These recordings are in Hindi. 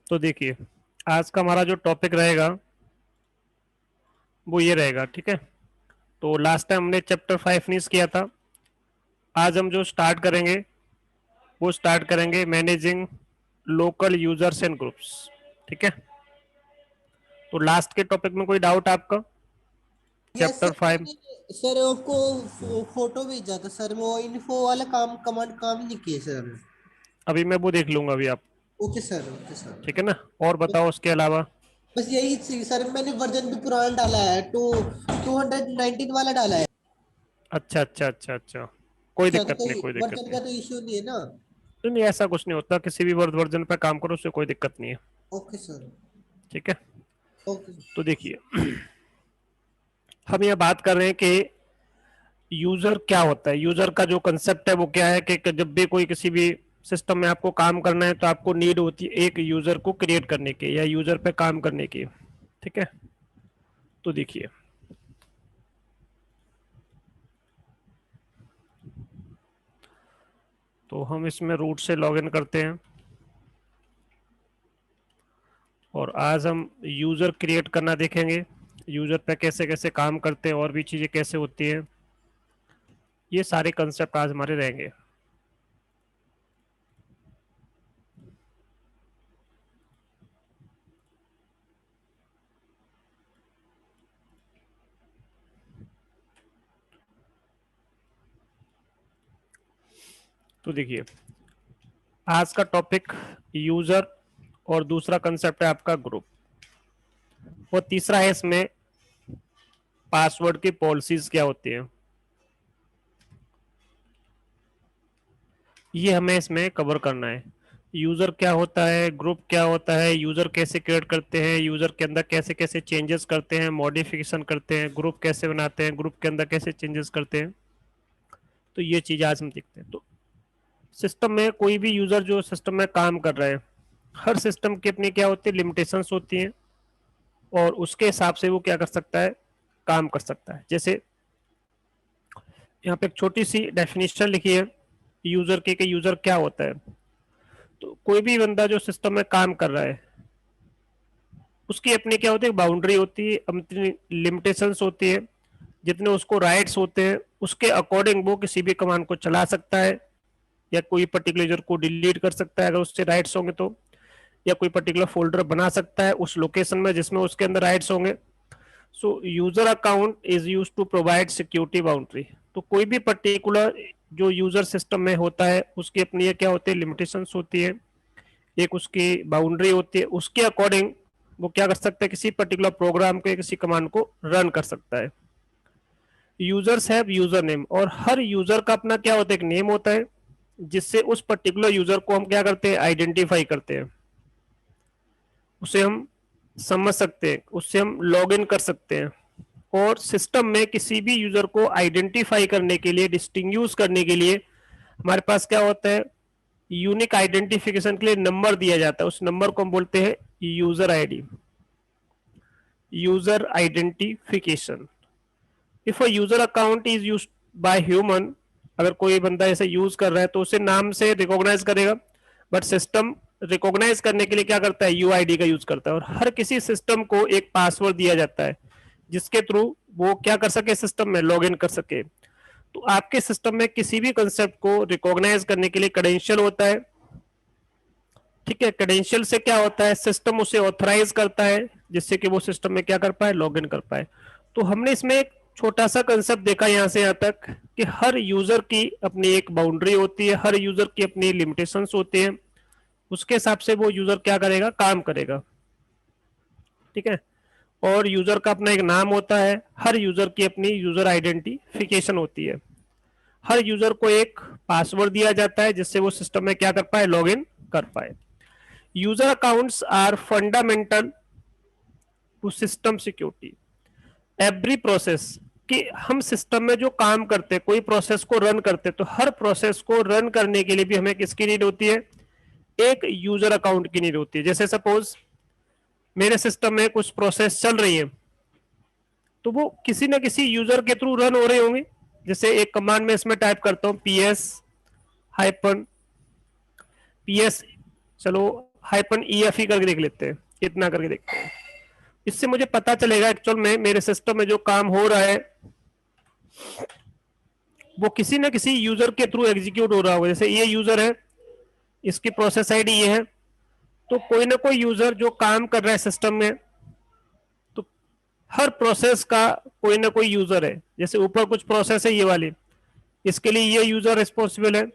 तो देखिए, आज का हमारा जो टॉपिक रहेगा वो ये रहेगा, ठीक है। तो लास्ट टाइम हमने चैप्टर 5 फिनिश किया था। आज हम जो स्टार्ट करेंगे वो स्टार्ट करेंगे managing local users and groups, ठीक है। तो लास्ट के टॉपिक में कोई डाउट आपका? Yes chapter sir, 5। मैंने सर आपको फोटो भेजा था सर, वो इन्फो वाला काम कमांड काम नहीं किए सर। अभी मैं वो देख लूंगा अभी आप, ओके सर, ओके ठीक है सर। ना। और बताओ उसके अलावा। बस यही चीज सर, मैंने वर्जन भी पुराना डाला है, 219 वाला डाला है। अच्छा अच्छा अच्छा अच्छा, कोई अच्छा, तो दिक्कत नहीं, कोई कोई दिक्कत वर्जन नहीं। का तो इश्यू नहीं है ना? नहीं नहीं, ऐसा कुछ नहीं होता, किसी भी वर्जन पे काम करो उससे कोई दिक्कत नहीं है, ओके सर। ठीक है। ओके तो देखिए, हम यहाँ बात कर रहे हैं कि यूजर क्या होता है। यूजर का जो कंसेप्ट है वो क्या है कि जब भी कोई किसी भी सिस्टम में आपको काम करना है तो आपको नीड होती है एक यूजर को क्रिएट करने की या यूजर पे काम करने की, ठीक है। तो देखिए, तो हम इसमें रूट से लॉगिन करते हैं और आज हम यूजर क्रिएट करना देखेंगे, यूजर पे कैसे कैसे काम करते हैं और भी चीजें कैसे होती हैं। ये सारे कंसेप्ट आज हमारे रहेंगे। तो देखिए, आज का टॉपिक यूजर और दूसरा कंसेप्ट है आपका ग्रुप, और तीसरा है इसमें पासवर्ड की पॉलिसीज क्या होती है। ये हमें इसमें कवर करना है। यूजर क्या होता है, ग्रुप क्या होता है, यूजर कैसे क्रिएट करते हैं, यूजर के अंदर कैसे कैसे चेंजेस करते हैं, मॉडिफिकेशन करते हैं, ग्रुप कैसे बनाते हैं, ग्रुप के अंदर कैसे चेंजेस करते हैं। तो ये चीज आज हम देखते हैं। तो सिस्टम में कोई भी यूजर जो सिस्टम में काम कर रहा है, हर सिस्टम की अपनी क्या होती है, लिमिटेशंस होती हैं, और उसके हिसाब से वो क्या कर सकता है, काम कर सकता है। जैसे यहाँ पे एक छोटी सी डेफिनेशन लिखी है यूजर की कि यूजर क्या होता है। तो कोई भी बंदा जो सिस्टम में काम कर रहा है उसकी अपनी क्या होती है, बाउंड्री होती है, अपनी लिमिटेशंस होती है, जितने उसको राइट्स होते हैं उसके अकॉर्डिंग वो किसी भी कमांड को चला सकता है, या कोई पर्टिकुलर यूजर को डिलीट कर सकता है अगर उससे राइट्स होंगे तो, या कोई पर्टिकुलर फोल्डर बना सकता है उस लोकेशन में जिसमें उसके अंदर राइट्स होंगे। So user account is use to provide security boundary. तो कोई भी पर्टिकुलर जो यूजर सिस्टम में होता है उसकी अपनी क्या होती है, लिमिटेशंस होती है, एक उसकी बाउंड्री होती है, उसके अकॉर्डिंग वो क्या कर सकता है, किसी पर्टिकुलर प्रोग्राम को, किसी कमांड को रन कर सकता है। यूजर्स हैव यूजर नेम, और हर यूजर का अपना क्या होता है, एक नेम होता है, जिससे उस पर्टिकुलर यूजर को हम क्या करते हैं, आइडेंटिफाई करते हैं, उसे हम समझ सकते हैं, उससे हम लॉग इन कर सकते हैं। और सिस्टम में किसी भी यूजर को आइडेंटिफाई करने के लिए, डिस्टिंग्विश करने के लिए हमारे पास क्या होता है, यूनिक आइडेंटिफिकेशन के लिए नंबर दिया जाता है। उस नंबर को हम बोलते हैं user ID, user identification. If a user account is used by human, अगर कोई बंदा ऐसे यूज कर रहा है तो उसे नाम से रिकॉग्नाइज करेगा, बट सिस्टम रिकॉग्नाइज करने के लिए क्या करता है, यूआईडी का यूज करता है। और हर किसी सिस्टम को एक पासवर्ड दिया जाता है जिसके थ्रू वो क्या कर सके, सिस्टम में लॉग इन कर सके। तो आपके सिस्टम में किसी भी कंसेप्ट को रिकॉग्नाइज करने के लिए क्रेडेंशियल होता है, ठीक है। क्रेडेंशियल से क्या होता है, सिस्टम उसे ऑथराइज करता है जिससे कि वो सिस्टम में क्या कर पाए, लॉग इन कर पाए। तो हमने इसमें एक छोटा सा कंसेप्ट देखा यहाँ से यहाँ तक कि हर यूजर की अपनी एक बाउंड्री होती है, हर यूजर की अपनी लिमिटेशंस होती हैं, उसके हिसाब से वो यूजर क्या करेगा, काम करेगा, ठीक है। और यूजर का अपना एक नाम होता है, हर यूजर की अपनी यूजर आइडेंटिफिकेशन होती है, हर यूजर को एक पासवर्ड दिया जाता है जिससे वो सिस्टम में क्या कर पाए, लॉग इन कर पाए। User accounts are fundamental to system security. Every process, कि हम सिस्टम में जो काम करते हैं, कोई प्रोसेस को रन करते हैं, तो हर प्रोसेस को रन करने के लिए भी हमें किसकी नीड होती है, एक यूजर अकाउंट की नीड होती है। जैसे सपोज मेरे सिस्टम में कुछ प्रोसेस चल रही है तो वो किसी ना किसी यूजर के थ्रू रन हो रहे होंगे। जैसे एक कमांड में इसमें टाइप करता हूं, PS हाइपन PS, चलो -EFE करके देख लेते हैं, इतना करके देखते हैं। इससे मुझे पता चलेगा एक्चुअल में मेरे सिस्टम में जो काम हो रहा है वो किसी ना किसी यूजर के थ्रू एग्जीक्यूट हो रहा होगा। जैसे ये यूजर है, इसकी प्रोसेस आईडी ये है, तो कोई ना कोई यूजर जो काम कर रहा है सिस्टम में, तो हर प्रोसेस का कोई ना कोई यूजर है। जैसे ऊपर कुछ प्रोसेस है ये वाली, इसके लिए ये यूजर रिस्पॉन्सिबल है।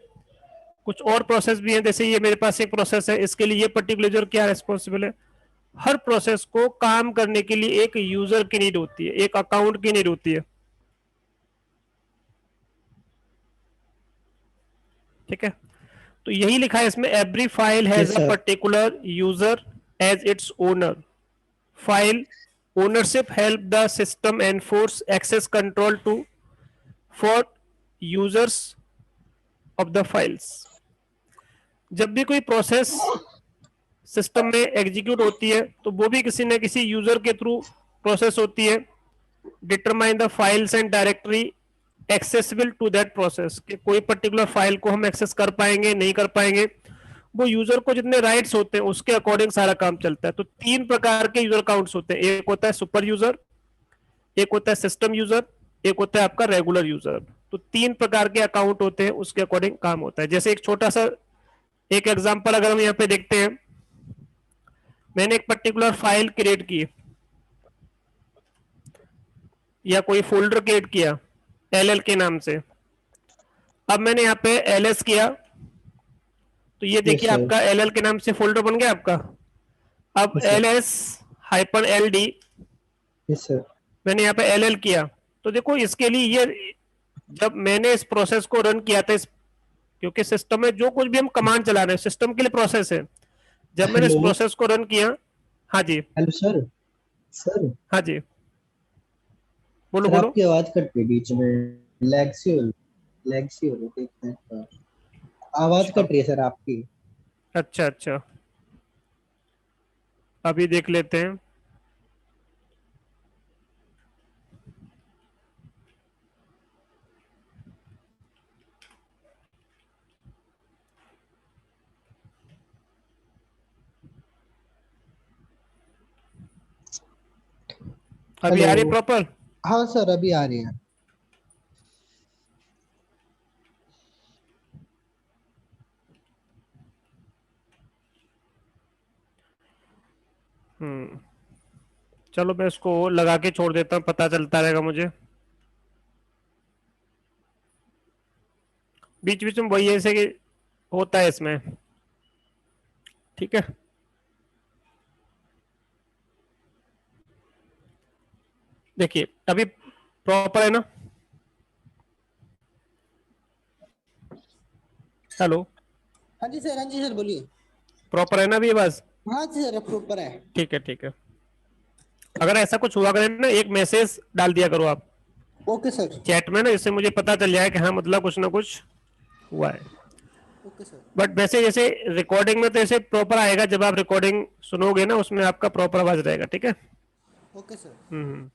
कुछ और प्रोसेस भी है, जैसे ये मेरे पास एक प्रोसेस है, इसके लिए ये पर्टिकुलर यूजर क्या रिस्पॉन्सिबल है। हर प्रोसेस को काम करने के लिए एक यूजर की नीड होती है, एक अकाउंट की नीड होती है। ठीक है, तो यही लिखा है इसमें, every file has yes a sir. Particular user as its owner. File ownership help the system enforce access control to for users of the files. जब भी कोई प्रोसेस सिस्टम में एग्जीक्यूट होती है तो वो भी किसी न किसी यूजर के थ्रू प्रोसेस होती है। Determine the files and directory accessible to that process, कि कोई पर्टिकुलर फाइल को हम एक्सेस कर पाएंगे नहीं कर पाएंगे, वो यूजर को जितने राइट्स होते हैं उसके अकॉर्डिंग सारा काम चलता है। तो 3 प्रकार के यूजर अकाउंट्स होते हैं, एक होता है सुपर यूजर, एक होता है सिस्टम यूजर, एक होता है आपका रेगुलर यूजर। तो 3 प्रकार के अकाउंट होते हैं, उसके अकॉर्डिंग काम होता है। जैसे एक छोटा सा एक एग्जांपल अगर हम यहाँ पे देखते हैं, मैंने एक पर्टिकुलर फाइल क्रिएट की या कोई फोल्डर क्रिएट किया LL के नाम से। अब मैंने यहाँ पे LS किया तो ये देखिए Yes, sir. आपका LL के नाम से फोल्डर बन गया आपका। अब Yes, sir. LS-LD yes sir. मैंने यहाँ पे LL किया, तो देखो इसके लिए ये जब मैंने इस प्रोसेस को रन किया था, क्योंकि सिस्टम में जो कुछ भी हम कमांड चला रहे हैं सिस्टम के लिए प्रोसेस है, जब मैंने इस हेलो प्रोसेस को रन किया। हाँ जी, हेलो सर। सर हाँ जी, बोलो सर बोलो। आपकी आवाज कट गई बीच में, लैग सी हो रही थी, आवाज अच्छा कट रही है सर आपकी। अच्छा अच्छा, अभी देख लेते हैं। अभी आ रही हेलो। प्रॉपर? हाँ सर अभी आ रही है। चलो मैं इसको लगा के छोड़ देता हूँ, पता चलता रहेगा मुझे। बीच बीच में वही ऐसे कि होता है इसमें। ठीक है, देखिए अभी प्रॉपर है ना? हेलो, हाँ जी सर, हाँ जी सर, बोलिए। प्रॉपर है ना अभी बस? हाँ जी सर, प्रॉपर है। ठीक है ठीक है। अगर ऐसा कुछ हुआ करे ना, एक मैसेज डाल दिया करो आप ओके सर। चैट में ना, इससे मुझे पता चल जाए कि हाँ मतलब कुछ ना कुछ हुआ है। Okay sir. बट वैसे जैसे रिकॉर्डिंग में तो ऐसे प्रॉपर आएगा, जब आप रिकॉर्डिंग सुनोगे ना उसमें आपका प्रॉपर आवाज रहेगा। ठीक है। Okay sir.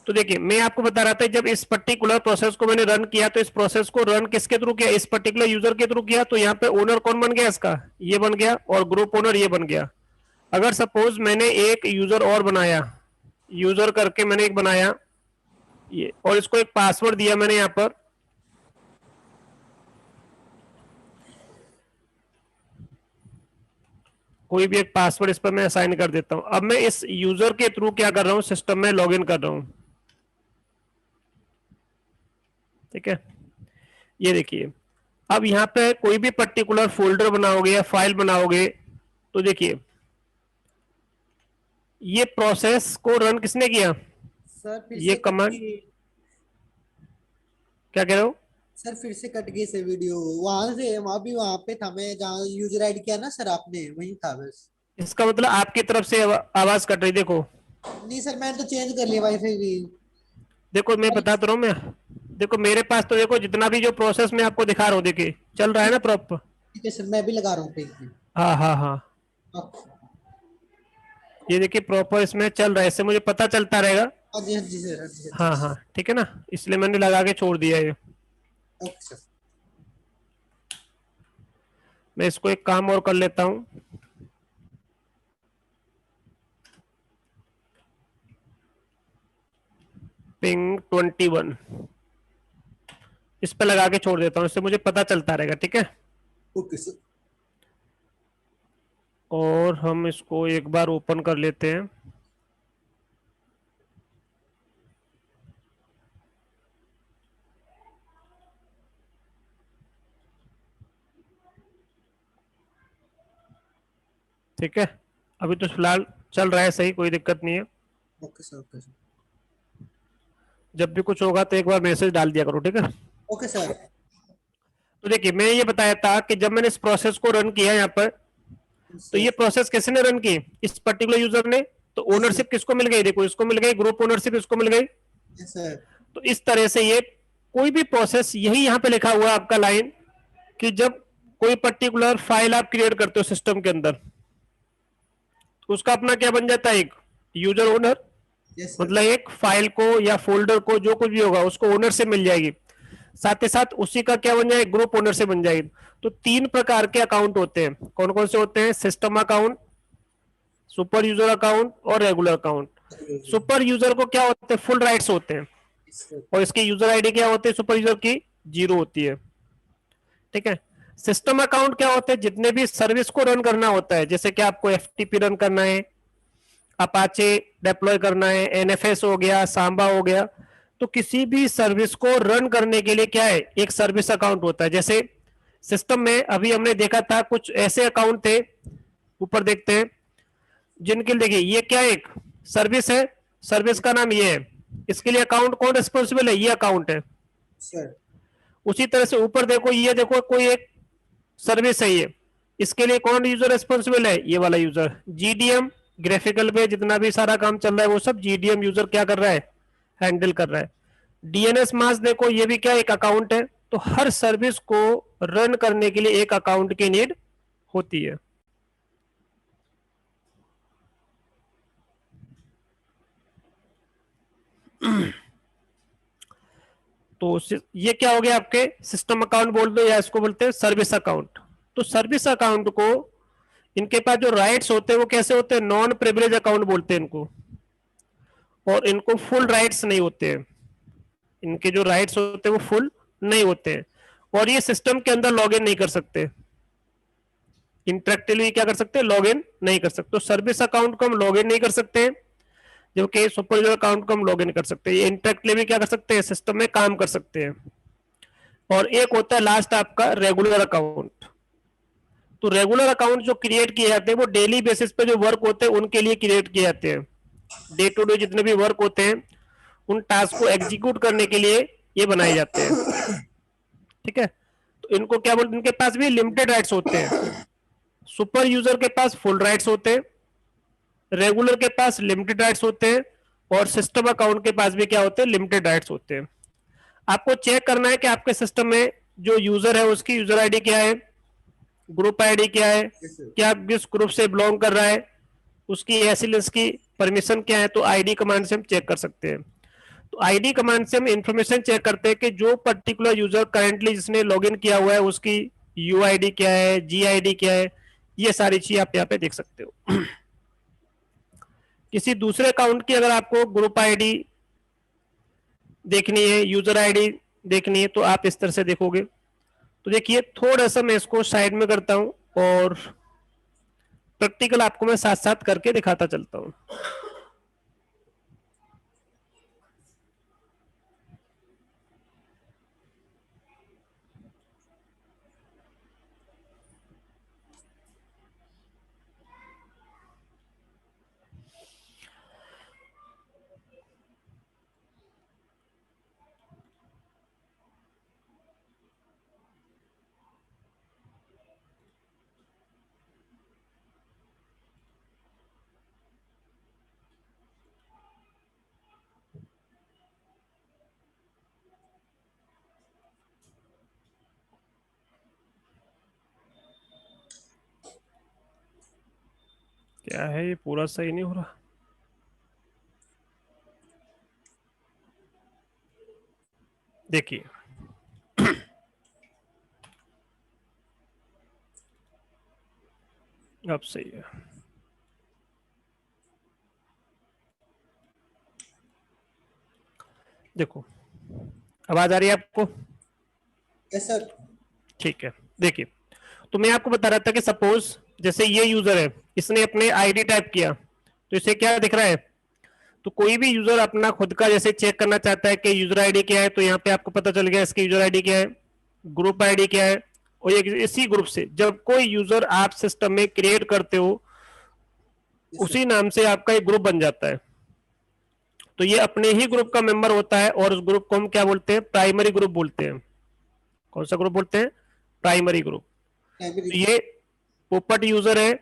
तो देखिए मैं आपको बता रहा था, जब इस पर्टिकुलर प्रोसेस को मैंने रन किया तो इस प्रोसेस को रन किसके थ्रू किया? इस पर्टिकुलर यूजर के थ्रू किया। तो यहाँ पे ओनर कौन बन गया इसका? ये बन गया, और ग्रुप ओनर ये बन गया। अगर सपोज मैंने एक यूजर और बनाया, यूजर करके मैंने एक बनाया ये, और इसको एक पासवर्ड दिया मैंने यहाँ पर, कोई भी एक पासवर्ड इस पर मैं असाइन कर देता हूं। अब मैं इस यूजर के थ्रू क्या कर रहा हूं, सिस्टम में लॉगिन कर रहा हूं। ठीक है, ये देखिए अब यहाँ पे कोई भी पर्टिकुलर फोल्डर बनाओगे या फाइल बनाओगे तो देखिए ये प्रोसेस को रन किसने किया? सर फिर ये से कट कमांड, गई। क्या कह रहे हो? सर फिर से कट गई से वीडियो, वहां से अभी वहां पे था मैं जहाँ यूजर ऐड किया ना सर आपने, वही था बस। इसका मतलब आपकी तरफ से आवाज कट रही। देखो नहीं सर, मैंने तो चेंज कर लिया वाईफाई भी। देखो मैं बता तो रहा हूँ मैं, देखो मेरे पास तो देखो जितना भी जो प्रोसेस मैं आपको दिखा रहा हूँ देखिए चल रहा है ना प्रॉपर। ठीक है सर, मैं भी लगा रहा हूँ कहीं हाँ हाँ हाँ, पे। ये देखिए प्रॉपर इसमें चल रहा है, इससे मुझे पता चलता रहेगा। हाँ जी, हाँ जी सर, हाँ जी, हाँ हाँ जी। हाँ ठीक है ना, इसलिए मैंने लगा के छोड़ दिया ये। Okay sir. मैं इसको एक काम और कर लेता हूँ। पिंग 21 इस पे लगा के छोड़ देता हूँ, इससे मुझे पता चलता रहेगा, ठीक है। Okay sir. और हम इसको एक बार ओपन कर लेते हैं। ठीक है, अभी तो फिलहाल चल रहा है सही, कोई दिक्कत नहीं है। Okay sir. Okay sir. जब भी कुछ होगा तो एक बार मैसेज डाल दिया करो, ठीक है। Okay sir. तो देखिए, मैं ये बताया था कि जब मैंने इस प्रोसेस को रन किया यहाँ पर, तो ये प्रोसेस किसी ने रन की, इस पर्टिकुलर यूजर ने। तो ओनरशिप किसको मिल गई, देखो इसको मिल गई, ग्रुप ओनरशिप इसको मिल गई। Yes sir. तो इस तरह से ये कोई भी प्रोसेस, यही यहाँ पे लिखा हुआ है आपका लाइन, कि जब कोई पर्टिकुलर फाइल आप क्रिएट करते हो सिस्टम के अंदर, तो उसका अपना क्या बन जाता है, एक यूजर ओनर। Yes sir. मतलब एक फाइल को या फोल्डर को, जो कुछ भी होगा उसको ओनर से मिल जाएगी, साथ ही साथ उसी का क्या बन जाएगा, ग्रुप ओनर से बन जाएगी। तो 3 प्रकार के अकाउंट होते हैं, कौन कौन से होते हैं, system account, super user account और रेगुलर अकाउंट। सुपर यूजर को क्या होते हैं, फुल राइट्स होते हैं, और इसकी यूजर आईडी क्या होती है, सुपर यूजर की 0 होती है, ठीक है। सिस्टम अकाउंट क्या होते हैं, जितने भी सर्विस को रन करना होता है, जैसे कि आपको एफटीपी रन करना है, अपाचे डिप्लॉय करना है, एनएफएस हो गया, सांबा हो गया, तो किसी भी सर्विस को रन करने के लिए क्या है, एक सर्विस अकाउंट होता है। जैसे सिस्टम में अभी हमने देखा था कुछ ऐसे अकाउंट थे, ऊपर देखते हैं, जिनके लिए देखिए ये क्या एक सर्विस है, सर्विस का नाम ये है, इसके लिए अकाउंट कौन रिस्पॉन्सिबल है, ये अकाउंट है। सर। उसी तरह से ऊपर देखो, ये देखो कोई एक सर्विस है ये, इसके लिए कौन यूजर रिस्पॉन्सिबल है, ये वाला यूजर। जीडीएम, ग्राफिकल पे जितना भी सारा काम चल रहा है वो सब जीडीएम यूजर क्या कर रहा है, हैंडल कर रहा है। डीएनएस मास्क देखो, ये भी क्या एक अकाउंट है। तो हर सर्विस को रन करने के लिए एक अकाउंट की नीड होती है। तो ये क्या हो गया, आपके सिस्टम अकाउंट बोल दो या इसको बोलते हैं सर्विस अकाउंट। तो सर्विस अकाउंट को, इनके पास जो राइट्स होते हैं वो कैसे होते हैं, नॉन प्रिविलेज अकाउंट बोलते हैं इनको, और इनको फुल राइट्स नहीं होते हैं। इनके जो राइट्स होते हैं वो फुल नहीं होते हैं, और ये सिस्टम के अंदर लॉग इन नहीं कर सकते, इंटरेक्टिवली क्या कर सकते हैं, लॉग इन नहीं कर सकते। तो सर्विस अकाउंट को हम लॉग इन नहीं कर सकते, जबकि सुपर यूजर अकाउंट को हम लॉग इन कर सकते हैं। ये इंटरेक्टिवली क्या कर सकते हैं, सिस्टम में काम कर सकते हैं। और एक होता है लास्ट आपका रेगुलर अकाउंट। तो रेगुलर अकाउंट जो क्रिएट किए जाते हैं वो डेली बेसिस पे जो वर्क होते हैं उनके लिए क्रिएट किए जाते हैं। डे टू डे जितने भी वर्क होते हैं उन टास्क को एग्जीक्यूट करने के लिए ये बनाए जाते हैं, ठीक है। तो इनको क्या बोलते हैं, इनके पास भी लिमिटेड राइट्स होते हैं। सुपर यूजर के पास फुल राइट्स होते हैं, रेगुलर के पास लिमिटेड राइट्स होते हैं, और सिस्टम अकाउंट के पास भी क्या होते हैं, लिमिटेड राइट्स होते हैं। आपको चेक करना है कि आपके सिस्टम में जो यूजर है उसकी यूजर आईडी क्या है, ग्रुप आईडी क्या है, क्या किस ग्रुप से बिलोंग कर रहा है, उसकी एसएलएस की परमिशन क्या है। तो आईडी कमांड से हम चेक कर सकते हैं। तो आईडी कमांड से हम इंफॉर्मेशन चेक करते हैं कि जो पर्टिकुलर यूजर करंटली जिसने लॉगिन किया हुआ है उसकी यूआईडी क्या है, जीआईडी क्या है, ये सारी चीज आप यहाँ पे देख सकते हो। किसी दूसरे अकाउंट की अगर आपको ग्रुप आईडी देखनी है, यूजर आईडी देखनी है, तो आप इस तरह से देखोगे। तो देखिए थोड़ा सा मैं इसको साइड में करता हूं और प्रैक्टिकल आपको मैं साथ साथ करके दिखाता चलता हूं। क्या है ये पूरा सही नहीं हो रहा। देखिए अब सही है। देखो आवाज आ रही है आपको? Yes sir. ठीक है, देखिए तो मैं आपको बता रहा था कि सपोज जैसे ये यूजर है, इसने अपने आईडी टाइप किया, तो इसे क्या दिख रहा है? तो कोई भी यूजर अपना खुद का जैसे चेक करना चाहता है कि यूजर आईडी क्या है, तो यहाँ पे आपको पता चल गया इसकी यूजर आईडी क्या है, ग्रुप आईडी क्या है। और इसी ग्रुप से जब कोई यूजर आप सिस्टम में क्रिएट करते हो, उसी नाम से आपका एक ग्रुप बन जाता है। तो ये अपने ही ग्रुप का मेंबर होता है और उस ग्रुप को हम क्या बोलते हैं? प्राइमरी ग्रुप बोलते हैं। कौन सा ग्रुप बोलते हैं? Primary group. तो ये पोपट यूजर है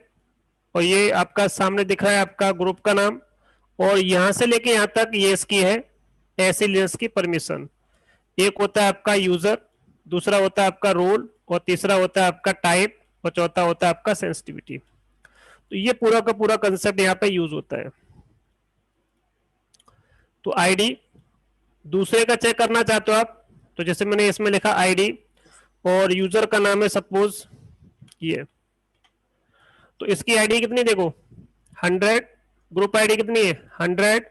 और ये आपका सामने दिख रहा है आपका ग्रुप का नाम, और यहां से लेके यहां तक ये इसकी है ऐसी लेंस की परमिशन। एक होता है आपका यूजर, दूसरा होता है आपका रोल, और तीसरा होता है आपका टाइप, और चौथा होता है आपका सेंसिटिविटी। तो ये पूरा का पूरा कंसेप्ट यहाँ पे यूज होता है। तो आईडी दूसरे का चेक करना चाहते हो आप, तो जैसे मैंने इसमें लिखा आईडी और यूजर का नाम है सपोज ये, तो इसकी आईडी कितनी देखो 100, ग्रुप आईडी कितनी है 100,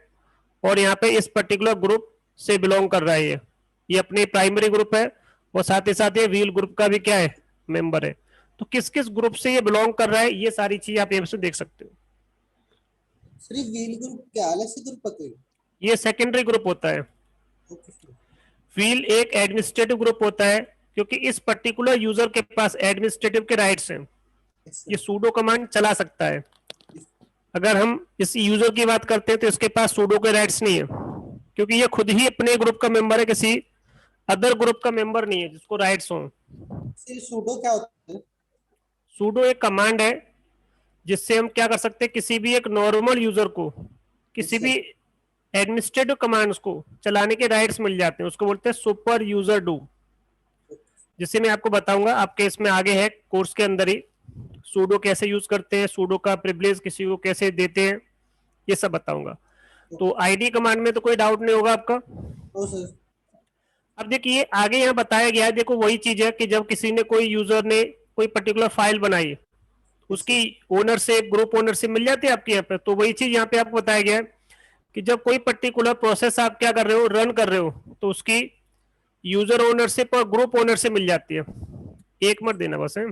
और यहाँ पे इस पर्टिकुलर ग्रुप से बिलोंग कर रहा है ये अपनी प्राइमरी ग्रुप है, और साथ ही साथ ये व्हील ग्रुप का भी क्या है? मेंबर है। तो किस किस ग्रुप से ये बिलोंग कर रहा है, ये सारी चीज आप यहाँ से देख सकते हो। सिर्फ व्हील ग्रुप क्या अलग से ग्रुप है? ये सेकेंडरी ग्रुप होता है। व्हील एक एडमिनिस्ट्रेटिव ग्रुप होता है, क्योंकि इस पर्टिकुलर यूजर के पास एडमिनिस्ट्रेटिव के राइट्स हैं, ये सूडो कमांड चला सकता है। अगर हम इस यूजर की बात करते हैं तो इसके पास सूडो के राइट्स नहीं है, क्योंकि ये खुद ही अपने ग्रुप का मेंबर है, किसी अदर ग्रुप का मेंबर नहीं है जिसको राइट्स हो। सूडो क्या होता है? सूडो एक कमांड है जिससे हम क्या कर सकते हैं, किसी भी एक नॉर्मल यूजर को किसी भी एडमिनिस्ट्रेटिव कमांड्स को चलाने के राइट्स मिल जाते हैं, उसको बोलते हैं सुपर यूजर डू, जिसे मैं आपको बताऊंगा आपके इसमें आगे है कोर्स के अंदर ही। सूडो कैसे यूज करते हैं, सूडो का प्रिविलेज किसी को कैसे देते हैं, ये सब बताऊंगा। तो आईडी कमांड में तो कोई डाउट नहीं होगा आपका। अब देखिए आगे यहाँ बताया गया है, देखो वही चीज है कि जब किसी ने कोई यूजर ने कोई पर्टिकुलर फाइल बनाई, उसकी ओनरशिप ग्रुप ओनरशिप मिल जाती है आपके यहाँ पे। तो वही चीज यहाँ पे आपको बताया गया है कि जब कोई पर्टिकुलर प्रोसेस आप क्या कर रहे हो, रन कर रहे हो, तो उसकी यूजर ओनरशिप और ग्रुप ओनरशिप मिल जाती है। एक मिनट देना बस है।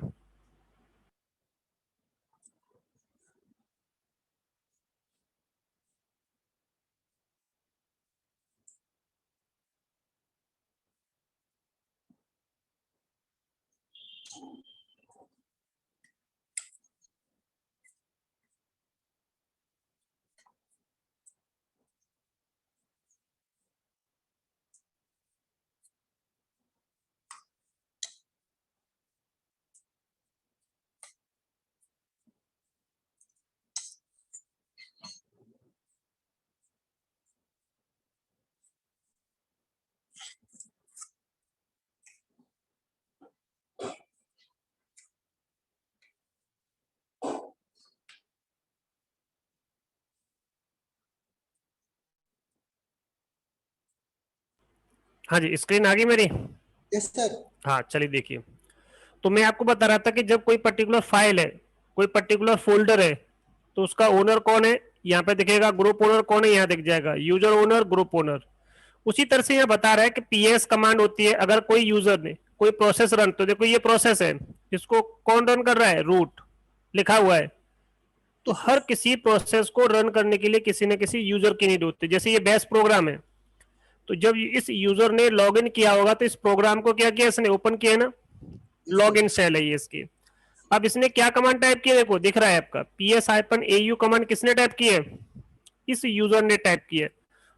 हाँ जी, स्क्रीन आ गई मेरी? Yes sir. हाँ चलिए देखिए, तो मैं आपको बता रहा था कि जब कोई पर्टिकुलर फाइल है, कोई पर्टिकुलर फोल्डर है, तो उसका ओनर कौन है यहाँ पे दिखेगा, ग्रुप ओनर कौन है यहाँ दिख जाएगा, यूजर ओनर ग्रुप ओनर। उसी तरह से यहाँ बता रहा है कि पीएस कमांड होती है अगर कोई यूजर ने कोई प्रोसेस रन, तो देखो ये प्रोसेस है, इसको कौन रन कर रहा है, रूट लिखा हुआ है। तो हर किसी प्रोसेस को रन करने के लिए किसी न किसी यूजर की नीड होती है। जैसे ये बेस प्रोग्राम है, तो जब इस यूजर ने लॉग इन किया होगा तो इस प्रोग्राम को क्या किया, इसने ओपन किया ना, लॉग इन सेल है ये इसकी। अब इसने क्या कमांड टाइप किया, देखो दिख रहा है आपका ps-au कमांड किसने टाइप की है, इस यूजर ने टाइप की है।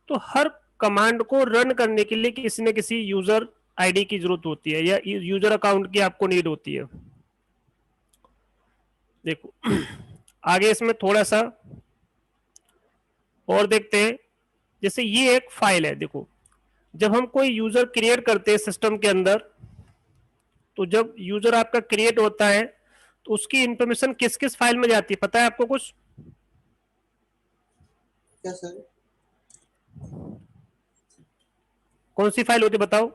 तो हर कमांड को रन करने के लिए किसी न किसी यूजर आईडी की जरूरत होती है, या यूजर अकाउंट की आपको नीड होती है। देखो आगे इसमें थोड़ा सा और देखते हैं। जैसे ये एक फाइल है, देखो जब हम कोई यूजर क्रिएट करते हैं सिस्टम के अंदर, तो जब यूजर आपका क्रिएट होता है तो उसकी इंफॉर्मेशन किस किस फाइल में जाती है, पता है आपको कुछ? क्या सर? कौन सी फाइल होती है बताओ?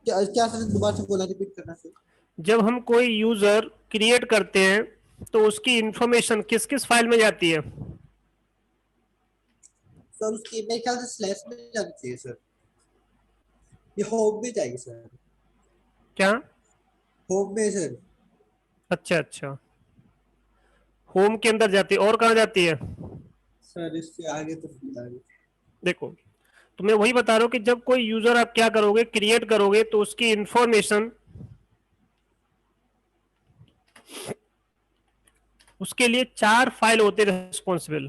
क्या सर, दोबारा से बोला, रिपीट करना सर। जब हम कोई यूजर क्रिएट करते हैं तो उसकी इंफॉर्मेशन किस किस फाइल में जाती है? सर उसकी मेरे ख्याल से स्लैश में जानी चाहिए सर, ये होम में जाएगी सर, क्या? होम में सर। अच्छा अच्छा, होम के अंदर जाती है, और कहाँ जाती है? सर इससे आगे तो बता दो। देखो, तो मैं वही बता रहा हूँ कि जब कोई यूजर आप क्या करोगे, क्रिएट करोगे, तो उसकी इंफॉर्मेशन, उसके लिए 4 फाइल होते हैं रिस्पॉन्सिबल,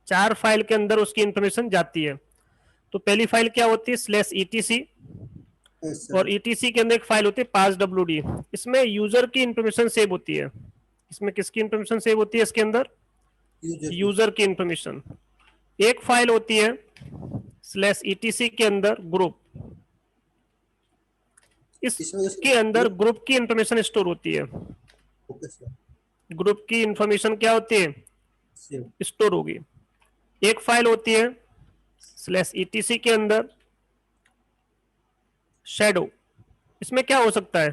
4 फाइल के अंदर उसकी इंफॉर्मेशन जाती है। तो पहली फाइल क्या होती है, स्लैश ईटीसी, यस और सर, ईटीसी के अंदर एक फाइल होती है पास डब्ल्यूडी, इसमें यूजर की इंफॉर्मेशन सेव होती है। इसमें किसकी इंफॉर्मेशन सेव होती है इसके अंदर? यूजर की। यूजर की इंफॉर्मेशन। एक फाइल होती है स्लैश ईटीसी के अंदर ग्रुप, इसमें इसके अंदर ग्रुप की इंफॉर्मेशन स्टोर होती है। ओके सर, ग्रुप की इंफॉर्मेशन क्या होती है, सेव। स्टोर होगी। एक फाइल होती है स्लैश ईटीसी के अंदर शैडो, इसमें क्या हो सकता है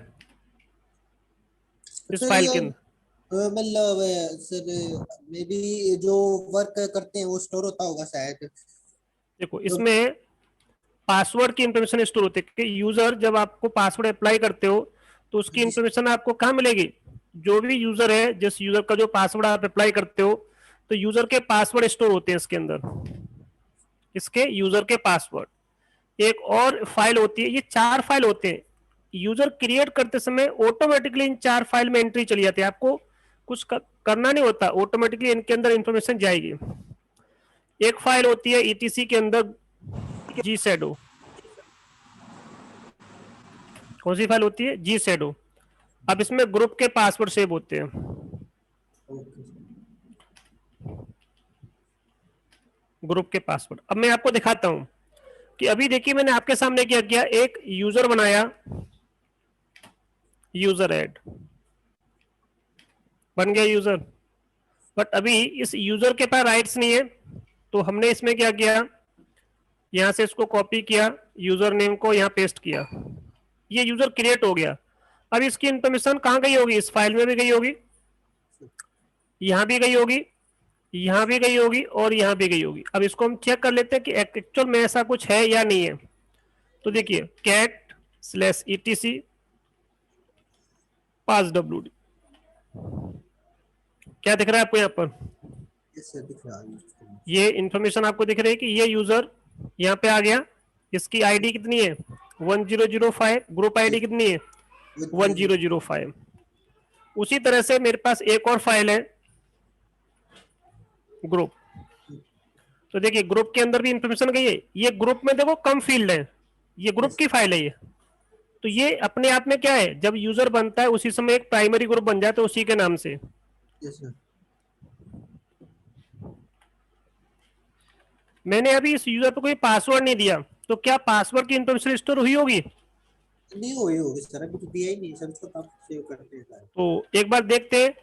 इस सर फाइल ये के अंदर? मतलब सर मे बी जो वर्क करते हैं वो स्टोर होता होगा शायद। देखो, तो इसमें पासवर्ड की इंफॉर्मेशन स्टोर होती है कि यूजर जब आपको पासवर्ड अप्लाई करते हो तो उसकी इंफॉर्मेशन आपको कहाँ मिलेगी? जो भी यूजर है, जिस यूजर का जो पासवर्ड आप अप्लाई करते हो, तो यूजर के पासवर्ड स्टोर होते हैं इसके अंदर, इसके यूजर के पासवर्ड। एक और फाइल होती है, ये 4 फाइल होते हैं। यूजर क्रिएट करते समय ऑटोमेटिकली इन 4 फाइल में एंट्री चली जाती है, आपको कुछ करना नहीं होता, ऑटोमेटिकली इनके अंदर इंफॉर्मेशन जाएगी। एक फाइल होती है ईटीसी के अंदर जी शैडो, कौन सी फाइल होती है? जी शैडो। अब इसमें ग्रुप के पासवर्ड सेव होते हैं, ओके ग्रुप के पासवर्ड। अब मैं आपको दिखाता हूं कि अभी देखिए मैंने आपके सामने क्या किया, एक यूजर बनाया, यूजर ऐड बन गया यूजर, बट अभी इस यूजर के पास राइट्स नहीं है, तो हमने इसमें क्या किया, यहां से इसको कॉपी किया, यूजर नेम को यहां पेस्ट किया, ये यूजर क्रिएट हो गया। अब इसकी इंफॉर्मेशन कहां गई होगी, इस फाइल में भी गई होगी, यहां भी गई होगी, यहां भी गई होगी, और यहां भी गई होगी। अब इसको हम चेक कर लेते हैं कि एक्चुअल में ऐसा कुछ है या नहीं है। तो देखिए, कैट स्लैश ईटीसी पास डब्ल्यूडी, क्या दिख रहा है आपको यहाँ पर? यस सर, दिख रहा है। ये इंफॉर्मेशन आपको दिख रही है कि ये यूजर यहाँ पे आ गया, इसकी आईडी कितनी है 1005, ग्रुप आईडी कितनी है 1005। उसी तरह से मेरे पास एक और फाइल है ग्रुप, तो देखिए ग्रुप के अंदर भी इंफॉर्मेशन गई है। ये ग्रुप में देखो कम फील्ड है, ये ग्रुप की फाइल है ये। तो ये अपने आप में क्या है, जब यूजर बनता है उसी समय एक प्राइमरी ग्रुप बन जाता है उसी के नाम से। यस सर, मैंने अभी इस यूजर पे कोई पासवर्ड नहीं दिया, तो क्या पासवर्ड की इंफॉर्मेशन स्टोर हुई होगी? नहीं हुई होगी सर, अभी तो दिया ही नहीं सर, उसको तब सेव करते हैं सर। तो एक बार देखते हैं।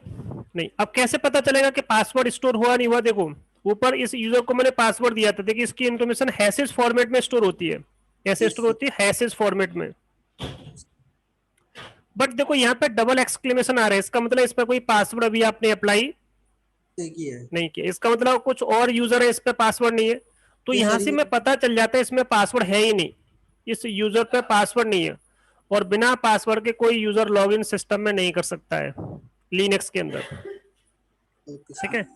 नहीं, अब कैसे पता चलेगा कि पासवर्ड स्टोर हुआ नहीं हुआ? देखो ऊपर इस यूजर को मैंने पासवर्ड दिया था, देखिए इसकी इंफॉर्मेशन हैशेस फॉर्मेट में स्टोर होती है। कैसे स्टोर होती है? हैशेस फॉर्मेट में। बट देखो यहाँ पे डबल एक्सक्लेमेशन आ रहा है, इसका मतलब इस पर कोई पासवर्ड अभी आपने अप्लाई देखिए है। नहीं किया, इसका मतलब कुछ और यूजर है, इस पे पासवर्ड नहीं है। तो ये यहां सर से ये मैं पता चल जाता है इसमें पासवर्ड है ही नहीं, इस यूजर पे पासवर्ड नहीं है, और बिना पासवर्ड के कोई यूजर लॉगिन सिस्टम में नहीं कर सकता है लिनक्स के अंदर। ओके ठीक सर। है,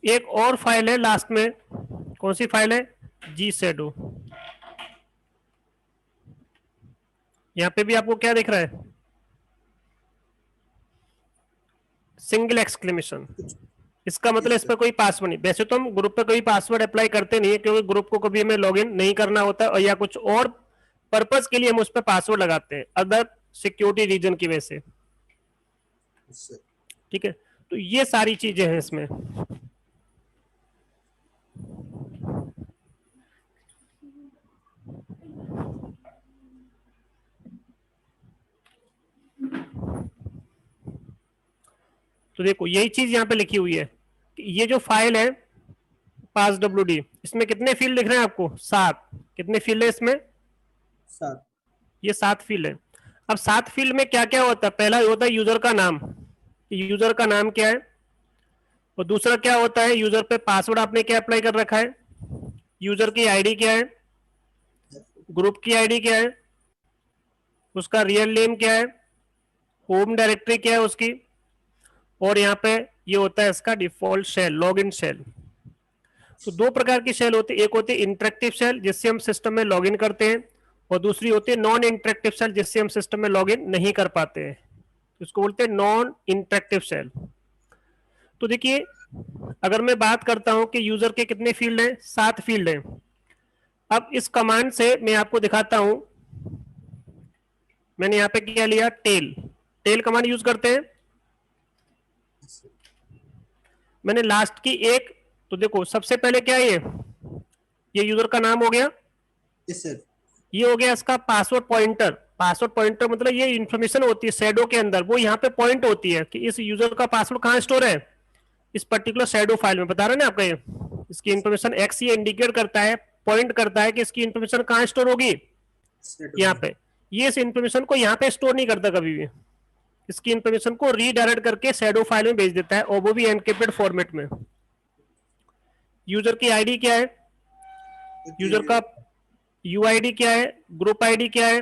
एक और फाइल है लास्ट में, कौन सी फाइल है? जी शेडो। यहाँ पे भी आपको क्या दिख रहा है? Single exclamation. इसका मतलब यस इस सर, पर कोई पासवर्ड नहीं। वैसे तो हम ग्रुप पे कोई पासवर्ड अप्लाई करते नहीं है, क्योंकि ग्रुप को कभी हमें लॉगिन नहीं करना होता है, और या कुछ और पर्पस के लिए हम उस पर पासवर्ड लगाते हैं, अदर सिक्योरिटी रीजन की वजह से। Yes sir. ठीक है, तो ये सारी चीजें हैं इसमें। तो देखो यही चीज यहाँ पे लिखी हुई है कि ये जो फाइल है पास डब्ल्यूडी, इसमें कितने फील्ड लिख रहे हैं आपको? 7। कितने फील्ड है इसमें? 7। ये 7 फील्ड है। अब 7 फील्ड में क्या क्या होता है? पहला होता है यूजर का नाम, यूजर का नाम क्या है। और दूसरा क्या होता है, यूजर पे पासवर्ड आपने क्या अप्लाई कर रखा है, यूजर की आईडी क्या है, ग्रुप की आईडी क्या है, उसका रियल नेम क्या है, होम डायरेक्टरी क्या है उसकी, और यहाँ पे ये होता है इसका डिफॉल्ट शेल, लॉगिन शेल। तो दो प्रकार की शेल होती है, एक होती है इंटरेक्टिव शेल जिससे हम सिस्टम में लॉगिन करते हैं, और दूसरी होती है नॉन इंटरेक्टिव शेल जिससे हम सिस्टम में लॉगिन नहीं कर पाते हैं, इसको बोलते हैं नॉन इंटरेक्टिव शेल। तो देखिए, अगर मैं बात करता हूं कि यूजर के कितने फील्ड हैं, 7 फील्ड हैं। अब इस कमांड से मैं आपको दिखाता हूं, मैंने यहां पे क्या लिया, टेल, टेल कमांड यूज करते हैं। मैंने लास्ट की एक, तो देखो सबसे पहले क्या है, ये यूजर का नाम हो गया, यस सर। ये हो गया इसका पासवर्ड पॉइंटर। पासवर्ड पॉइंटर मतलब ये इंफॉर्मेशन होती है शैडो के अंदर, वो यहाँ पे पॉइंट होती है कि इस यूजर का पासवर्ड कहाँ स्टोर है, इस पर्टिकुलर शैडो फाइल में। बता रहे ना आपका, ये इसकी इंफॉर्मेशन एक्स ये इंडिकेट करता है, पॉइंट करता है कि इसकी इंफॉर्मेशन कहाँ स्टोर होगी, यहाँ पे। ये इस इंफॉर्मेशन को यहाँ पे स्टोर नहीं करता कभी भी, इसकी इंफॉर्मेशन को रीडायरेक्ट करके शैडो फाइल में भेज देता है, और वो भी एनक्रिप्टेड फॉर्मेट में। यूजर की आईडी क्या है, यूजर का यूआईडी क्या है, ग्रुप आईडी क्या है,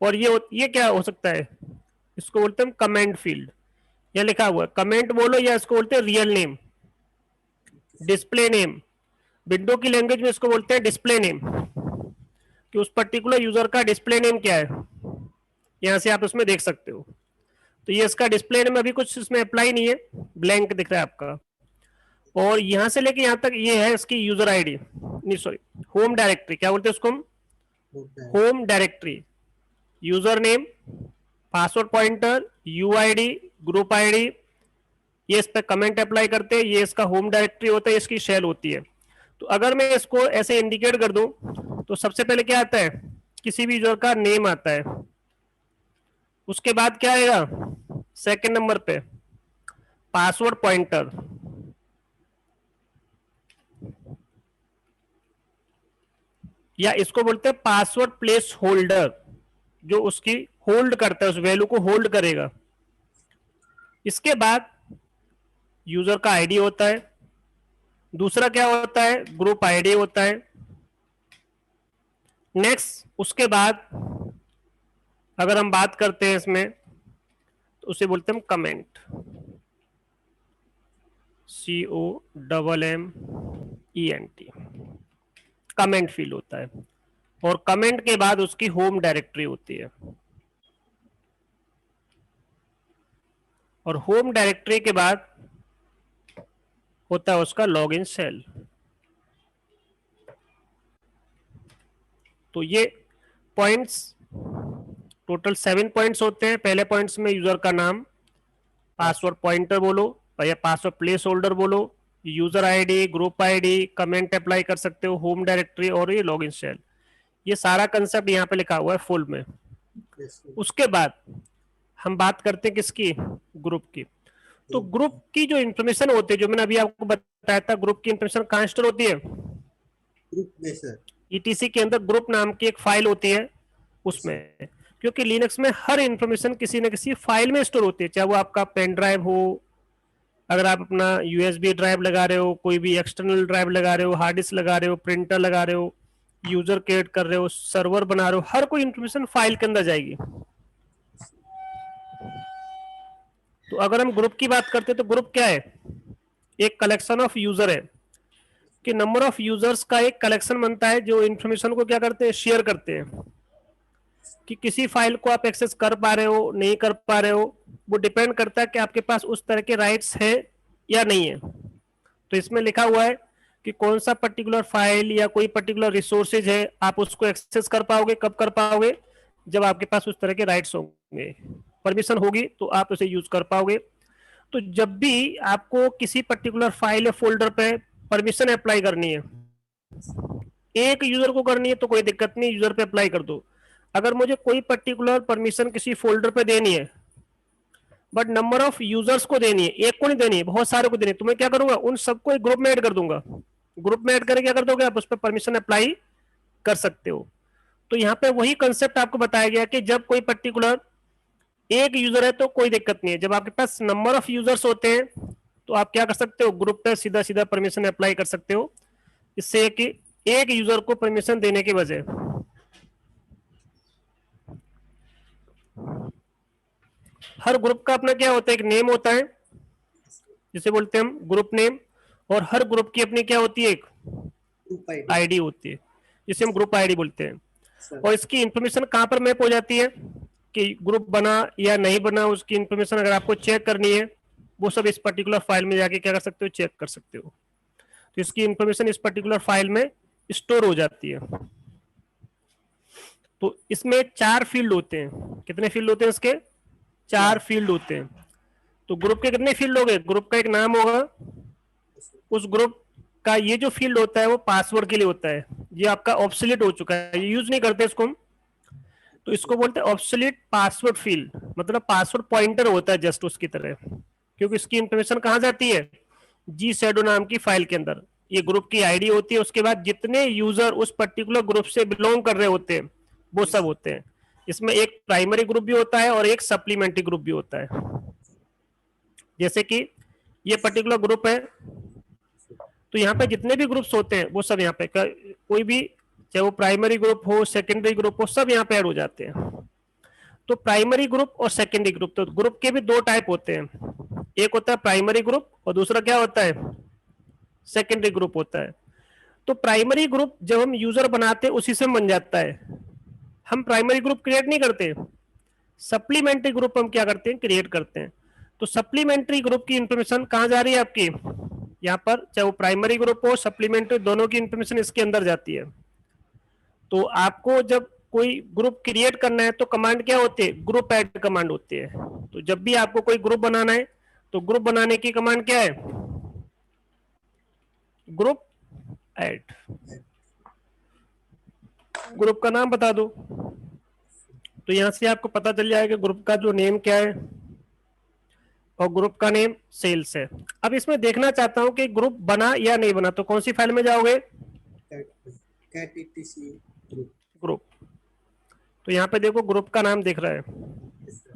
और ये क्या हो सकता है, इसको बोलते हैं कमेंट फील्ड, यह लिखा हुआ है कमेंट बोलो, या इसको बोलते हैं real name, display name. Window की लैंग्वेज में इसको बोलते हैं डिस्प्ले नेम, कि उस पर्टिकुलर यूजर का डिस्प्ले नेम क्या है, यहां से आप उसमें देख सकते हो। तो ये इसका डिस्प्ले नेम अभी कुछ इसमें अप्लाई नहीं है, ब्लैंक दिख रहा है आपका। और यहां से लेके यहां तक ये है इसकी यूजर आईडी, नहीं सॉरी, होम डायरेक्टरी, क्या बोलते हैं उसको हम, home directory. User name, password pointer, UID, group ID, ये इस पे कमेंट अप्लाई करते हैं, ये इसका होम डायरेक्टरी होता है, इसकी शेल होती है। तो अगर मैं इसको ऐसे इंडिकेट कर दूं, तो सबसे पहले क्या आता है, किसी भी यूजर का नेम आता है, उसके बाद क्या आएगा सेकंड नंबर पे, पासवर्ड पॉइंटर, या इसको बोलते हैं पासवर्ड प्लेस होल्डर, जो उसकी होल्ड करता है, उस वैल्यू को होल्ड करेगा। इसके बाद यूजर का आईडी होता है, दूसरा क्या होता है, ग्रुप आईडी होता है। नेक्स्ट, उसके बाद अगर हम बात करते हैं इसमें, तो उसे बोलते हैं हम कमेंट, COMMENT, कमेंट फील्ड होता है। और कमेंट के बाद उसकी होम डायरेक्टरी होती है, और होम डायरेक्टरी के बाद होता है उसका लॉगिन सेल। तो ये पॉइंट्स टोटल 7 पॉइंट्स होते हैं। पहले पॉइंट्स में यूजर का नाम, पासवर्ड पॉइंटर बोलो या पासवर्ड प्लेस होल्डर बोलो, user ID, group ID, comment apply कर सकते हो, होम डायरेक्टरी, और ये लॉगिन सेल। ये सारा कंसेप्ट यहाँ पे लिखा हुआ है फुल में। उसके बाद हम बात करते हैं किसकी, ग्रुप की। तो ग्रुप की जो इंफॉर्मेशन होती है, जो मैंने अभी आपको बताया था, ग्रुप की इंफॉर्मेशन कहाँ स्टोर होती है, ग्रुप में सर, ETC के अंदर ग्रुप नाम की एक फाइल होती है उसमें। क्योंकि लिनक्स में हर इंफॉर्मेशन किसी न किसी फाइल में स्टोर होती है, चाहे वो आपका पेन ड्राइव हो, अगर आप अपना USB ड्राइव लगा रहे हो, कोई भी एक्सटर्नल ड्राइव लगा रहे हो, हार्ड डिस्क लगा रहे हो, प्रिंटर लगा रहे हो, यूजर क्रिएट कर रहे हो, सर्वर बना रहे हो, हर कोई इंफॉर्मेशन फाइल के अंदर जाएगी। तो अगर हम ग्रुप की बात करते हैं, तो ग्रुप क्या है, एक कलेक्शन ऑफ यूजर है, कि नंबर ऑफ यूजर्स का एक कलेक्शन बनता है, जो इंफॉर्मेशन को क्या करते हैं, शेयर करते हैं। कि किसी फाइल को आप एक्सेस कर पा रहे हो, नहीं कर पा रहे हो, वो डिपेंड करता है कि आपके पास उस तरह के राइट्स है या नहीं है। तो इसमें लिखा हुआ है कि कौन सा पर्टिकुलर फाइल या कोई पर्टिकुलर रिसोर्सेज है, आप उसको एक्सेस कर पाओगे, कब कर पाओगे, जब आपके पास उस तरह के राइट्स होंगे, परमिशन होगी तो आप उसे यूज कर पाओगे। तो जब भी आपको किसी पर्टिकुलर फाइल या फोल्डर पे परमिशन अप्लाई करनी है, एक यूजर को करनी है तो कोई दिक्कत नहीं, यूजर पे अप्लाई कर दो। अगर मुझे कोई पर्टिकुलर परमिशन किसी फोल्डर पे देनी है, बट नंबर ऑफ यूजर्स को देनी है, एक को नहीं देनी है, बहुत सारे को देनी है, तो मैं क्या करूंगा, उन सबको एक ग्रुप में ऐड कर दूंगा। ग्रुप में ऐड करके क्या कर दोगे आप, उस पर परमिशन अप्लाई कर सकते हो। तो यहाँ पे वही कंसेप्ट आपको बताया गया कि जब कोई पर्टिकुलर एक यूजर है तो कोई दिक्कत नहीं है, जब आपके पास नंबर ऑफ यूजर्स होते हैं तो आप क्या कर सकते हो, ग्रुप पे सीधा सीधा परमिशन अप्लाई कर सकते हो, इससे कि एक यूजर को परमिशन देने के बजाय। हर ग्रुप का अपना क्या होता है, एक नेम होता है जिसे बोलते हैं हम ग्रुप नेम, और हर ग्रुप की अपनी क्या होती है, एक ग्रुप आईडी होती है जिसे हम ग्रुप आईडी बोलते हैं। सर। और इसकी इंफॉर्मेशन कहाँ पर मैप हो जाती है कि ग्रुप बना या नहीं बना, उसकी इंफॉर्मेशन अगर आपको चेक करनी है वो सब इस पर्टिकुलर फाइल में जाके क्या कर सकते हो, चेक कर सकते हो। तो इसकी इंफॉर्मेशन इस पर्टिकुलर फाइल में स्टोर हो जाती है। तो इसमें 4 फील्ड होते हैं। कितने फील्ड होते हैं इसके, 4 फील्ड होते हैं। तो ग्रुप के कितने फील्ड हो गए, ग्रुप का एक नाम होगा, उस ग्रुप का ये जो फील्ड होता है वो पासवर्ड के लिए होता है, ये आपका ऑब्सोलीट हो चुका है, ये यूज नहीं करते इसको हम। तो इसको बोलते हैं ऑब्सोलीट पासवर्ड फील्ड, मतलब पासवर्ड पॉइंटर होता है जस्ट उसकी तरह, क्योंकि इसकी इंफॉर्मेशन कहाँ जाती है, जी शैडो नाम की फाइल के अंदर। ये ग्रुप की आईडी होती है, उसके बाद जितने यूजर उस पर्टिकुलर ग्रुप से बिलोंग कर रहे होते हैं वो सब होते हैं। इसमें एक प्राइमरी ग्रुप भी होता है और एक सप्लीमेंट्री ग्रुप भी होता है। जैसे कि ये पर्टिकुलर ग्रुप है, तो यहाँ पे जितने भी ग्रुप्स होते हैं वो सब यहाँ पे कोई भी, चाहे वो प्राइमरी ग्रुप हो सेकेंडरी ग्रुप हो, सब यहाँ पे ऐड हो जाते हैं। तो प्राइमरी ग्रुप और सेकेंडरी ग्रुप, तो ग्रुप के भी 2 टाइप होते हैं, एक होता है प्राइमरी ग्रुप और दूसरा क्या होता है, सेकेंडरी ग्रुप होता है। तो प्राइमरी ग्रुप जब हम यूजर बनाते हैं उसी से बन जाता है, हम प्राइमरी ग्रुप क्रिएट नहीं करते। सप्लीमेंट्री ग्रुप हम क्या करते हैं, क्रिएट करते हैं। तो सप्लीमेंट्री ग्रुप की इंफॉर्मेशन कहाँ जा रही है आपकी, यहाँ पर, चाहे वो प्राइमरी ग्रुप हो सप्लीमेंट्री, दोनों की इंफॉर्मेशन इसके अंदर जाती है। तो आपको जब कोई ग्रुप क्रिएट करना है तो कमांड क्या होती है, ग्रुप ऐड कमांड होती है। तो जब भी आपको कोई ग्रुप बनाना है तो ग्रुप बनाने की कमांड क्या है, ग्रुप ऐड। ग्रुप का नाम बता दो, तो यहां से आपको पता चल जाएगा ग्रुप का जो नेम क्या है, और ग्रुप का नेम सेल्स है। अब इसमें देखना चाहता हूं कि ग्रुप बना या नहीं बना, तो कौन सी फाइल में जाओगे, कैट etc ग्रुप। तो यहाँ पे देखो ग्रुप का नाम दिख रहा है,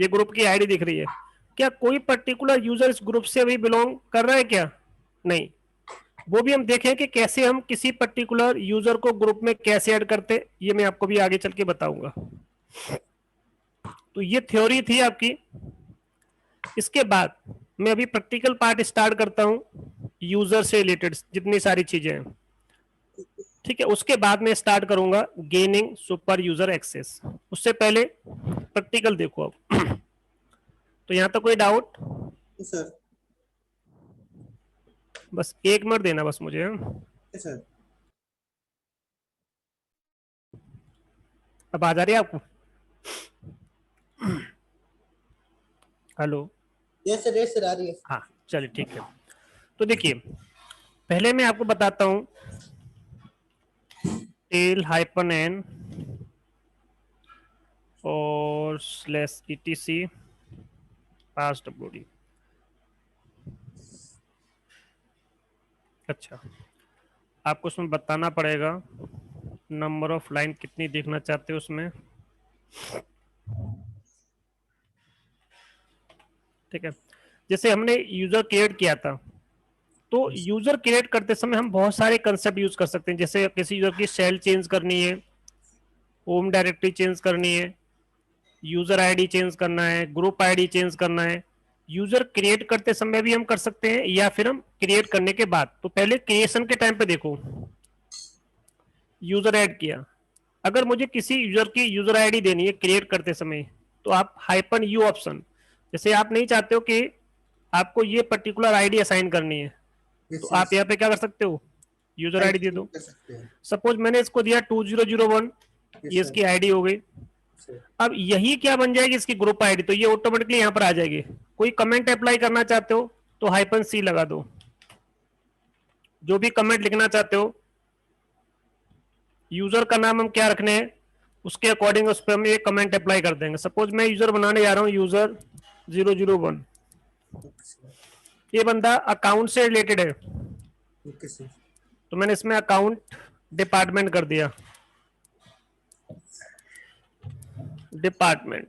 ये ग्रुप की आईडी दिख रही है। क्या कोई पर्टिकुलर यूजर इस ग्रुप से भी बिलोंग कर रहा है क्या, नहीं। वो भी हम देखें कि कैसे हम किसी पर्टिकुलर यूजर को ग्रुप में कैसे ऐड करते, ये मैं आपको भी आगे चल के बताऊंगा। तो ये थ्योरी थी आपकी। इसके बाद मैं अभी प्रैक्टिकल पार्ट स्टार्ट करता हूं, यूजर से रिलेटेड जितनी सारी चीजें हैं, ठीक है। उसके बाद मैं स्टार्ट करूंगा गेनिंग सुपर यूजर एक्सेस। उससे पहले प्रैक्टिकल देखो अब। तो यहां तक कोई डाउट, सर। बस 1 मिनट देना बस मुझे। सर अब आ जा रही है आपको, हेलो, यस सर आ रही है। हाँ चलिए ठीक है। तो देखिए पहले मैं आपको बताता हूं टेल-n और /etc passwd। अच्छा, आपको उसमें बताना पड़ेगा नंबर ऑफ लाइन कितनी देखना चाहते हो उसमें, ठीक है। जैसे हमने यूजर क्रिएट किया था, तो यूजर क्रिएट करते समय हम बहुत सारे कंसेप्ट यूज कर सकते हैं। जैसे किसी यूजर की शेल चेंज करनी है, होम डायरेक्टरी चेंज करनी है, यूजर आईडी चेंज करना है, ग्रुप आईडी चेंज करना है, यूजर क्रिएट करते समय भी हम कर सकते हैं, या फिर हम क्रिएट करने के बाद। तो पहले क्रिएशन के टाइम पे देखो, यूजर ऐड किया, अगर मुझे किसी यूजर की यूजर आईडी देनी है क्रिएट करते समय, तो आप -u ऑप्शन, जैसे आप नहीं चाहते हो कि आपको ये पर्टिकुलर आईडी असाइन करनी है, तो आप यहाँ पे क्या कर सकते हो, यूजर आईडी दे दो। सपोज मैंने इसको दिया 2001, ये इसकी आईडी हो गई। अब यही क्या बन जाएगी, इसकी ग्रुप आईडी, तो ये ऑटोमेटिकली यहाँ पर आ जाएगी। कोई कमेंट अप्लाई करना चाहते हो तो -c लगा दो, जो भी कमेंट लिखना चाहते हो। यूजर का नाम हम क्या रखने हैं उसके अकॉर्डिंग उस पर हम ये कमेंट अप्लाई कर देंगे। सपोज मैं यूजर बनाने जा रहा हूँ यूजर 001, ये बंदा अकाउंट से रिलेटेड है, तो मैंने इसमें अकाउंट डिपार्टमेंट कर दिया। डिपार्टमेंट।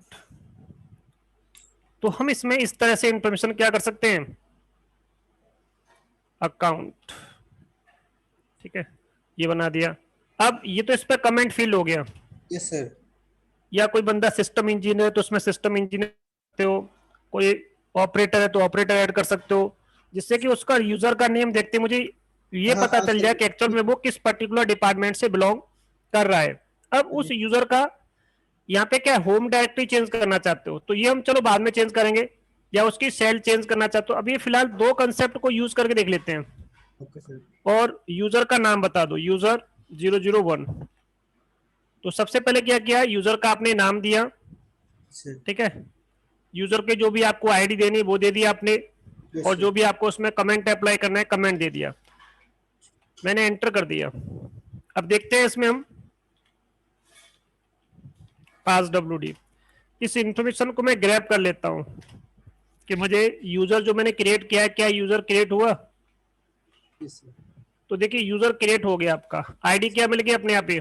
तो हम इसमें इस तरह से इंफॉर्मेशन क्या कर सकते हैं, अकाउंट, ठीक है, ये बना दिया। अब ये तो इस पर कमेंट फील्ड हो गया। Yes sir. या कोई बंदा सिस्टम इंजीनियर है तो उसमें सिस्टम इंजीनियर करते हो, कोई ऑपरेटर है तो ऑपरेटर ऐड कर सकते हो, जिससे कि उसका यूजर का नेम देखते मुझे ये हाँ पता हाँ चल सर। जाए कि एक्चुअल में वो किस पर्टिकुलर डिपार्टमेंट से बिलोंग कर रहा है। अब उस यूजर का यहाँ पे क्या होम डायरेक्टरी चेंज करना चाहते हो तो ये हम चलो बाद में चेंज करेंगे, या उसकी सेल चेंज करना चाहते हो। अभी फिलहाल दो कंसेप्ट को यूज करके देख लेते हैं। Okay sir. और यूजर का नाम बता दो, यूजर 001। तो सबसे पहले क्या किया, यूजर का आपने नाम दिया, सर। ठीक है, यूजर के जो भी आपको आईडी देनी है वो दे दिया आपने, यस और सर। जो भी आपको उसमें कमेंट अप्लाई करना है कमेंट दे दिया, मैंने एंटर कर दिया। अब देखते हैं इसमें हम पास WD, इस इंफॉर्मेशन को मैं ग्रैब कर लेता हूं कि मुझे यूजर जो मैंने क्रिएट किया है क्या यूजर क्रिएट हुआ। Yes sir. तो देखिए यूजर क्रिएट हो गया, आपका आईडी क्या मिल गया अपने आप ही,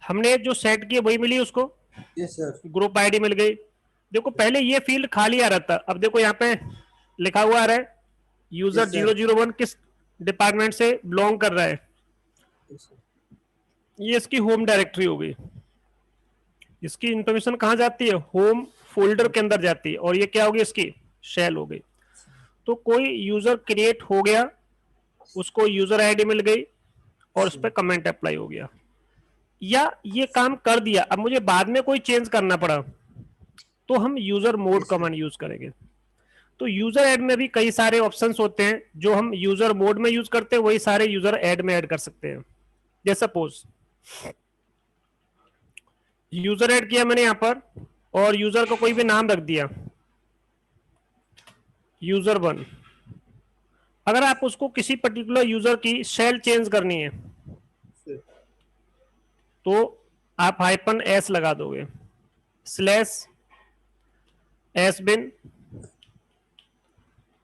हमने जो सेट किया वही मिली उसको, यस सर। ग्रुप आईडी मिल गई। देखो पहले ये फील्ड खाली आ रहा था, अब देखो यहाँ पे लिखा हुआ आ रहा है यूजर Yes, sir. 001 किस डिपार्टमेंट से बिलोंग कर रहा है। Yes sir. ये इसकी होम डायरेक्टरी हो गई। इसकी इंफॉर्मेशन कहाँ जाती है, होम फोल्डर के अंदर जाती है, और ये क्या होगी इसकी शेल हो गई। तो कोई यूजर क्रिएट हो गया, उसको यूजर आईडी मिल गई और उस पर कमेंट अप्लाई हो गया, या ये काम कर दिया, अब मुझे बाद में कोई चेंज करना पड़ा तो हम यूजर मोड कमांड यूज करेंगे। तो यूजर ऐड में भी कई सारे ऑप्शंस होते हैं जो हम यूजर मोड में यूज करते हैं, वही सारे यूजर ऐड में ऐड कर सकते हैं। जैसे सपोज यूजर ऐड किया मैंने यहां पर, और यूजर को कोई भी नाम रख दिया यूजर 1। अगर आप उसको किसी पर्टिकुलर यूजर की शेल चेंज करनी है तो आप -s लगा दोगे, /sbin,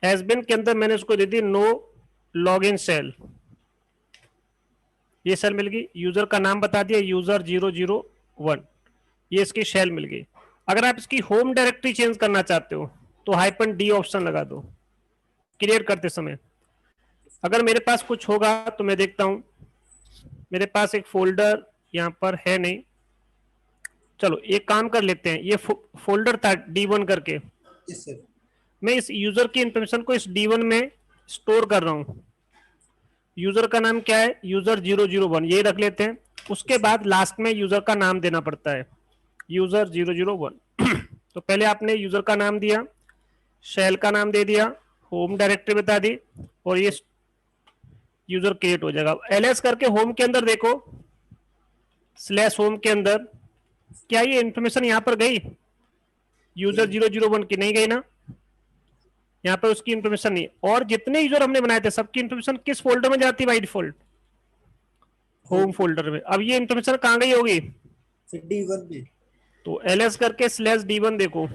एसबिन के अंदर मैंने उसको दे दी नो लॉगिन सेल, ये सेल मिल गई। यूजर का नाम बता दिया यूजर 001, ये इसकी शेल मिल गई। अगर आप इसकी होम डायरेक्टरी चेंज करना चाहते हो तो -d ऑप्शन लगा दो क्रिएट करते समय। अगर मेरे पास कुछ होगा तो मैं देखता हूं, मेरे पास एक फोल्डर यहां पर है नहीं, चलो एक काम कर लेते हैं, ये फोल्डर था D1 करके, यस सर। मैं इस यूजर की इंफॉर्मेशन को इस D1 में स्टोर कर रहा हूं। यूजर का नाम क्या है, यूजर 001, ये रख लेते हैं। उसके बाद लास्ट में यूजर का नाम देना पड़ता है, यूजर 001। तो पहले आपने यूजर का नाम दिया, शेल का नाम दे दिया, होम डायरेक्टरी बता दी, और ये यूजर क्रिएट हो जाएगा। ls करके होम के अंदर देखो, /होम के अंदर क्या ये इंफॉर्मेशन यहां पर गई, यूजर 001 की नहीं गई ना, यहाँ पर उसकी इंफॉर्मेशन नहीं। और जितने यूजर हमने बनाए थे सबकी इंफॉर्मेशन किस फोल्डर में जाती है बाय डिफॉल्ट, होम फोल्डर में। अब ये इंफॉर्मेशन कहाँ गई होगी, D1 में। तो ls करके /d1 देखो,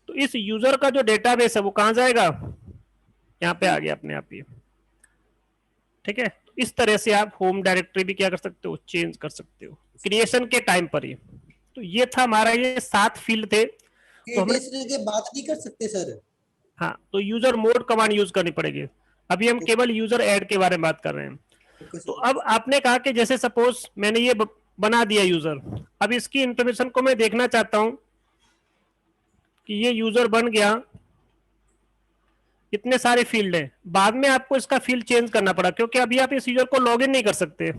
तो इस यूजर का जो डेटाबेस है वो कहाँ जाएगा, यहाँ पे आ गया अपने आप ही, ठीक है। इस तरह से आप होम डायरेक्टरी भी क्या कर सकते हो, चेंज कर सकते हो क्रिएशन के टाइम पर ही। तो ये था हमारा, ये 7 फील्ड थे। तो हमने के बात नहीं कर सकते सर। हाँ, तो यूजर मोड कमांड यूज करनी पड़ेगी। अभी हम केवल यूजर ऐड के बारे में बात कर रहे हैं। तो अब आपने कहा कि जैसे सपोज मैंने ये बना दिया यूजर, अब इसकी इंफॉर्मेशन को मैं देखना चाहता हूं कि ये यूजर बन गया, इतने सारे फील्ड हैं, बाद में आपको इसका फील्ड चेंज करना पड़ा क्योंकि अभी आप इस यूजर को लॉग इन नहीं कर सकते,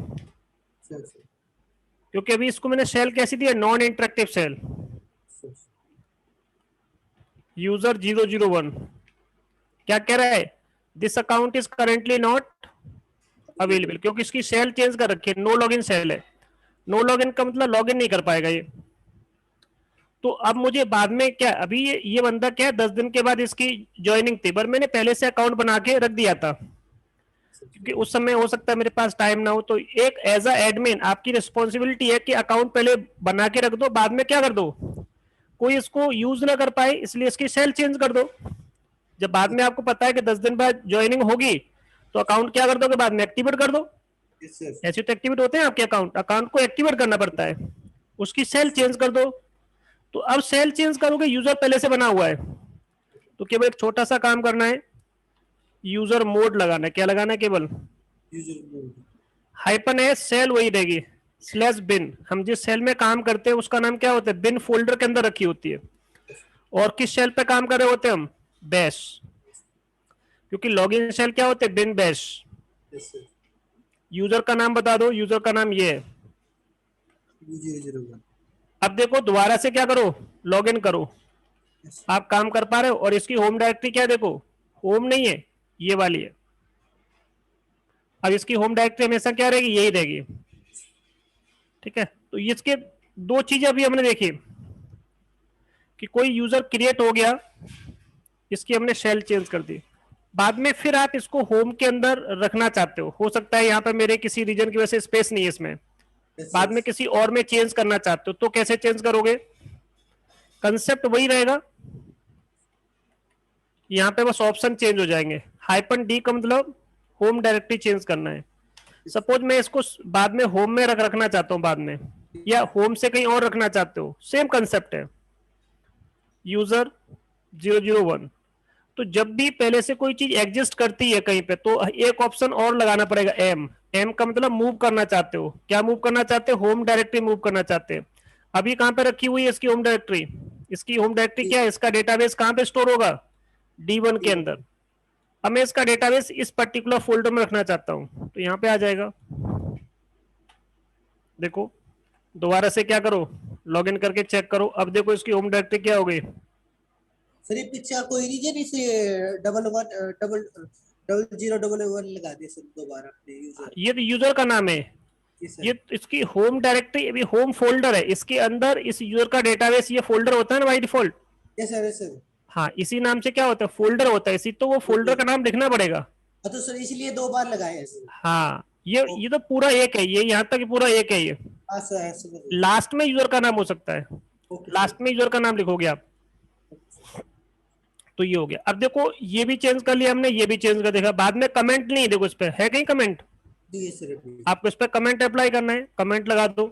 क्योंकि अभी इसको मैंने शेल कैसी दी है, नॉन इंटरेक्टिव शेल। यूजर 001 क्या कह रहा है, this account is currently not available, क्योंकि इसकी शेल चेंज कर रखी है, नो लॉगिन शेल है। नो लॉगिन का मतलब लॉगिन नहीं कर पाएगा ये। तो अब मुझे बाद में क्या, अभी ये बंदा क्या है 10 दिन के बाद इसकी ज्वाइनिंग थी, पर मैंने पहले से अकाउंट बना के रख दिया था क्योंकि उस समय हो सकता है मेरे पास टाइम ना हो। तो एक एज अ एडमिन आपकी रिस्पॉन्सिबिलिटी है कि अकाउंट पहले बना के रख दो, बाद में क्या कर दो, कोई इसको यूज ना कर पाए, इसलिए इसकी शेल चेंज कर दो। जब बाद में आपको पता है कि 10 दिन बाद ज्वाइनिंग होगी तो अकाउंट क्या कर दो कि बाद में एक्टिवेट कर दो। ऐसे तो एक्टिवेट होते हैं आपके अकाउंट को एक्टिवेट करना पड़ता है, उसकी सेल चेंज कर दो। तो अब सेल चेंज करोगे, यूजर पहले से बना हुआ है, तो केवल एक छोटा सा काम करना है, यूजर मोड लगाना है। क्या लगाना है? केवल यूजर मोड। हाइपन है, सेल वही रहेगी, स्लैश बिन। हम जिस सेल में काम करते हैं उसका नाम क्या होता है? बिन फोल्डर के अंदर रखी होती है। और किस सेल पे काम कर रहे होते हैं हम? बैश, क्योंकि लॉगिन सेल क्या होते हैं? Bin bash. Yes sir. User का नाम बता दो, यूजर का नाम ये है। 2001। अब देखो दोबारा से क्या करो, लॉगिन करो, आप काम कर पा रहे हो। और इसकी होम डायरेक्टरी क्या है? देखो होम नहीं है, ये वाली है। अब इसकी होम डायरेक्टरी हमेशा क्या रहेगी? यही रहेगी। ठीक है, तो इसके दो चीजें अभी हमने देखी कि कोई यूजर क्रिएट हो गया, इसकी हमने शेल चेंज कर दी। बाद में फिर आप इसको होम के अंदर रखना चाहते हो सकता है यहाँ पे मेरे किसी रीजन की वजह से स्पेस नहीं है इसमें, बाद में किसी और में चेंज करना चाहते हो, तो कैसे चेंज करोगे? कंसेप्ट वही रहेगा, यहाँ पे बस ऑप्शन चेंज हो जाएंगे। हाइपन डी का मतलब होम डायरेक्टरी चेंज करना है। सपोज मैं इसको बाद में होम में रखना चाहता हूँ बाद में, या होम से कहीं और रखना चाहते हो, सेम कंसेप्ट है, यूजर 001। तो जब भी पहले से कोई चीज एग्जिस्ट करती है कहीं पे, तो एक ऑप्शन और लगाना पड़ेगा, एम। एम का मतलब मूव करना चाहते हो। क्या मूव करना चाहते हो? होम डायरेक्टरी मूव करना चाहते हैं। अभी कहां पे रखी हुई है इसकी होम डायरेक्टरी? इसकी होम डायरेक्टरी क्या है? इसका डेटाबेस कहां पे स्टोर होगा? D1 के अंदर। अब मैं इसका डेटाबेस इस पर्टिकुलर फोल्डर में रखना चाहता हूं, तो यहाँ पे आ जाएगा। देखो दोबारा से क्या करो, लॉगिन करके चेक करो। अब देखो इसकी होम डायरेक्टरी क्या हो गई। सर ये पीछे कोई रीजन इसे डबल 0011 लगा दिया सर दोबारा अपने यूजर। ये तो यूजर का नाम है, ये इसकी होम डायरेक्टरी अभी होम फोल्डर है, इसके अंदर इस यूजर का डेटाबेस ये फोल्डर होता है ना by default. Yes sir, yes sir. हाँ, इसी नाम से क्या होता है? फोल्डर होता है इसी, तो वो फोल्डर का नाम लिखना पड़ेगा। तो सर इसलिए 2 बार लगाया है सर। हाँ, ये तो पूरा एक है, ये यहाँ तक पूरा एक है। ये हाँ सर, लास्ट में यूजर का नाम हो सकता है, लास्ट में यूजर का नाम लिखोगे आप, तो ये हो गया। अब देखो ये भी चेंज कर लिया हमने, ये भी चेंज कर देखा। बाद में कमेंट नहीं, देखो इस पे है कहीं कमेंट, आपको इस पे कमेंट अप्लाई करना है, कमेंट लगा दो।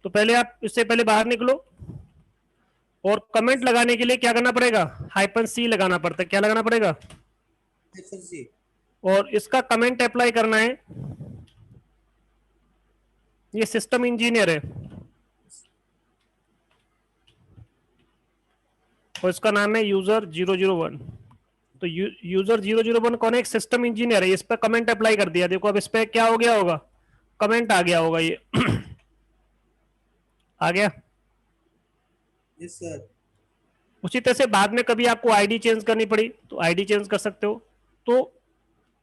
तो पहले आप इससे पहले बाहर निकलो, और कमेंट लगाने के लिए क्या करना पड़ेगा? हाइपन सी लगाना पड़ता है। क्या लगाना पड़ेगा? और इसका कमेंट अप्लाई करना है। ये सिस्टम इंजीनियर है और इसका नाम है यूजर 001। तो यूजर 001 कौन है? एक सिस्टम इंजीनियर है। इस पर कमेंट अप्लाई कर दिया। देखो अब इस पे क्या हो गया होगा? कमेंट आ गया होगा, ये आ गया। Yes sir. उसी तरह से बाद में कभी आपको आईडी चेंज करनी पड़ी तो आईडी चेंज कर सकते हो। तो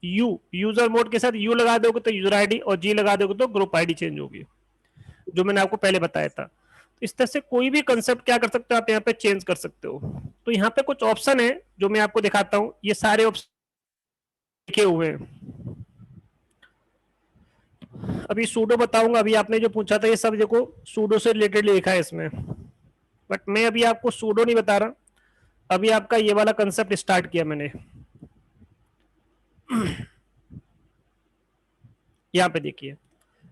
यूजर मोड के साथ यू लगा दोगे तो यूजर आईडी, और जी लगा दोगे तो ग्रुप आईडी चेंज होगी, जो मैंने आपको पहले बताया था। इस तरह से कोई भी कंसेप्ट क्या कर सकते हो आप यहाँ पे चेंज कर सकते हो। तो यहाँ पे कुछ ऑप्शन है जो मैं आपको दिखाता हूँ। ये सारे ऑप्शन लिखे हुए हैं। अभी सूडो बताऊंगा, अभी आपने जो पूछा था ये सब देखो सूडो से रिलेटेड लिखा है इसमें, बट मैं अभी आपको सूडो नहीं बता रहा। अभी आपका ये वाला कंसेप्ट स्टार्ट किया मैंने। यहाँ पे देखिए,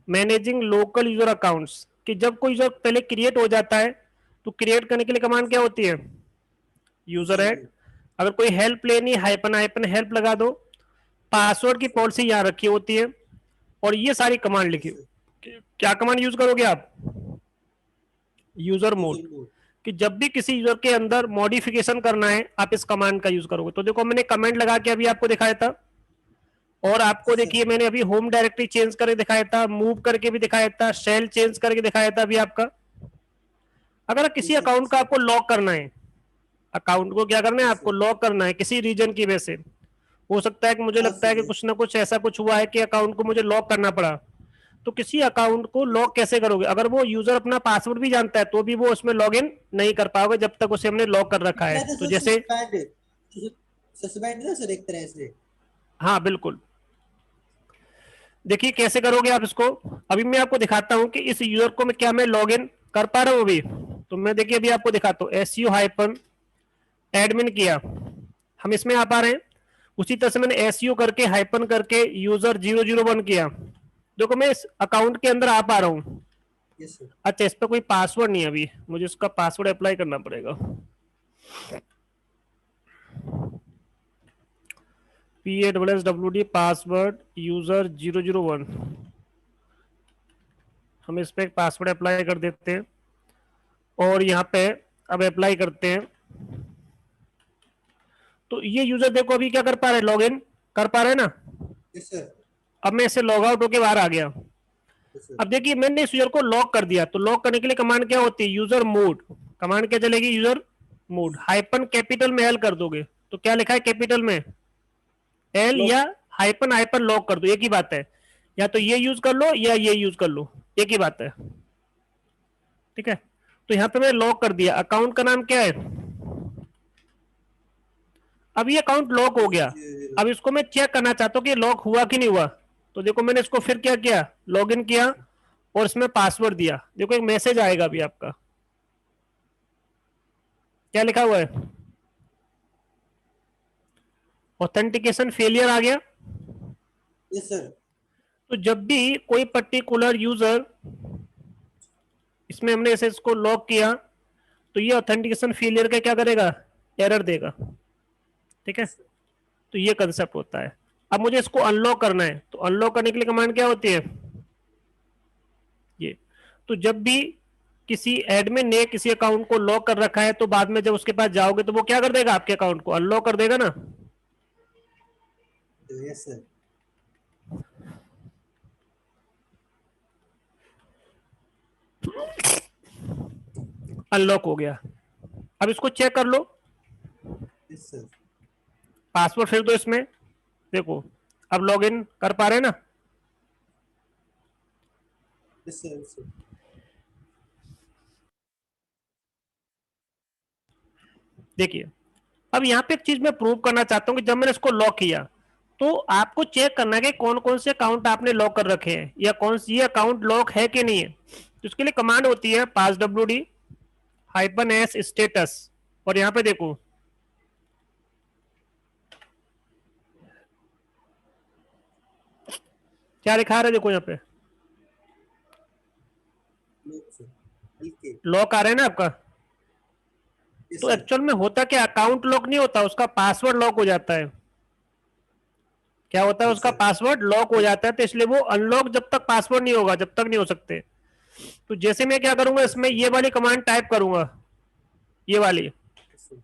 मैनेजिंग लोकल यूजर अकाउंट्स, कि जब कोई यूजर पहले क्रिएट हो जाता है तो क्रिएट करने के लिए कमांड क्या होती है? User add. अगर कोई हेल्प लेनी, हाइपन हाइपन हेल्प लगा दो। पासवर्ड की पॉलिसी यहाँ रखी होती है, और ये सारी कमांड लिखी। क्या कमांड यूज करोगे आप? यूजर मोड, कि जब भी किसी यूजर के अंदर मॉडिफिकेशन करना है आप इस कमांड का यूज करोगे। तो देखो मैंने कमेंट लगा के अभी आपको दिखाया था, और आपको देखिए मैंने अभी होम डायरेक्टरी चेंज करके दिखाया था, मूव करके भी दिखाया था, शेल चेंज करके दिखाया था अभी आपका। अगर किसी अकाउंट का आपको लॉक करना है, अकाउंट को क्या करना है? आपको लॉक करना है किसी रीजन की वजह से। हो सकता है कि मुझे लगता है कि कुछ ना कुछ ऐसा कुछ हुआ है कि अकाउंट को मुझे लॉक करना पड़ा। तो किसी अकाउंट को लॉक कैसे करोगे? अगर वो यूजर अपना पासवर्ड भी जानता है तो भी वो उसमें लॉग इन नहीं कर पाओगे जब तक उसे हमने लॉक कर रखा है। तो जैसे सस्पेंड है सर एक तरह से। हाँ बिल्कुल, देखिए कैसे करोगे आप इसको। अभी मैं आपको दिखाता हूं कि इस यूजर को मैं लॉग इन कर पा रहा हूं अभी। तो मैं देखिए अभी आपको दिखाता हूँ, SU हाइपन एडमिन किया, हम इसमें आ पा रहे हैं। उसी तरह से मैंने SU करके हाइपन करके यूजर 001 किया। देखो मैं इस अकाउंट के अंदर आ पा रहा हूं। Yes sir. अच्छा, इस पे कोई पासवर्ड नहीं है अभी, मुझे इसका पासवर्ड अप्लाई करना पड़ेगा। PASSWD पासवर्ड यूजर 001, हम इस पे एक पासवर्ड अप्लाई कर देते हैं और यहाँ पे अब अप्लाई करते हैं। तो ये यूजर देखो अभी क्या कर पा रहे हैं, लॉग इन कर पा रहे हैं ना। Yes sir. अब मैं इससे लॉग आउट होके बाहर आ गया। Yes sir. अब देखिए मैंने इस यूजर को लॉक कर दिया, तो लॉक करने के लिए कमांड क्या होती है, यूजर मोड। कमांड क्या चलेगी, यूजर मोड। हाइपन कैपिटल में एल कर दोगे तो क्या लिखा है कैपिटल में एल, लॉक। या हाइपन हाइपन लॉक कर दो, एक ही बात है। या तो ये यूज कर लो या ये यूज कर लो, एक ही बात है। ठीक है, तो यहाँ पे मैंने लॉक कर दिया। अकाउंट का नाम क्या है, अब ये अकाउंट लॉक हो गया। अब इसको मैं चेक करना चाहता हूँ कि लॉक हुआ कि नहीं हुआ। तो देखो मैंने इसको फिर क्या किया, लॉग इन किया और इसमें पासवर्ड दिया। देखो एक मैसेज आएगा अभी आपका, क्या लिखा हुआ है, ऑथेंटिकेशन फेलियर आ गया। Yes sir. तो जब भी कोई पर्टिकुलर यूजर, इसमें हमने ऐसे इसको लॉक किया तो ये ऑथेंटिकेशन फेलियर का क्या करेगा, एरर देगा। ठीक है, तो ये कंसेप्ट होता है। अब मुझे इसको अनलॉक करना है, तो अनलॉक करने के लिए कमांड क्या होती है, ये। तो जब भी किसी एडमिन ने किसी अकाउंट को लॉक कर रखा है तो बाद में जब उसके पास जाओगे तो वो क्या कर देगा, आपके अकाउंट को अनलॉक कर देगा ना। Yes sir. अनलॉक हो गया। अब इसको चेक कर लो, यस सर। पासवर्ड फिर दो इसमें, देखो अब लॉगिन कर पा रहे हैं ना। Yes sir. Yes sir. देखिए अब यहाँ पे एक चीज मैं प्रूव करना चाहता हूँ कि जब मैंने इसको लॉक किया तो आपको चेक करना है कि कौन कौन से अकाउंट आपने लॉक कर रखे हैं या कौन सी अकाउंट लॉक है कि नहीं है। तो इसके लिए कमांड होती है passwd -s स्टेटस, और यहाँ पे देखो क्या लिखा रहा है, देखो यहाँ पे लॉक सर। हल्के। लॉक आ रहा है ना आपका। यस तो सर। एक्चुअल में होता क्या, अकाउंट लॉक नहीं होता, उसका पासवर्ड लॉक हो जाता है। क्या होता है, यस उसका सर। पासवर्ड लॉक हो जाता है, तो इसलिए वो अनलॉक जब तक पासवर्ड नहीं होगा जब तक नहीं हो सकते। तो जैसे मैं क्या करूंगा, इसमें ये वाली कमांड टाइप करूंगा, ये वाली। Yes sir.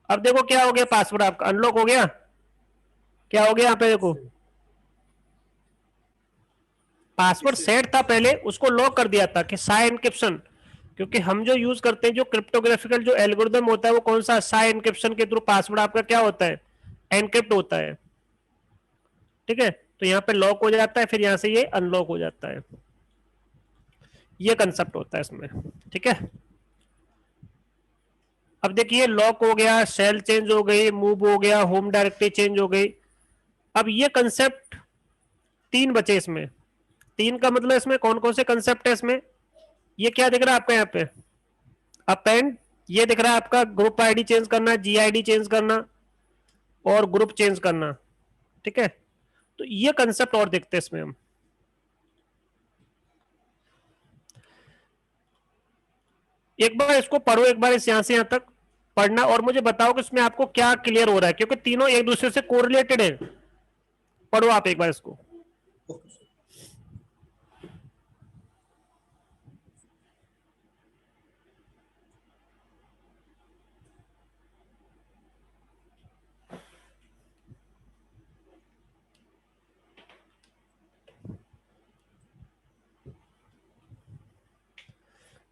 अब देखो क्या हो गया, पासवर्ड आपका अनलॉक हो गया। क्या हो गया यहाँ पे यस देखो, sir. Password yes sir. Set था पहले, उसको लॉक कर दिया था कि साई एनक्रिप्शन, क्योंकि हम जो यूज करते हैं जो क्रिप्टोग्राफिकल जो एल्गोरिदम होता है वो कौन सा, साई एनक्रिप्शन के थ्रू पासवर्ड आपका क्या होता है, एनक्रिप्ट होता है। ठीक है, तो यहाँ पे लॉक हो जाता है, फिर यहाँ से ये अनलॉक हो जाता है। ये कंसेप्ट होता है इसमें। ठीक है, अब देखिए लॉक हो गया, सेल चेंज हो गई, मूव हो गया, होम डायरेक्टरी चेंज हो गई। अब ये कंसेप्ट तीन बचे इसमें। तीन का मतलब इसमें कौन कौन से कंसेप्ट है इसमें, ये क्या दिख रहा है आपका यहाँ पे, अपेंड, ये दिख रहा है आपका ग्रुप आईडी चेंज करना, GID चेंज करना और ग्रुप चेंज करना। ठीक है, तो ये कंसेप्ट और देखते हैं इसमें हम। एक बार इसको पढ़ो, एक बार इस यहां से यहां तक पढ़ना और मुझे बताओ कि इसमें आपको क्या क्लियर हो रहा है, क्योंकि तीनों एक दूसरे से कोरिलेटेड है। पढ़ो आप एक बार इसको। Okay sir.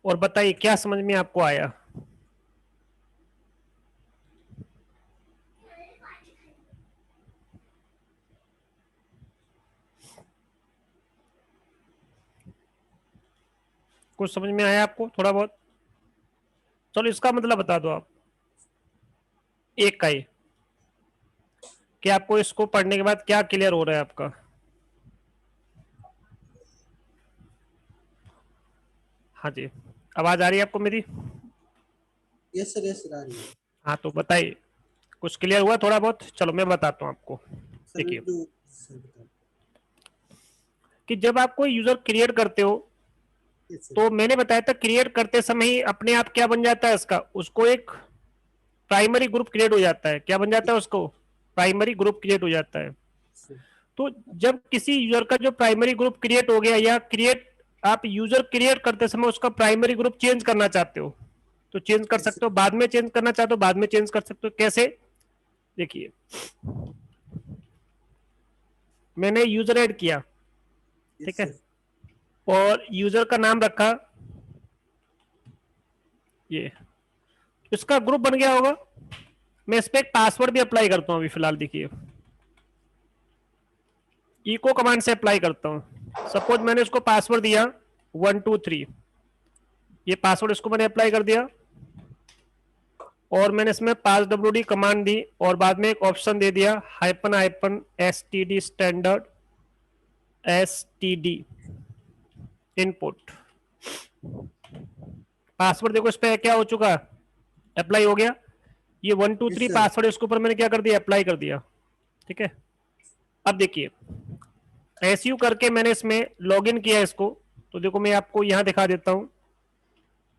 और बताइए क्या समझ में आपको आया। कुछ समझ में आया आपको थोड़ा बहुत, चलो इसका मतलब बता दो आप एक का ही, कि आपको इसको पढ़ने के बाद क्या क्लियर हो रहा है आपका। हाँ जी, आवाज आ रही है आपको मेरी। Yes sir. यस सर आ रही है। हाँ तो बताइए, कुछ क्लियर हुआ थोड़ा बहुत, चलो मैं बताता हूँ आपको। सर देखिए जो सर बता। कि जब आप कोई यूजर क्रिएट करते हो yes sir, तो मैंने बताया था क्रिएट करते समय ही अपने आप क्या बन जाता है इसका, उसको एक प्राइमरी ग्रुप क्रिएट हो जाता है। क्या बन जाता है उसको? प्राइमरी ग्रुप क्रिएट हो जाता है। sir, तो जब किसी यूजर का जो प्राइमरी ग्रुप क्रिएट हो गया, या क्रिएट आप यूजर क्रिएट करते समय उसका प्राइमरी ग्रुप चेंज करना चाहते हो तो चेंज कर yes sir, सकते हो, बाद में चेंज करना चाहते हो बाद में चेंज कर सकते हो। कैसे? देखिए, मैंने यूजर ऐड किया, yes ठीक है, sir, और यूजर का नाम रखा ये, इसका ग्रुप बन गया होगा। मैं इस पे एक पासवर्ड भी अप्लाई करता हूं अभी फिलहाल। देखिए, इको कमांड से अप्लाई करता हूं। सपोज मैंने इसको पासवर्ड दिया 123, ये पासवर्ड इसको मैंने अप्लाई कर दिया, और मैंने इसमें पास wd कमांड दी, और बाद में एक ऑप्शन दे दिया hyphen hyphen std standard std input. Password देखो इस पे क्या हो चुका, अप्लाई हो गया। ये 123 sir, पासवर्ड, इसके ऊपर मैंने क्या कर दिया, अप्लाई कर दिया, ठीक है। अब देखिए, एसयू करके मैंने इसमें लॉगिन किया इसको, तो देखो मैं आपको यहां दिखा देता हूं।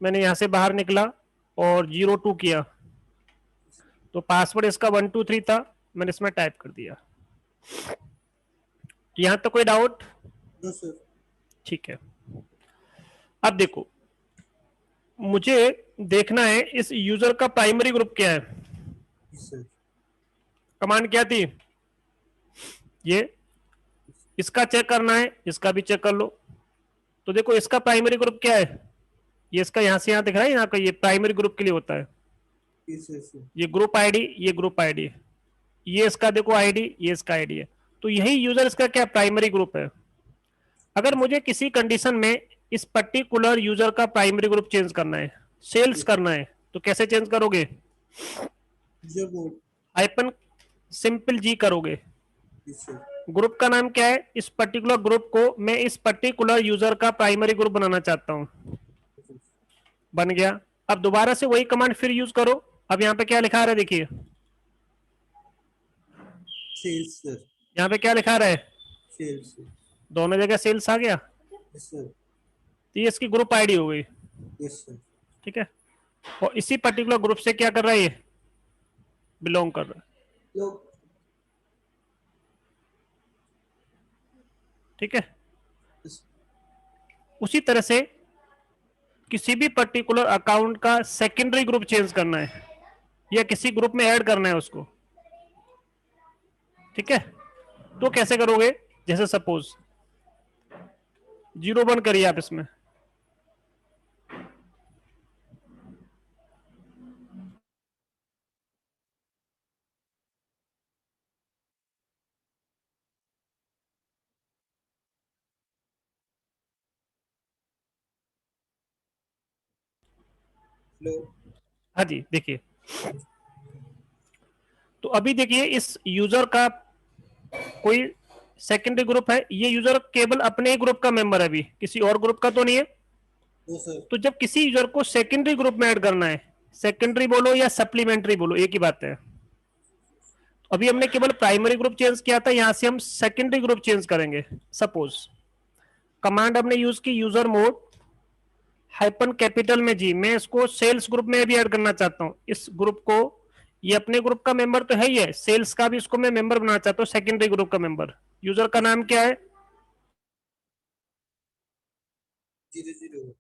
मैंने यहां से बाहर निकला और 02 किया, तो पासवर्ड इसका 123 था, मैंने इसमें टाइप कर दिया। यहां तक कोई डाउट? no sir, ठीक है। अब देखो, मुझे देखना है इस यूजर का प्राइमरी ग्रुप क्या है। yes sir, कमांड क्या थी? ये, इसका चेक करना है, इसका भी चेक कर लो। तो देखो इसका प्राइमरी ग्रुप क्या है, ये इसका यहां से यहां दिख रहा है, यहाँ का ये प्राइमरी ग्रुप के लिए होता है। yes sir, ये ग्रुप आईडी, ये ग्रुप आईडी, ये इसका देखो आईडी, ये इसका आईडी है। तो यही यूजर इसका क्या प्राइमरी ग्रुप है। अगर मुझे किसी कंडीशन में इस पर्टिकुलर यूजर का प्राइमरी ग्रुप चेंज करना है, सेल्स करना है, तो कैसे चेंज करोगे? user mode, हाइपन सिंपल जी करोगे। yes sir, ग्रुप का नाम क्या है? इस पर्टिकुलर ग्रुप को मैं इस पर्टिकुलर यूजर का प्राइमरी ग्रुप बनाना चाहता हूं, बन गया। अब दोबारा से वही कमांड फिर यूज करो। अब यहाँ पे क्या लिखा रहा है, देखिए sales sir, यहाँ पे क्या लिखा रहा है, sales sir, दोनों जगह सेल्स आ गया। yes sir, तो ये इसकी ग्रुप आईडी हो गई, yes sir, ठीक है। और इसी पर्टिकुलर ग्रुप से क्या कर रहा है, ये बिलोंग कर रहा है, look, ठीक है। yes, उसी तरह से किसी भी पर्टिकुलर अकाउंट का सेकेंडरी ग्रुप चेंज करना है, या किसी ग्रुप में ऐड करना है उसको, ठीक है। तो कैसे करोगे? जैसे सपोज 01 करिए आप इसमें, look, हाँ जी देखिए। तो अभी देखिए इस यूजर का कोई सेकेंडरी ग्रुप है, ये यूजर केवल अपने ही ग्रुप का मेंबर है, अभी किसी और ग्रुप का तो नहीं है। no sir, तो जब किसी यूजर को सेकेंडरी ग्रुप में ऐड करना है, सेकेंडरी बोलो या सप्लीमेंट्री बोलो, एक ही बात है। अभी हमने केवल प्राइमरी ग्रुप चेंज किया था, यहां से हम सेकेंडरी ग्रुप चेंज करेंगे। सपोज कमांड हमने यूज की यूजर मोड हाइपन कैपिटल में जी, मैं इसको सेल्स ग्रुप में भी ऐड करना चाहता हूं। इस ग्रुप को, ये अपने ग्रुप का मेंबर तो है ही है, सेल्स का भी इसको मैं मेंबर बनाना चाहता हूँ, सेकेंडरी ग्रुप का मेंबर। यूजर का नाम क्या है? 00,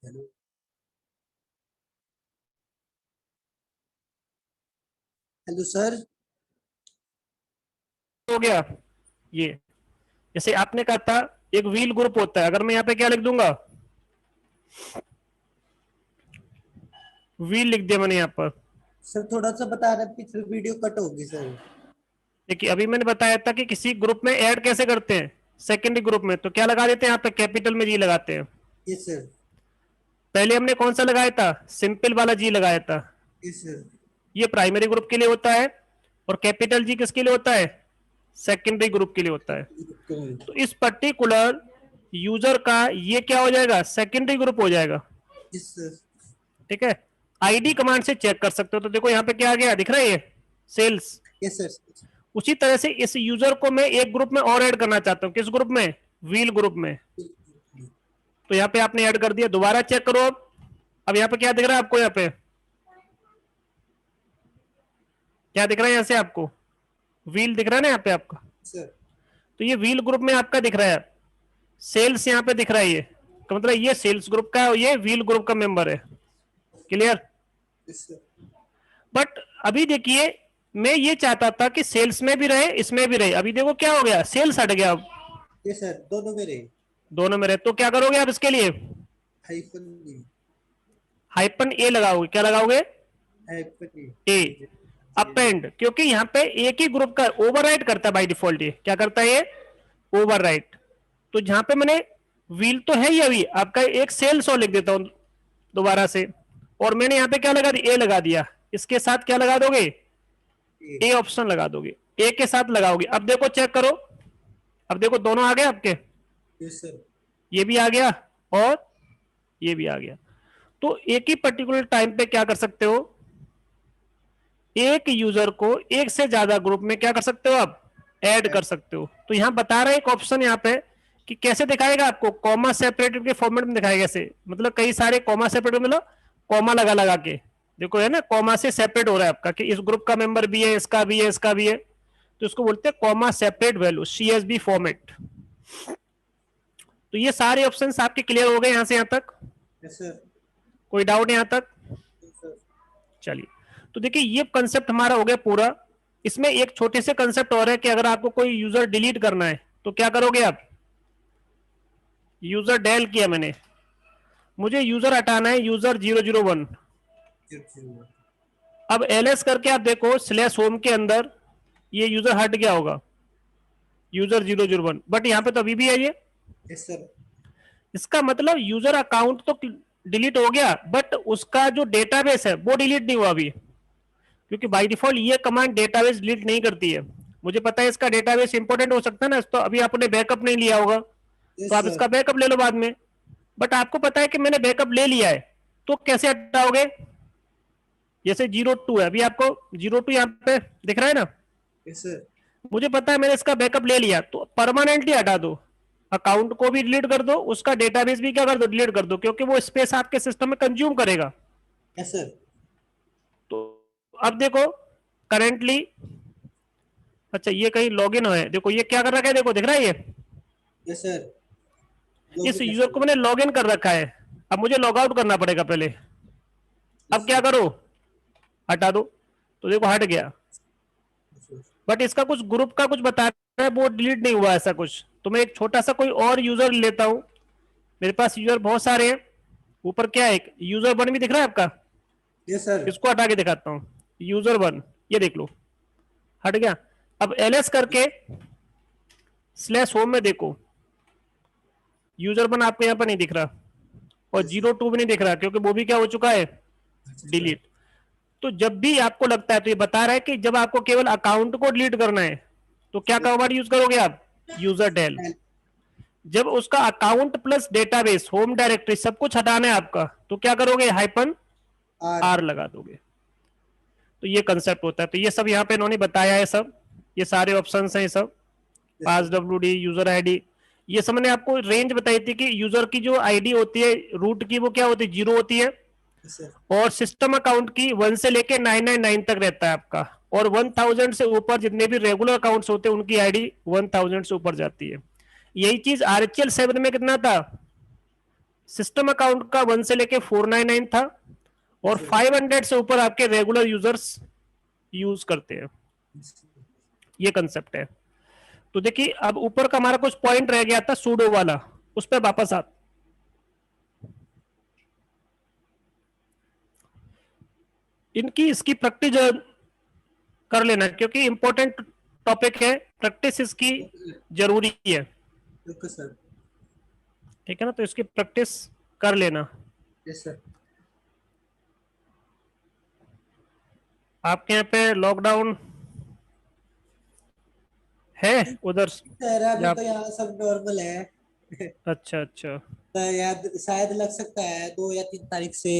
hello, hello sir, हो गया ये। जैसे आपने कहा था एक व्हील ग्रुप होता है, अगर मैं यहाँ पे क्या लिख दूंगा, व्हील लिख दिया मैंने यहाँ पर। सर थोड़ा सा बता रहे थे, फिर वीडियो कट होगी सर। देखिए अभी मैंने बताया था कि किसी ग्रुप में ऐड कैसे करते हैं, सेकेंडरी ग्रुप में, तो क्या लगा देते हैं यहाँ पे, कैपिटल में जी लगाते हैं। यस सर, पहले हमने कौन सा लगाया था, सिंपल वाला जी लगाया था। यस सर, ये प्राइमरी ग्रुप के लिए होता है, और कैपिटल जी किसके लिए होता है, सेकेंडरी ग्रुप के लिए होता है। तो इस पर्टिकुलर यूजर का ये क्या हो जाएगा, सेकेंडरी ग्रुप हो जाएगा, यस सर, ठीक है। आईडी कमांड से चेक कर सकते हो। तो देखो यहाँ पे क्या आ गया, दिख रहा है ये सेल्स। यस सर, उसी तरह से इस यूजर को मैं एक ग्रुप में और ऐड करना चाहता हूं। किस ग्रुप में? व्हील ग्रुप में। तो यहाँ पे आपने ऐड कर दिया। दोबारा चेक करो। अब यहाँ पे क्या दिख रहा है आपको? यहाँ पे क्या दिख रहा है? यहाँ से आपको व्हील दिख रहा है ना यहाँ पे आपका? सर तो ये व्हील ग्रुप में आपका दिख रहा है। सेल्स यहाँ पे दिख रहा है। ये तो मतलब ये सेल्स ग्रुप का है और ये व्हील ग्रुप का मेंबर है। क्लियर? सर बट अभी देखिए, मैं ये चाहता था कि सेल्स में भी रहे, इसमें भी रहे। अभी देखो क्या हो गया, सेल्स हट गया। अब ये सर दोनों में रहे। दोनों में रहे तो क्या करोगे आप इसके लिए? हाइफन ए। हाइपन ए लगाओगे। क्या लगाओगे? हाइफन ए। अपेंड, क्योंकि यहाँ पे एक ही ग्रुप का ओवरराइट करता है बाय डिफॉल्ट। ये क्या करता है? ये ओवरराइट। तो जहां पे मैंने व्हील तो है ही, अभी आपका एक सेल्स और लिख देता हूं दोबारा से, और मैंने यहाँ पे क्या लगा दिया? ए लगा दिया। इसके साथ क्या लगा दोगे? ए ऑप्शन लगा दोगे। ए के साथ लगाओगे। अब देखो, चेक करो। अब देखो दोनों आ गए आपके। Yes sir. ये भी आ गया और ये भी आ गया। तो एक ही पर्टिकुलर टाइम पे क्या कर सकते हो? एक यूजर को एक से ज्यादा ग्रुप में क्या कर सकते हो आप? ऐड कर सकते हो। तो यहां बता रहे एक ऑप्शन यहाँ पे कि कैसे दिखाएगा आपको? कॉमा सेपरेटेड के फॉर्मेट में दिखाएगा। ऐसे मतलब कई सारे कॉमा सेपरेटेड, मतलब कॉमा लगा लगा के देखो, है ना, कॉमा से सेपरेट हो रहा है आपका कि इस ग्रुप का मेंबर भी है, इसका भी है, इसका भी है। तो इसको बोलते हैं comma separate value, CSV format. तो ये सारे ऑप्शंस आपके क्लियर हो गए यहां से यहां तक? Yes sir. कोई डाउट यहां तक? सर चलिए, तो देखिए ये कंसेप्ट हमारा हो गया पूरा। इसमें एक छोटे से कंसेप्ट और है कि अगर आपको कोई यूजर डिलीट करना है तो क्या करोगे आप? यूजर डेल किया मैंने, मुझे यूजर हटाना है, यूजर 001। अब ls करके आप देखो स्लैश होम के अंदर ये यूजर हट गया होगा, यूजर 001, बट यहाँ पे तो अभी भी है ये। Yes sir. इसका मतलब यूजर अकाउंट तो डिलीट हो गया, बट उसका जो डेटाबेस है वो डिलीट नहीं हुआ अभी, क्योंकि बाय डिफॉल्ट ये कमांड डेटाबेस डिलीट नहीं करती है। मुझे पता है इसका डेटाबेस इंपॉर्टेंट हो सकता है ना, तो अभी आपने बैकअप नहीं लिया होगा, तो आप इसका बैकअप ले लो बाद में। बट आपको पता है कि मैंने बैकअप ले लिया है, तो कैसे हटाओगे? जैसे 02 है, अभी आपको 02 यहाँ पे दिख रहा है ना? Yes sir. मुझे पता है मैंने इसका बैकअप ले लिया, तो परमानेंटली हटा दो। अकाउंट को भी डिलीट कर दो, उसका डेटाबेस भी क्या कर दो? डिलीट कर दो, क्योंकि वो स्पेस आपके सिस्टम में कंज्यूम करेगा। Yes sir. तो अब देखो करेंटली, अच्छा ये कहीं लॉगिन है, देखो ये क्या कर रखा है, देखो दिख रहा है ये? Yes sir. इस यूजर को मैंने लॉगिन कर रखा है। अब मुझे लॉग आउट करना पड़ेगा पहले। अब क्या करो? हटा दो। तो देखो हट गया, बट इसका कुछ ग्रुप का कुछ बता रहा है, वो डिलीट नहीं हुआ ऐसा कुछ। तो मैं एक छोटा सा कोई और यूजर लेता हूं, मेरे पास यूजर बहुत सारे हैं। ऊपर क्या है, एक यूजर 1 भी दिख रहा है आपका? Yes sir. इसको हटा के दिखाता हूं। यूजर 1, ये देख लो हट गया। अब ls करके स्लैश होम में देखो, यूजर 1 आपको यहाँ पर नहीं दिख रहा, और 02 भी नहीं दिख रहा, क्योंकि वो भी क्या हो चुका है? डिलीट। तो जब भी आपको लगता है, तो ये बता रहा है कि जब आपको केवल अकाउंट को डिलीट करना है तो क्या कमांड यूज करोगे आप? User del. जब उसका account plus database, home directory सब कुछ हटाना है आपका, तो क्या करोगे? हाइपन आर लगा दोगे। तो ये कंसेप्ट होता है। तो ये सब यहाँ पे इन्होंने बताया है, सब ये सारे ऑप्शंस हैं, ये सब पास WD, यूजर आईडी, ये सब मैंने आपको रेंज बताई थी कि यूजर की जो आईडी होती है रूट की, वो क्या होती है? 0 होती है, और सिस्टम अकाउंट की 1 से लेके 999 तक रहता है आपका, और 1000 से ऊपर जितने भी रेगुलर अकाउंट्स होते हैं उनकी आईडी 1000 से ऊपर जाती है। यही चीज RHL 7 में कितना था? सिस्टम अकाउंट का 1 से लेके 499 था, और 500 से ऊपर आपके रेगुलर यूजर्स यूज करते हैं। ये कंसेप्ट है। तो देखिए अब ऊपर का हमारा कुछ पॉइंट रह गया था सूडो वाला, उस पर वापस आ, इनकी इसकी प्रैक्टिस कर लेना, क्योंकि इंपॉर्टेंट टॉपिक है, प्रैक्टिस इसकी जरूरी है। Okay sir. ठीक है ना? तो इसकी प्रैक्टिस कर लेना। Yes sir. आपके यहाँ पे लॉकडाउन है उधर? सर अभी तो यहाँ सब नॉर्मल है। अच्छा अच्छा। तो याद शायद लग सकता है 2 या 3 तारीख से,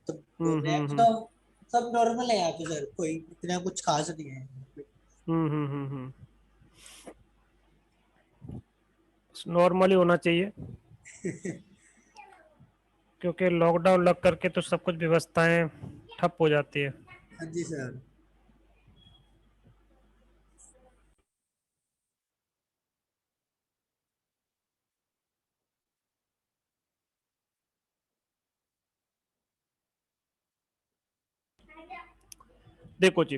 तो बोल रहे हैं तो सब नॉर्मल है यहाँ पे सर, कोई इतना कुछ खास नहीं है। नॉर्मली होना चाहिए, क्योंकि लॉकडाउन लग करके तो सब कुछ व्यवस्थाएं ठप हो जाती है। हाँ जी सर। देखो जी,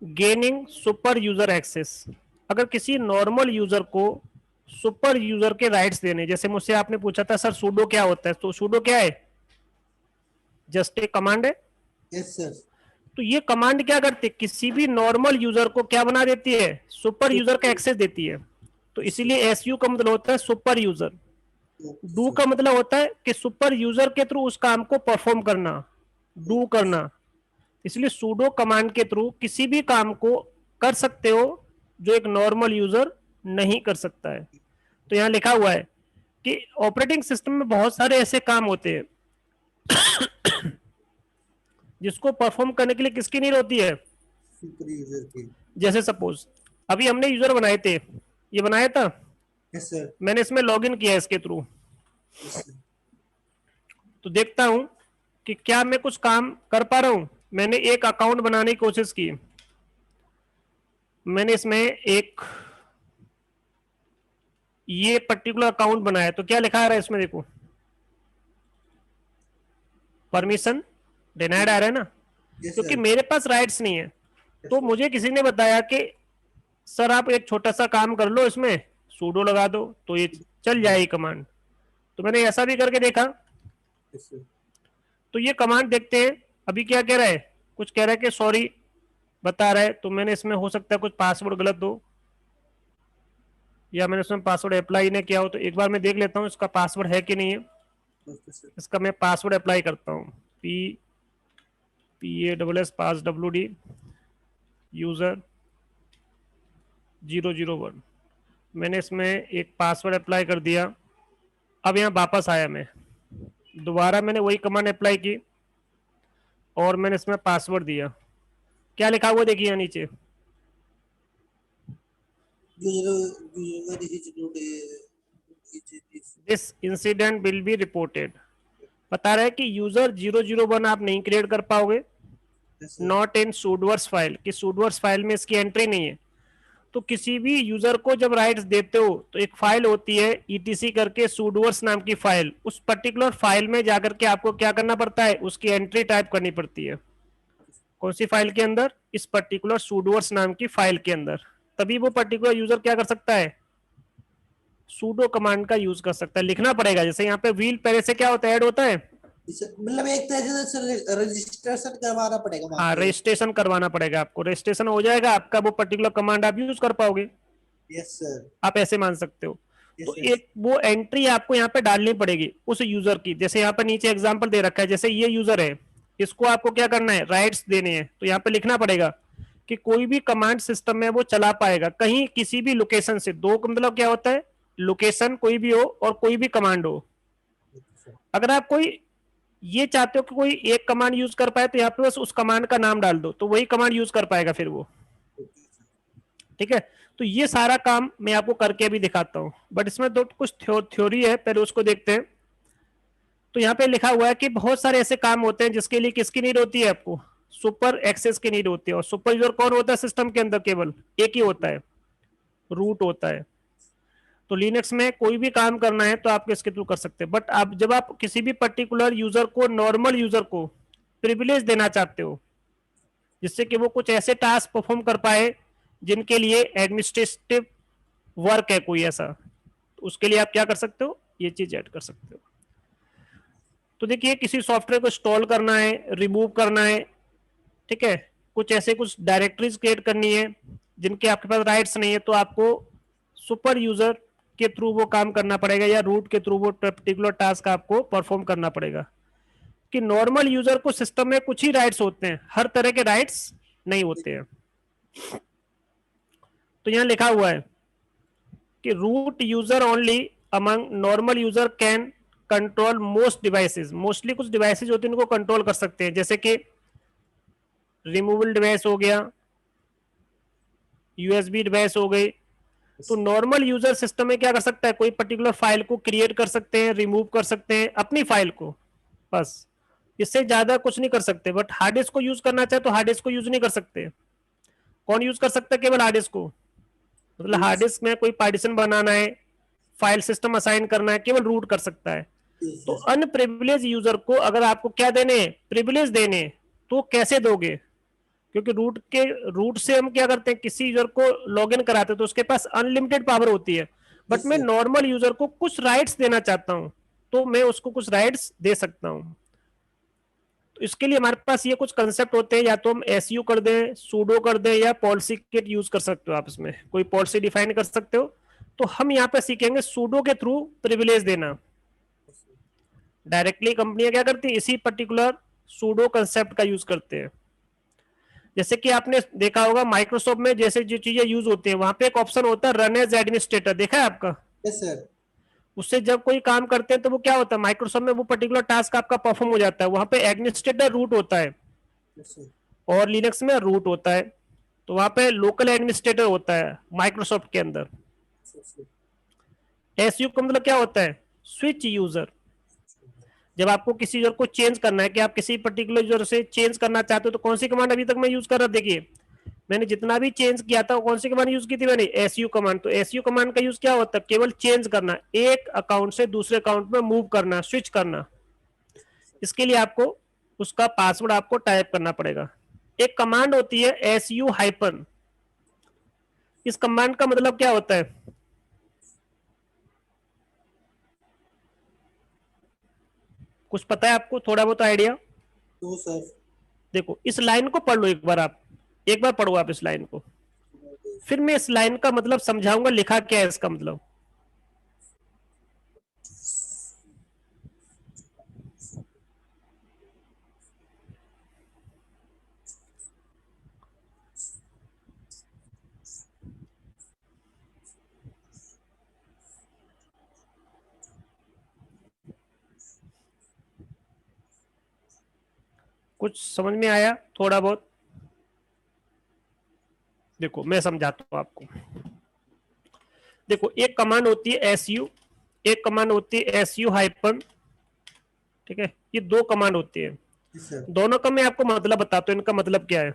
गेनिंग सुपर यूजर एक्सेस, अगर किसी नॉर्मल यूजर को सुपर यूजर के राइट्स देने, जैसे मुझसे आपने पूछा था सर सूडो क्या होता है, तो सूडो क्या है, जस्ट एक कमांड है। Yes sir. तो ये कमांड क्या करती है, किसी भी नॉर्मल यूजर को क्या बना देती है, सुपर यूजर का एक्सेस देती है। तो इसीलिए एसयू का मतलब होता है सुपर यूजर, डू का मतलब होता है कि सुपर यूजर के थ्रू उस काम को परफॉर्म करना, डू करना। इसलिए सूडो कमांड के थ्रू किसी भी काम को कर सकते हो जो एक नॉर्मल यूजर नहीं कर सकता है। तो यहां लिखा हुआ है कि ऑपरेटिंग सिस्टम में बहुत सारे ऐसे काम होते हैं जिसको परफॉर्म करने के लिए किसकी नीड होती है, सुपर यूजर की। जैसे सपोज अभी हमने यूजर बनाए थे, ये बनाया था, यस सर। मैंने इसमें लॉगिन किया इसके थ्रू, यस सर। तो देखता हूं कि क्या मैं कुछ काम कर पा रहा हूं। मैंने एक अकाउंट बनाने की कोशिश की, मैंने इसमें एक ये पर्टिकुलर अकाउंट बनाया, तो क्या लिखा आ रहा है इसमें, देखो परमिशन डिनाइड आ रहा है ना, यस क्योंकि सर। मेरे पास राइट्स नहीं है। तो मुझे किसी ने बताया कि सर आप एक छोटा सा काम कर लो, इसमें सूडो लगा दो तो ये चल जाएगी कमांड। तो मैंने ऐसा भी करके देखा, यस सर। तो ये कमांड देखते हैं अभी क्या कह रहा है, कुछ कह रहा है कि सॉरी बता रहा है, तो मैंने इसमें हो सकता है कुछ पासवर्ड गलत हो, या मैंने इसमें पासवर्ड अप्लाई नहीं किया हो, तो एक बार मैं देख लेता हूँ इसका पासवर्ड है कि नहीं है। Okay sir. इसका मैं पासवर्ड अप्लाई करता हूँ, PASS पास WD यूजर 001, मैंने इसमें एक पासवर्ड अप्लाई कर दिया। अब यहाँ वापस आया, मैं दोबारा मैंने वही कमांड अप्लाई की और मैंने इसमें पासवर्ड दिया, क्या लिखा हुआ देखिए यहाँ नीचे, user is this incident will be reported. बता रहा है कि यूजर 001 आप नहीं क्रिएट कर पाओगे, yes sir. Not in sudoers file, कि सूडवर्स फाइल में इसकी एंट्री नहीं है। तो किसी भी यूजर को जब राइट्स देते हो तो एक फाइल होती है ETC करके सूडवर्स नाम की फाइल, उस पर्टिकुलर फाइल में जाकर के आपको क्या करना पड़ता है, उसकी एंट्री टाइप करनी पड़ती है। कौन सी फाइल के अंदर, इस पर्टिकुलर सूडवर्स नाम की फाइल के अंदर, तभी वो पर्टिकुलर यूजर क्या कर सकता है, सूडो कमांड का यूज कर सकता है। लिखना पड़ेगा, जैसे यहाँ पे व्हील पहले से क्या होता है, ऐड होता है, मतलब एक तरह से रजिस्ट्रेशन करवाना पड़ेगा वहां हाँ पे। रजिस्ट्रेशन करवाना पड़ेगा आपको, रजिस्ट्रेशन हो जाएगा आपका, वो पर्टिकुलर कमांड आप यूज कर पाओगे, यस सर। आप ऐसे मान सकते हो। तो यस यस। एक वो एंट्री आपको यहाँ पे डालनी पड़ेगी उस यूजर की, जैसे यहाँ पे नीचे एग्जांपल दे रखा है, जैसे ये यूजर है, इसको आपको क्या करना है, राइट्स देने हैं, तो यहाँ पे लिखना पड़ेगा कि कोई भी कमांड सिस्टम में वो चला पाएगा कहीं किसी भी लोकेशन से। दो का मतलब क्या होता है, लोकेशन कोई भी हो और कोई भी कमांड हो। अगर आप कोई ये चाहते हो कि कोई एक कमांड यूज कर पाए, तो यहाँ पे बस उस कमांड का नाम डाल दो, तो वही कमांड यूज कर पाएगा फिर वो, ठीक है। तो ये सारा काम मैं आपको करके अभी दिखाता हूँ, बट इसमें तो कुछ थ्योरी है, पहले उसको देखते हैं। तो यहाँ पे लिखा हुआ है कि बहुत सारे ऐसे काम होते हैं जिसके लिए किसकी नीड होती है, आपको सुपर एक्सेस की नीड होती है। और सुपर यूजर कौन होता है सिस्टम के अंदर, केवल एक ही होता है, रूट होता है। तो लिनक्स में कोई भी काम करना है तो आप इसके थ्रू कर सकते हैं, बट आप जब आप किसी भी पर्टिकुलर यूजर को, नॉर्मल यूजर को प्रिविलेज देना चाहते हो जिससे कि वो कुछ ऐसे टास्क परफॉर्म कर पाए जिनके लिए एडमिनिस्ट्रेटिव वर्क है कोई ऐसा, तो उसके लिए आप क्या कर सकते हो, ये चीज ऐड कर सकते हो। तो देखिए किसी सॉफ्टवेयर को इंस्टॉल करना है, रिमूव करना है, ठीक है, कुछ ऐसे कुछ डायरेक्टरीज क्रिएट करनी है जिनके आपके पास राइट्स नहीं है, तो आपको सुपर यूजर के थ्रू वो काम करना पड़ेगा, या रूट के थ्रू वो पर्टिकुलर टास्क आपको परफॉर्म करना पड़ेगा। कि नॉर्मल यूजर को सिस्टम में कुछ ही राइट्स होते हैं, हर तरह के राइट्स नहीं होते हैं। तो यहां लिखा हुआ है कि root user only among normal user can control most devices. Mostly कुछ डिवाइसेस होते हैं उनको कंट्रोल कर सकते हैं, जैसे कि रिमूवल डिवाइस हो गया, यूएसबी डिवाइस हो गई। तो नॉर्मल यूजर सिस्टम में क्या कर सकता है, कोई पर्टिकुलर फाइल को क्रिएट कर सकते हैं, रिमूव कर सकते हैं अपनी फाइल को, बस इससे ज्यादा कुछ नहीं कर सकते। बट हार्ड डिस्क को यूज करना चाहे तो हार्ड डिस्क को यूज नहीं कर सकते। कौन यूज कर सकता है केवल हार्ड डिस्क को, मतलब हार्ड डिस्क में कोई पार्टीशन बनाना है, फाइल सिस्टम असाइन करना है, केवल रूट कर सकता है। तो अनप्रिविलेज यूजर को अगर आपको क्या देने, प्रिविलेज देने, तो कैसे दोगे, क्योंकि रूट से हम क्या करते हैं, किसी यूजर को लॉगिन कराते हैं तो उसके पास अनलिमिटेड पावर होती है। बट मैं नॉर्मल यूजर को कुछ राइट्स देना चाहता हूं तो मैं उसको कुछ राइट्स दे सकता हूं। तो इसके लिए हमारे पास ये कुछ कंसेप्ट होते हैं, या तो हम एसयू कर दें, सूडो कर दें, या पॉलिसी किट यूज कर सकते हो आप, इसमें कोई पॉलिसी डिफाइन कर सकते हो। तो हम यहाँ पे सीखेंगे सूडो के थ्रू प्रिविलेज देना। डायरेक्टली कंपनियां क्या करती है, इसी पर्टिकुलर सूडो कंसेप्ट का यूज करते हैं। जैसे कि आपने देखा होगा माइक्रोसॉफ्ट में जैसे जो चीजें यूज होती है, वहां पे एक ऑप्शन होता है रन एज एडमिनिस्ट्रेटर, देखा है आपका? Yes sir. उससे जब कोई काम करते हैं तो वो क्या होता है, माइक्रोसॉफ्ट में वो पर्टिकुलर टास्क आपका परफॉर्म हो जाता है। वहां पे एडमिनिस्ट्रेटर रूट होता है और लिनक्स में रूट होता है। तो वहां पे लोकल एडमिनिस्ट्रेटर होता है माइक्रोसॉफ्ट के अंदर। एसयू का मतलब क्या होता है, स्विच यूजर। जब आपको किसी यूजर को चेंज करना है, कि आप किसी पर्टिकुलर यूजर से चेंज करना चाहते हो, तो कौन सी कमांड अभी तक मैं यूज कर रहा, देखिए मैंने जितना भी चेंज किया था कौन सी कमांड यूज की थी मैंने, एसयू कमांड। तो एसयू कमांड का यूज क्या होता है, केवल चेंज करना, एक अकाउंट से दूसरे अकाउंट में मूव करना, स्विच करना। इसके लिए आपको उसका पासवर्ड आपको टाइप करना पड़ेगा। एक कमांड होती है एसयू हाइपन। इस कमांड का मतलब क्या होता है, कुछ पता है आपको, थोड़ा बहुत आइडिया? तो सर देखो इस लाइन को पढ़ लो एक बार, आप एक बार पढ़ो आप इस लाइन को, फिर मैं इस लाइन का मतलब समझाऊंगा लिखा क्या है इसका मतलब। कुछ समझ में आया थोड़ा बहुत? देखो मैं समझाता हूं आपको। देखो एक कमांड होती है एसयू, एक कमांड होती है एसयू हाइपन, ठीक है? ये दो कमांड होती है, दोनों का मैं आपको मतलब बताता हूँ, इनका मतलब क्या है।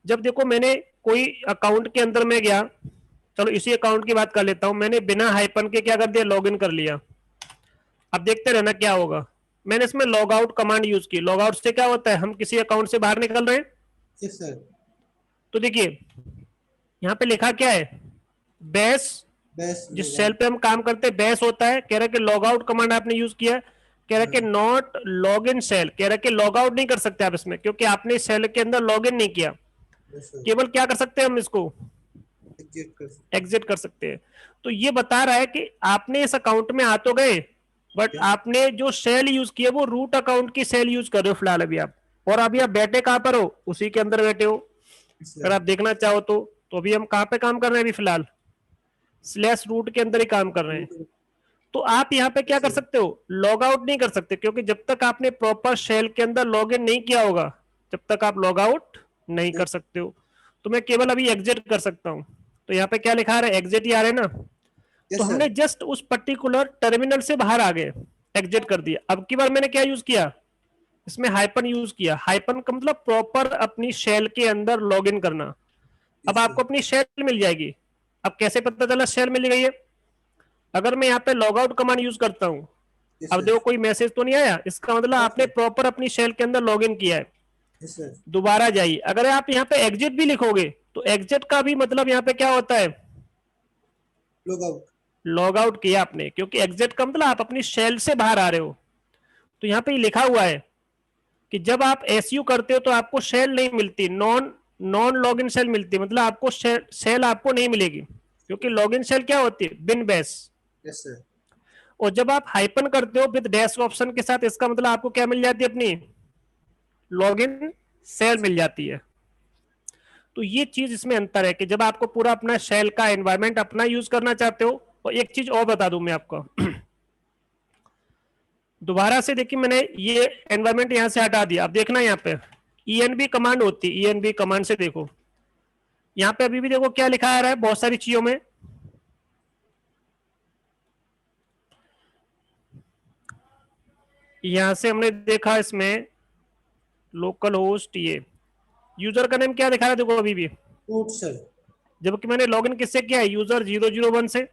जब देखो मैंने कोई अकाउंट के अंदर में गया, चलो इसी अकाउंट की बात कर लेता हूं, मैंने बिना हाइपन के क्या कर दिया, लॉगिन कर लिया। अब देखते रहना क्या होगा। मैंने इसमें लॉग आउट कमांड यूज की। लॉग आउट से क्या होता है, हम किसी अकाउंट से बाहर निकल रहे हैं। Yes sir. तो देखिए यहाँ पे लिखा क्या है, बैश, जिस सेल पे हम काम करते हैं बैश होता है। कह रहा है कि लॉग आउट कमांड आपने यूज किया, कह रहा है कि नॉट लॉग इन सेल, कह रहा है कि लॉग आउट नहीं कर सकते आप इसमें, क्योंकि आपने सेल के अंदर लॉग इन नहीं किया। केवल क्या कर सकते हैं हम इसको, एग्जिट कर सकते हैं। तो ये बता रहा है कि आपने इस अकाउंट में आ तो गए, बट आपने जो सेल यूज किया वो रूट अकाउंट की सेल यूज कर रहे हो फिलहाल अभी आप, और अभी आप बैठे कहां पर हो, उसी के अंदर बैठे हो। अगर आप देखना चाहो तो अभी हम कहां पे काम कर रहे हैं, अभी फिलहाल स्लैश रूट के अंदर ही काम कर रहे हैं। तो आप यहाँ पे क्या कर सकते हो, लॉग आउट नहीं कर सकते, क्योंकि जब तक आपने प्रॉपर शेल के अंदर लॉग इन नहीं किया होगा जब तक आप लॉग आउट नहीं कर सकते हो। तो मैं केवल अभी एग्जिट कर सकता हूं। तो यहाँ पे क्या लिखा आ रहा है, एग्जिट ही आ रहे ना। तो हमने जस्ट उस पर्टिकुलर टर्मिनल से बाहर आ गए, एग्जिट कर दिया। अब की बार मैंने क्या यूज किया, इसमें हाइपन यूज किया। हाइपन का मतलब प्रॉपर अपनी शेल के अंदर लॉग इन करना। अब आपको अपनी शेल मिल जाएगी। अब कैसे पता चला शेल मिल गई है, अगर मैं यहाँ पे लॉग आउट कमांड यूज करता हूँ, अब देखो कोई मैसेज तो नहीं आया, इसका मतलब आपने प्रॉपर अपनी शेल के अंदर लॉग इन किया है। दोबारा जाइए, अगर आप यहाँ पे एग्जिट भी लिखोगे तो एग्जिट का भी मतलब यहाँ पे क्या होता है, लॉग आउट। लॉग आउट किया आपने, क्योंकि एग्जिट का मतलब आप अपनी शेल से बाहर आ रहे हो। तो यहाँ पे लिखा हुआ है कि जब आप एसयू करते हो तो आपको शेल नहीं मिलती, नॉन लॉग इन शेल मिलती है, मतलब आपको शेल आपको नहीं मिलेगी, क्योंकि लॉग इन शेल क्या होती है, बिन बेस। Yes sir. और जब आप हाइपन करते हो विद डैश ऑप्शन के साथ, इसका मतलब आपको क्या मिल जाती है, अपनी लॉग इन शेल मिल जाती है। तो ये चीज इसमें अंतर है कि जब आपको पूरा अपना शेल का एनवायरनमेंट अपना यूज करना चाहते हो। और एक चीज और बता दूं मैं आपको दोबारा से देखिए, मैंने ये एनवायरनमेंट यहां से हटा दिया। अब देखना यहाँ पे ईएनबी कमांड होती है, ईएनबी कमांड से देखो, यहाँ पे अभी भी देखो क्या लिखा आ रहा है बहुत सारी चीजों में, यहां से हमने देखा इसमें लोकल होस्ट, ये यूजर का नेम क्या दिखा रहा है देखो अभी भी, रूट सर। जबकि मैंने लॉगिन किससे किया है, यूजर 001 से,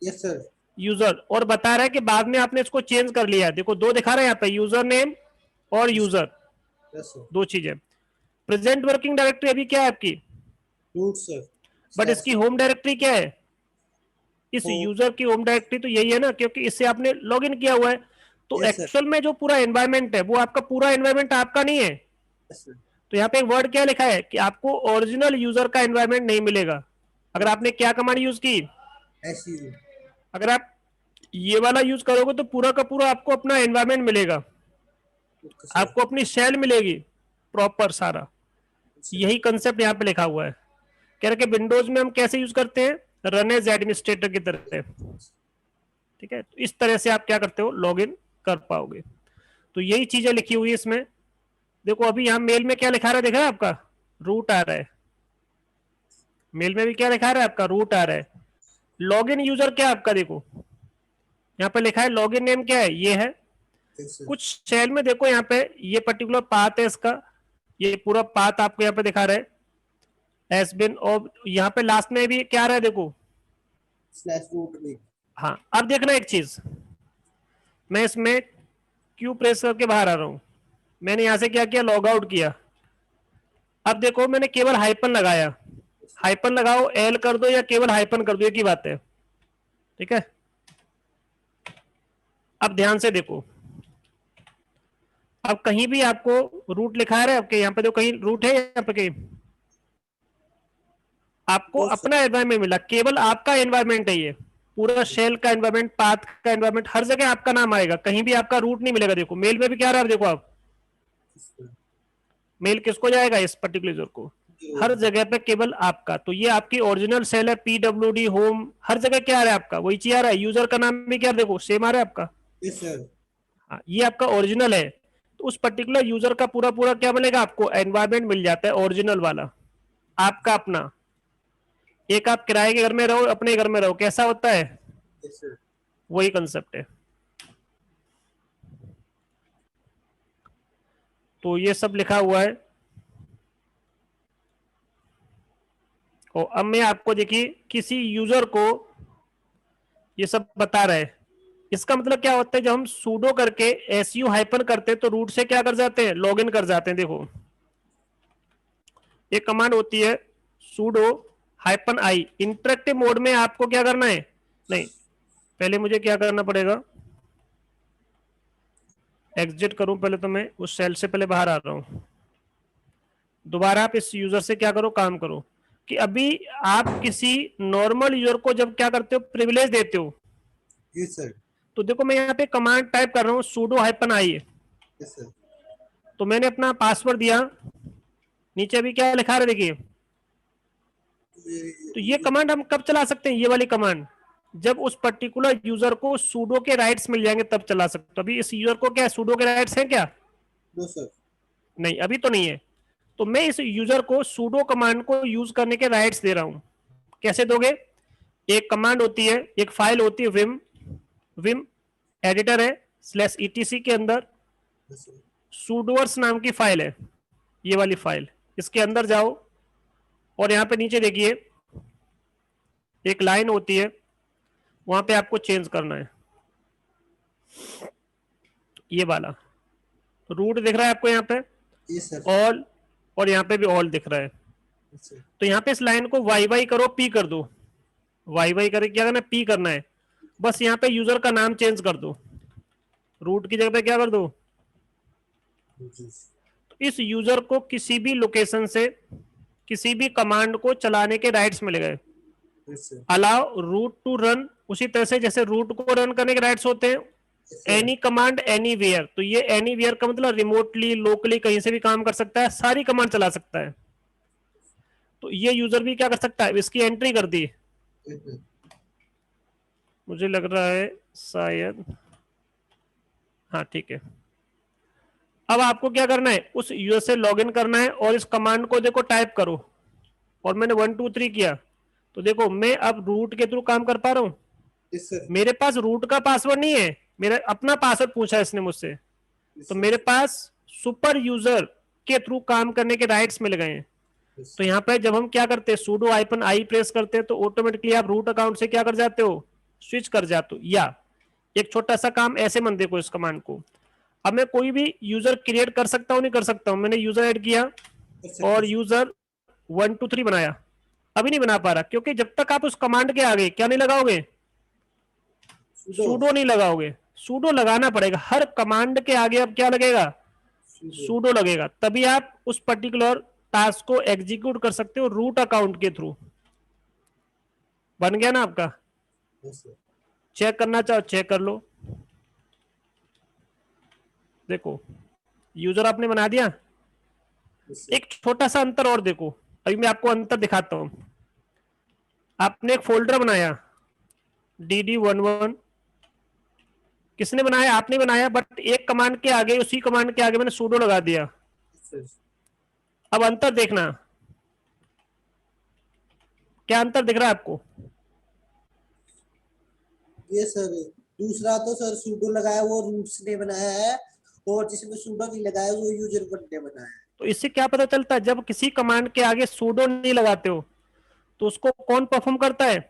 यस सर। यूजर, और बता रहा है कि बाद में आपने इसको चेंज कर लिया है, देखो दो दिखा रहा है यहाँ पे, यूजर नेम और यूजर, यस सर। दो चीजें। प्रेजेंट वर्किंग डायरेक्टरी अभी क्या है आपकी, रूट सर। बट इसकी होम डायरेक्टरी क्या है, इस Home. यूजर की होम डायरेक्टरी तो यही है ना, क्योंकि इससे आपने लॉगिन किया हुआ है। तो Yes, sir. एक्चुअल में जो पूरा एनवायरमेंट है वो आपका पूरा एनवायरमेंट आपका नहीं है। Yes, sir. तो यहाँ पे एक वर्ड क्या लिखा है कि आपको ओरिजिनल यूजर का एनवायरमेंट नहीं मिलेगा। अगर आपने क्या कमांड यूज की, SU. अगर आप ये वाला यूज करोगे तो पूरा का पूरा आपको अपना एनवायरमेंट मिलेगा, Okay, sir. आपको अपनी शेल मिलेगी प्रॉपर सारा। Sir. यही कंसेप्ट यहाँ पे लिखा हुआ है। कह रहे कि विंडोज में हम कैसे यूज करते हैं, रन एज एडमिनिस्ट्रेटर की तरह, ठीक है। तो इस तरह से आप क्या करते हो, लॉगिन कर पाओगे। तो यही चीजें लिखी हुई है इसमें। देखो अभी यहाँ मेल में क्या लिखा रहा है, देखा है आपका रूट आ रहा है, मेल में भी क्या लिखा रहा है आपका रूट आ रहा है। लॉगिन यूजर क्या है आपका, देखो यहाँ पे लिखा है लॉगिन नेम क्या है, ये है। Yes, sir. कुछ सेल में देखो यहाँ पे ये पर्टिकुलर पाथ है इसका, ये पूरा पाथ आपको यहाँ पे दिखा रहा है हैज बीन, और यहाँ पे लास्ट में भी क्या आ रहा है देखो, Slash root में. हाँ। अब देखना एक चीज, मैं इसमें क्यू प्रेस करके बाहर आ रहा हूं, मैंने यहां से क्या किया, लॉग आउट किया। अब देखो मैंने केवल हाइपन लगाया, हाइपन लगाओ एल कर दो या केवल हाइपन कर दो, एक ही बात है, ठीक है। अब ध्यान से देखो, अब कहीं भी आपको रूट लिखा है आपके यहाँ पे, जो कहीं रूट है यहाँ पे कहीं, आपको Yes, sir. अपना एनवायरमेंट मिला, केवल आपका एनवायरमेंट है ये, पूरा शेल का एनवायरमेंट, पाथ का एनवायरमेंट, हर जगह आपका नाम आएगा, कहीं भी आपका रूट नहीं मिलेगा। देखो मेल में भी क्या रहा है, देखो आप Yes, sir. मेल किसको जाएगा, इस पर्टिकुलर यूजर को, हर जगह पे केवल आपका। तो ये आपकी ओरिजिनल सेल है, पीडब्ल्यूडी होम, हर जगह क्या आ रहा है आपका, वही चीज आ रहा है। यूजर का नाम भी क्या देखो सेम आ रहा है आपका, Yes, sir. हाँ, ये आपका ओरिजिनल है। तो उस पर्टिकुलर यूजर का पूरा पूरा क्या मिलेगा आपको, एनवायरमेंट मिल जाता है ओरिजिनल वाला, आपका अपना। एक आप किराए के घर में रहो, अपने घर में रहो, कैसा होता है, Yes, sir. वही कंसेप्ट है। तो ये सब लिखा हुआ है। और अब मैं आपको देखिए किसी यूजर को ये सब बता रहे हैं, इसका मतलब क्या होता है, जब हम सूडो करके एसयू हाइपन करते हैं तो रूट से क्या कर जाते हैं, लॉगिन कर जाते हैं। देखो एक कमांड होती है सूडो हाइपन आई, इंटरेक्टिव मोड में आपको क्या करना है, नहीं पहले मुझे क्या करना पड़ेगा, एग्जिट करूं पहले, तो मैं उस सेल से पहले बाहर आ रहा हूं। दोबारा आप इस यूजर से क्या करो, काम करो, कि अभी आप किसी नॉर्मल यूजर को जब क्या करते हो, प्रिविलेज देते हो। Yes, sir. तो देखो मैं यहाँ पे कमांड टाइप कर रहा हूँ सूडो हाइपन आई, Yes, sir. तो मैंने अपना पासवर्ड दिया, नीचे अभी क्या लिखा है देखिए। तो ये कमांड हम कब चला सकते हैं, ये वाली कमांड, जब उस पर्टिकुलर यूजर को सूडो के राइट्स मिल जाएंगे तब चला सकते हो। अभी इस यूजर को क्या सूडो के राइट्स हैं क्या, No, sir. नहीं अभी तो नहीं है। तो मैं इस यूजर को सूडो कमांड को यूज करने के राइट्स दे रहा हूं। कैसे दोगे, एक कमांड होती है, एक फाइल होती है विम, विम एडिटर है स्लैश ईटीसी के अंदर Yes, sir. सूडोर्स नाम की फाइल है, ये वाली फाइल, इसके अंदर जाओ और यहाँ पे नीचे देखिए एक लाइन होती है, वहां पे आपको चेंज करना है, ये वाला रूट दिख रहा है आपको यहाँ पे Yes, sir. ऑल, और यहाँ पे भी ऑल दिख रहा है। Yes, sir. तो यहाँ पे इस लाइन को वाई वाई करो, पी कर दो, वाई वाई करके क्या करना है, पी करना है। बस यहाँ पे यूजर का नाम चेंज कर दो, रूट की जगह पे क्या कर दो। Yes. तो इस यूजर को किसी भी लोकेशन से किसी भी कमांड को चलाने के राइट्स मिल गए। Yes, sir. Allow root to run, उसी तरह से जैसे रूट को रन करने के राइट्स होते हैं, Yes, sir. Any command any where. तो ये एनी वेयर का मतलब रिमोटली लोकली कहीं से भी काम कर सकता है, सारी कमांड चला सकता है। तो ये यूजर भी क्या कर सकता है, इसकी एंट्री कर दी, Yes, sir. मुझे लग रहा है शायद, हाँ ठीक है। अब आपको क्या करना है, उस यूजर से लॉगिन करना है और इस कमांड को देखो टाइप करो, और मैंने 1 2 3 किया, तो देखो मैं अब रूट के थ्रू काम कर पा रहा हूँ। यस सर, मेरे पास रूट का पासवर्ड नहीं है, मेरा अपना पासवर्ड पूछा है इसने मुझसे, यस तो सर, मेरे पास सुपर यूजर के थ्रू काम करने के राइट्स मिल गए हैं। यस तो यहाँ पे जब हम क्या करते हैं, sudo -i प्रेस करते हैं, तो ऑटोमेटिकली आप रूट अकाउंट से क्या कर जाते हो, स्विच कर जाते हो। या एक छोटा सा काम ऐसे मन देखो इस कमांड को, अब मैं कोई भी यूजर क्रिएट कर सकता हूँ नहीं कर सकता हूँ, मैंने यूजर ऐड किया कर सकते और हैं यूजर 1 2 3 बनाया, अभी नहीं बना पा रहा, क्योंकि जब तक आप उस कमांड के आगे क्या नहीं लगाओगे, sudo सूडो नहीं लगाओगे। सूडो लगाना पड़ेगा, हर कमांड के आगे अब क्या लगेगा, sudo सूडो लगेगा, तभी आप उस पर्टिकुलर टास्क को एग्जीक्यूट कर सकते हो रूट अकाउंट के थ्रू। बन गया ना आपका? यस सर, चेक करना चाहो चेक कर लो। देखो यूजर आपने बना दिया। यस सर, एक छोटा सा अंतर और देखो, अभी मैं आपको अंतर दिखाता हूं। आपने एक फोल्डर बनाया dd11, किसने बनाया, आपने बनाया, बट एक कमांड के आगे, उसी कमांड के आगे मैंने सूडो लगा दिया। यस सर, अब अंतर देखना, क्या अंतर दिख रहा है आपको? ये सर दूसरा तो सर sudo लगाया वो रूट्स ने बनाया है, और जिसमें sudo नहीं लगाया वो यूजर वन ने बनाया है। तो इससे क्या पता चलता है, जब किसी कमांड के आगे सूडो नहीं लगाते हो तो उसको कौन परफॉर्म करता है,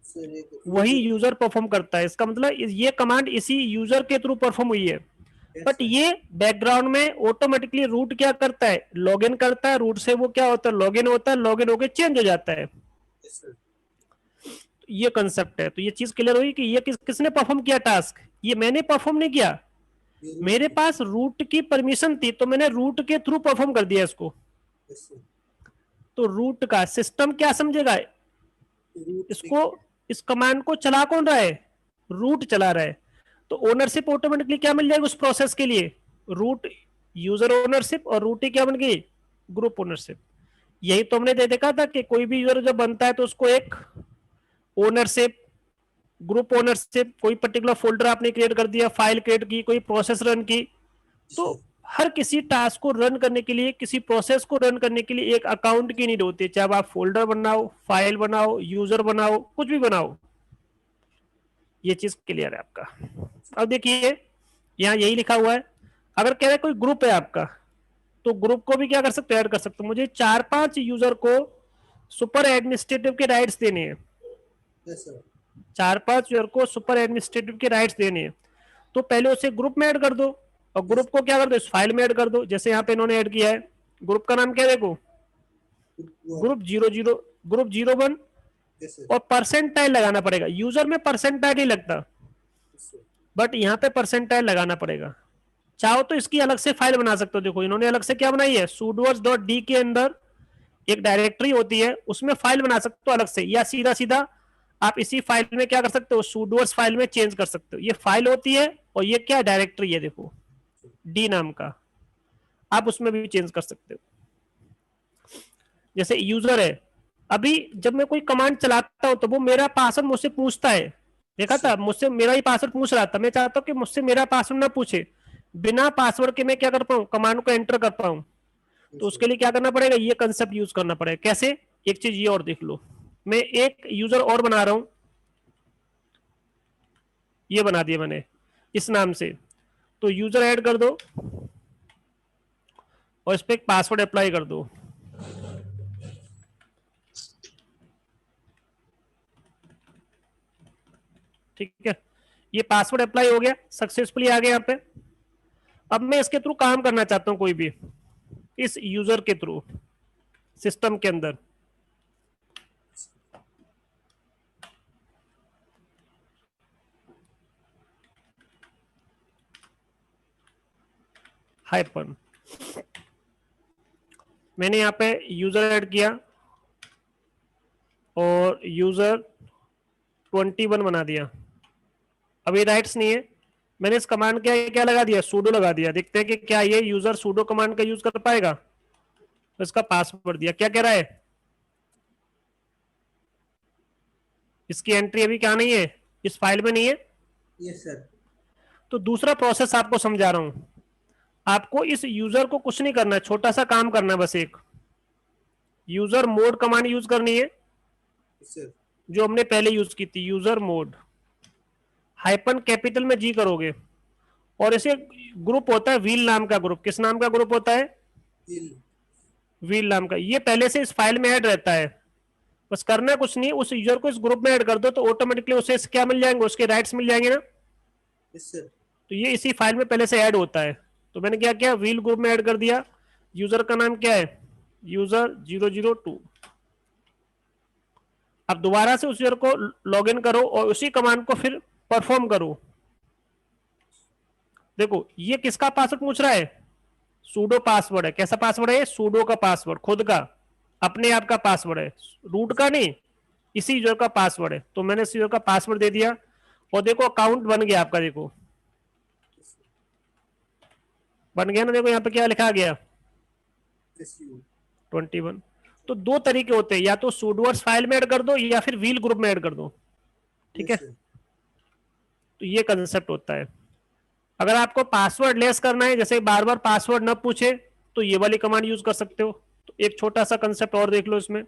सर एक वही यूजर परफॉर्म करता है। इसका मतलब ये कमांड इसी यूजर के थ्रू परफॉर्म हुई है, यस बट सर, ये बैकग्राउंड में ऑटोमेटिकली रूट क्या करता है, लॉगिन करता है, रूट से वो क्या होता है, लॉगिन होता है, लॉगिन होकर चेंज हो जाता है। यस सर, ये कंसेप्ट है। तो ये चीज क्लियर हुई कि ये किसने परफॉर्म किया टास्क, ये मैंने परफॉर्म नहीं किया, ये मेरे रूट पास रूट की परमिशन थी, तो मैंने रूट के थ्रू परफॉर्म कर दिया इसको। यस सर, तो रूट का सिस्टम क्या समझेगा, रूट इसको, इस कमांड को चला कौन रहा है, रूट चला रहा है। तो ओनरशिप ऑटोमेटिकली क्या मिल जाएगी उस प्रोसेस के लिए, रूट यूजर ओनरशिप, और रूट ही क्या बन गई, ग्रुप ओनरशिप। यही तो हमने दे देखा था कि कोई भी यूजर जब बनता है तो उसको एक ओनरशिप, ग्रुप ओनरशिप, कोई पर्टिकुलर फोल्डर आपने क्रिएट कर दिया, फाइल क्रिएट की, कोई प्रोसेस रन की, तो सर, हर किसी टास्क को रन करने के लिए, किसी प्रोसेस को रन करने के लिए एक अकाउंट की नीड होती है, चाहे आप फोल्डर बनाओ, फाइल बनाओ, यूजर बनाओ, कुछ भी बनाओ। ये चीज क्लियर है आपका? अब देखिए यहाँ यही लिखा हुआ है, अगर कह रहे कोई ग्रुप है आपका, तो ग्रुप को भी क्या कर सकते हो, ऐड कर सकते हो। मुझे 4 5 यूजर को सुपर एडमिनिस्ट्रेटिव के राइट्स देने हैं, यस सर, 4 5 यूजर को सुपर एडमिनिस्ट्रेटिव के राइट्स देने हैं, तो पहले उसे ग्रुप में ऐड कर दो, और ग्रुप को क्या कर दो, इस फाइल में ऐड कर दो। जैसे यहाँ पे इन्होंने ऐड किया है, ग्रुप का नाम क्या है, देखो ग्रुप 00, ग्रुप 01, यस सर, और परसेंटाइल लगाना पड़ेगा। यूजर में परसेंटाइल ही लगता, बट यहाँ पे परसेंटाइल लगाना पड़ेगा। चाहो तो इसकी अलग से फाइल बना सकते हो। देखो इन्होंने अलग से क्या बनाई है, sudoers.d के अंदर एक डायरेक्टरी होती है, उसमें फाइल बना सकते हो अलग से, या सीधा सीधा आप इसी फाइल में क्या कर सकते हो, sudoers फाइल में चेंज कर सकते हो। ये फाइल होती है और ये क्या डायरेक्टरी है, देखो डी नाम का, आप उसमें भी चेंज कर सकते हो। जैसे यूजर है, अभी जब मैं कोई कमांड चलाता हूं तो वो मेरा पासवर्ड मुझसे पूछता है, देखा था, मुझसे मेरा ही पासवर्ड पूछ रहा था। मैं चाहता हूं कि मुझसे मेरा पासवर्ड ना पूछे, बिना पासवर्ड के मैं क्या कर पाऊं, कमांड को एंटर कर पाऊं। तो उसके लिए क्या करना पड़ेगा, ये कंसेप्ट यूज करना पड़ेगा। कैसे, एक चीज ये और देख लो, मैं एक यूजर और बना रहा हूं, ये बना दिया मैंने इस नाम से, तो यूजर ऐड कर दो और इस पर एक पासवर्ड अप्लाई कर दो। ठीक है, ये पासवर्ड अप्लाई हो गया, सक्सेसफुली आ गया यहाँ पे। अब मैं इसके थ्रू काम करना चाहता हूं, कोई भी इस यूजर के थ्रू सिस्टम के अंदर, हाइपन, मैंने यहाँ पे यूजर ऐड किया और यूजर 21 बना दिया। अब ये राइट्स नहीं है, मैंने इस कमांड के क्या लगा दिया, सूडो लगा दिया। देखते हैं कि क्या ये यूजर सूडो कमांड का यूज कर पाएगा। तो इसका पासवर्ड दिया, क्या कह रहा है, इसकी एंट्री अभी क्या नहीं है, इस फाइल में नहीं है। यस सर, तो दूसरा प्रोसेस आपको समझा रहा हूं, आपको इस यूजर को कुछ नहीं करना, छोटा सा काम करना है बस एक, यूजर मोड कमांड यूज करनी है, सर जो हमने पहले यूज की थी, यूजर मोड, हाइपन कैपिटल में जी करोगे, और इसे ग्रुप होता है व्हील नाम का ग्रुप। किस नाम का ग्रुप होता है? व्हील। व्हील नाम का। ये पहले से इस फाइल में ऐड रहता है, बस करना कुछ नहीं, उस यूजर को इस ग्रुप में ऐड कर दो तो ऑटोमेटिकली उसे क्या मिल जाएंगे, उसके राइट्स मिल जाएंगे ना। Yes sir. तो ये इसी फाइल में पहले से ऐड होता है। तो मैंने क्या किया, व्हील ग्रुप में ऐड कर दिया। यूजर का नाम क्या है? यूजर 002। अब दोबारा से उस यूजर को लॉग इन करो और उसी कमांड को फिर परफॉर्म करो। देखो ये किसका पासवर्ड पूछ रहा है? सूडो पासवर्ड है। कैसा पासवर्ड है? सूडो का पासवर्ड, खुद का, अपने आप का पासवर्ड है, रूट का नहीं, इसी यूजर का पासवर्ड है। तो मैंने इस यूजर का पासवर्ड दे दिया और देखो अकाउंट बन गया आपका। देखो बन गया ना। देखो यहाँ पे क्या लिखा गया, 21। तो दो तरीके होते हैं, या तो सूडोवर्ड्स फाइल में ऐड कर दो या फिर व्हील ग्रुप में ऐड कर दो। ठीक है, तो ये कंसेप्ट होता है। अगर आपको पासवर्ड लेस करना है, जैसे बार बार पासवर्ड न पूछे, तो ये वाली कमांड यूज कर सकते हो। तो एक छोटा सा कंसेप्ट और देख लो इसमें।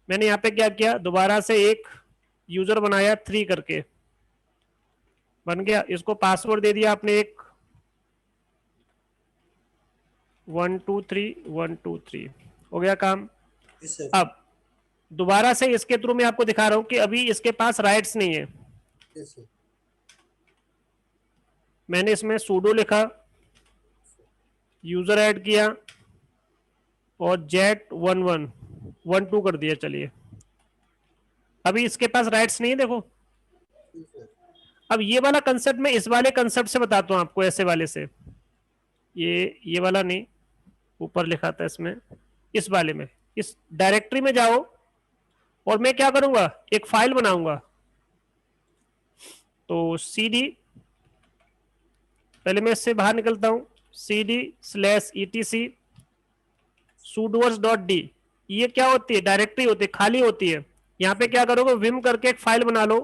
मैंने यहाँ पे क्या किया, दोबारा से एक यूजर बनाया 3 करके, बन गया। इसको पासवर्ड दे दिया आपने एक 123 हो गया काम। अब दोबारा से इसके थ्रू मैं आपको दिखा रहा हूं कि अभी इसके पास राइट्स नहीं है। मैंने इसमें सूडो लिखा, यूजर ऐड किया और जेट 1112 कर दिया। चलिए अभी इसके पास राइट्स नहीं है, देखो। अब ये वाला कंसेप्ट मैं इस वाले कंसेप्ट से बताता हूं आपको, ऐसे वाले से। ये वाला नहीं, ऊपर लिखा था इसमें, इस वाले में। इस डायरेक्टरी में जाओ और मैं क्या करूंगा, एक फाइल बनाऊंगा। तो cd, पहले मैं इससे बाहर निकलता हूं, cd/etc sudoers.d। ये क्या होती है? डायरेक्टरी होती है, खाली होती है। यहाँ पे क्या करोगे, विम करके एक फाइल बना लो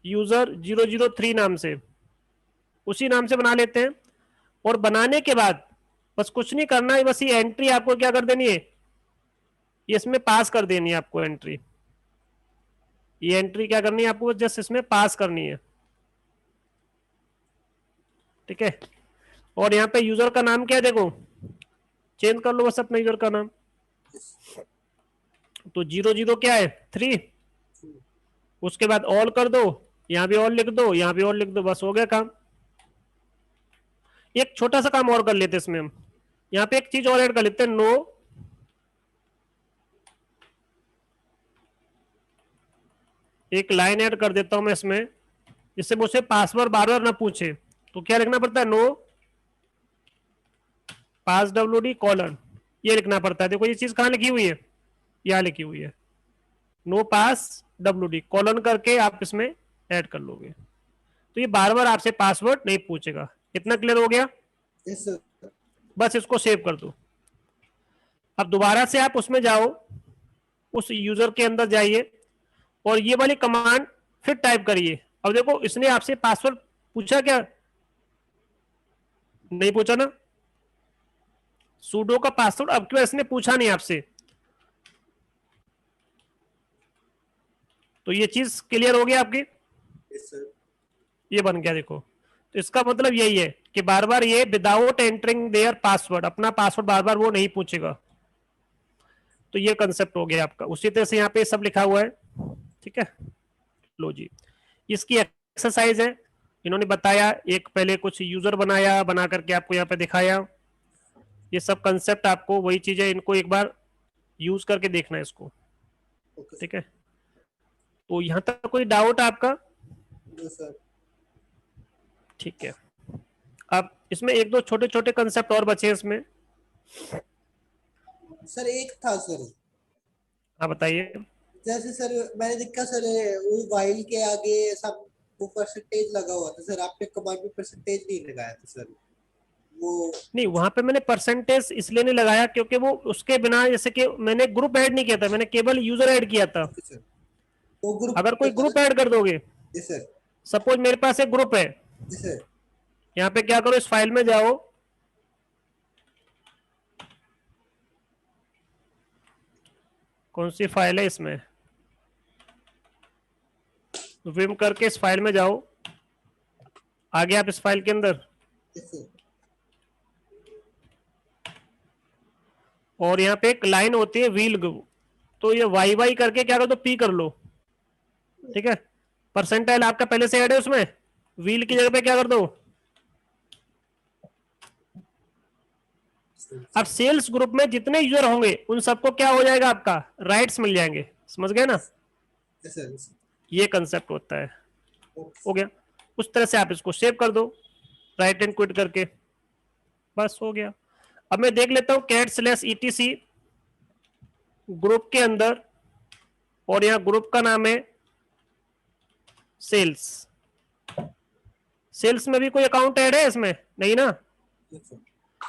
यूजर 003 नाम से, उसी नाम से बना लेते हैं। और बनाने के बाद बस कुछ नहीं करना है, बस ये एंट्री आपको क्या कर देनी है, ये इसमें पास कर देनी है आपको एंट्री। ये एंट्री क्या करनी है आपको, जस्ट इसमें पास करनी है। ठीक है, और यहाँ पे यूजर का नाम क्या है, देखो चेंज कर लो बस अपने यूजर का नाम। तो 00 क्या है, 3। उसके बाद ऑल कर दो, यहाँ भी ऑल लिख दो, यहाँ भी ऑल लिख दो, बस हो गया काम। एक छोटा सा काम और कर लेते हैं इसमें हम, यहाँ पे एक चीज और ऐड कर लेते हैं, नो एक लाइन ऐड कर देता हूं मैं इसमें, जिससे मुझसे पासवर्ड बार बार ना पूछे। तो क्या लिखना पड़ता है, नो पास wd : ये लिखना पड़ता है। देखो ये चीज कहाँ लिखी हुई है, यहाँ लिखी हुई है, नो पास wd : करके आप इसमें ऐड कर लोगे, तो ये बार बार आपसे पासवर्ड नहीं पूछेगा। इतना क्लियर हो गया? Yes sir. बस इसको सेव कर दो। अब दोबारा से आप उसमें जाओ, उस यूजर के अंदर जाइए और ये वाली कमांड फिर टाइप करिए। अब देखो इसने आपसे पासवर्ड पूछा क्या? नहीं पूछा ना। सूडो का पासवर्ड अब क्यों इसने पूछा नहीं आपसे। तो ये चीज क्लियर हो गई आपकी? Yes sir. ये बन गया देखो। तो इसका मतलब यही है कि बार बार ये विदाउट एंटरिंग देयर पासवर्ड, अपना पासवर्ड बार बार वो नहीं पूछेगा। तो ये कंसेप्ट हो गया आपका। उसी तरह से यहाँ पे सब लिखा हुआ है। ठीक है, लो जी, इसकी एक्सरसाइज है। इन्होंने बताया, एक पहले कुछ यूजर बनाया, बना करके आपको यहाँ पे दिखाया। ये सब कंसेप्ट आपको वही चीज है, इनको एक बार यूज करके देखना है इसको। ठीक है, तो यहाँ तक कोई डाउट आपका? सर ठीक है, अब इसमें एक दो छोटे छोटे कंसेप्ट और बचे इसमें। सर एक था सर, हाँ बताइए। जैसे सर मैंने देखा सर वो वाइल के आगे सब वो परसेंटेज लगा हुआ था सर, आपने कमांड में परसेंटेज नहीं लगाया था सर। वो नहीं, वहां पे मैंने परसेंटेज इसलिए नहीं लगाया क्योंकि वो उसके बिना, जैसे कि मैंने ग्रुप ऐड नहीं किया था, मैंने केवल यूजर ऐड किया था। सर वो ग्रुप, अगर कोई ग्रुप ऐड कर दोगे, यस सर, सपोज मेरे पास एक ग्रुप है, यस सर, यहाँ पे क्या करो, इस फाइल में जाओ, कौन सी फाइल है इसमें, विम करके इस फाइल में जाओ, आगे आप इस फाइल के अंदर, यस सर। और यहाँ पे एक लाइन होती है व्हील, तो ये वाई वाई करके क्या कर दो, पी कर लो, ठीक है। परसेंटाइल आपका पहले से ऐड है उसमें, व्हील की जगह पे क्या कर दो। अब सेल्स ग्रुप में जितने यूजर होंगे उन सबको क्या हो जाएगा, आपका राइट्स मिल जाएंगे, समझ गए ना। Yes sir. ये कंसेप्ट होता है, ओके। हो गया। उस तरह से आप इसको सेव कर दो राइट एंड क्विट करके, बस हो गया। अब मैं देख लेता हूं कैट स्लैश ईटीसी ग्रुप के अंदर, और यहाँ ग्रुप का नाम है सेल्स। सेल्स में भी कोई अकाउंट ऐड है इसमें, नहीं ना। Yes sir.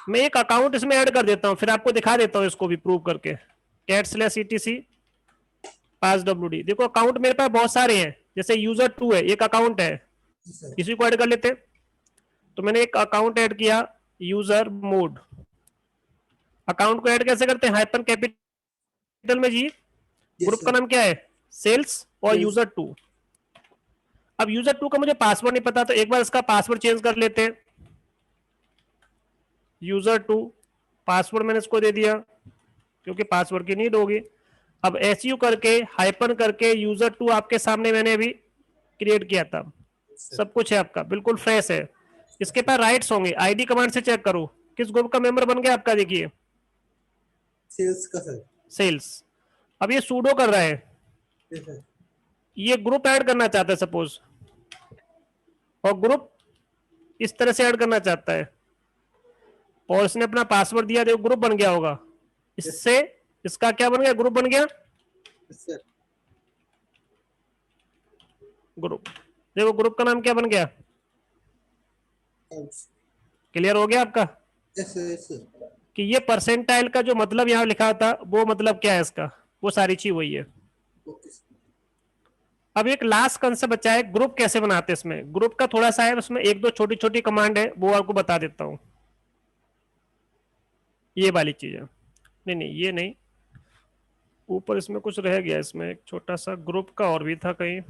मैं एक अकाउंट इसमें ऐड कर देता हूं, फिर आपको दिखा देता हूं इसको भी प्रूव करके। कैट स्लैश ईटीसी पास डब्ल्यूडी, देखो अकाउंट मेरे पास बहुत सारे हैं, जैसे यूजर 2 है, एक अकाउंट है, यस सर। इसी को ऐड कर लेते हैं। तो मैंने एक अकाउंट ऐड किया यूजर मोड। अकाउंट को ऐड कैसे करते हैं, हाइपन कैपिटल में जी। यस ग्रुप का सर। नाम क्या है, सेल्स, और Sales। यूजर 2। अब यूजर 2 का मुझे पासवर्ड नहीं पता, तो एक बार इसका पासवर्ड चेंज कर लेते हैं। यूजर 2 पासवर्ड मैंने इसको दे दिया, क्योंकि पासवर्ड की नीड होगी। अब एसयू करके हाइपन करके यूजर 2 आपके सामने मैंने अभी क्रिएट किया था, सब कुछ है आपका, बिल्कुल फ्रेश है। इसके पास राइट्स होंगे, आईडी कमांड से चेक करो किस ग्रुप का मेंबर बन गया आपका, देखिए सेल्स का सर। सेल्स। अब ये सूडो कर रहा है, यस सर। ये ग्रुप ऐड करना चाहता है सपोज, और ग्रुप इस तरह से ऐड करना चाहता है, और इसने अपना पासवर्ड दिया, देखो ग्रुप बन गया होगा। इससे इसका क्या बन गया, ग्रुप बन गया, यस सर। ग्रुप। देखो ग्रुप का नाम क्या बन गया, क्लियर हो गया आपका। Yes sir. Yes sir. कि ये परसेंटाइल का जो मतलब यहाँ लिखा था, वो मतलब क्या है इसका, वो सारी चीज वही है। Okay sir. अब एक लास्ट कंसेप्ट बचा है, ग्रुप कैसे बनाते हैं। इसमें ग्रुप का थोड़ा सा है, उसमें एक दो छोटी छोटी कमांड है, वो आपको बता देता हूँ। ये वाली चीज है, नहीं नहीं ये नहीं, ऊपर इसमें कुछ रह गया, इसमें एक छोटा सा ग्रुप का और भी था कहीं।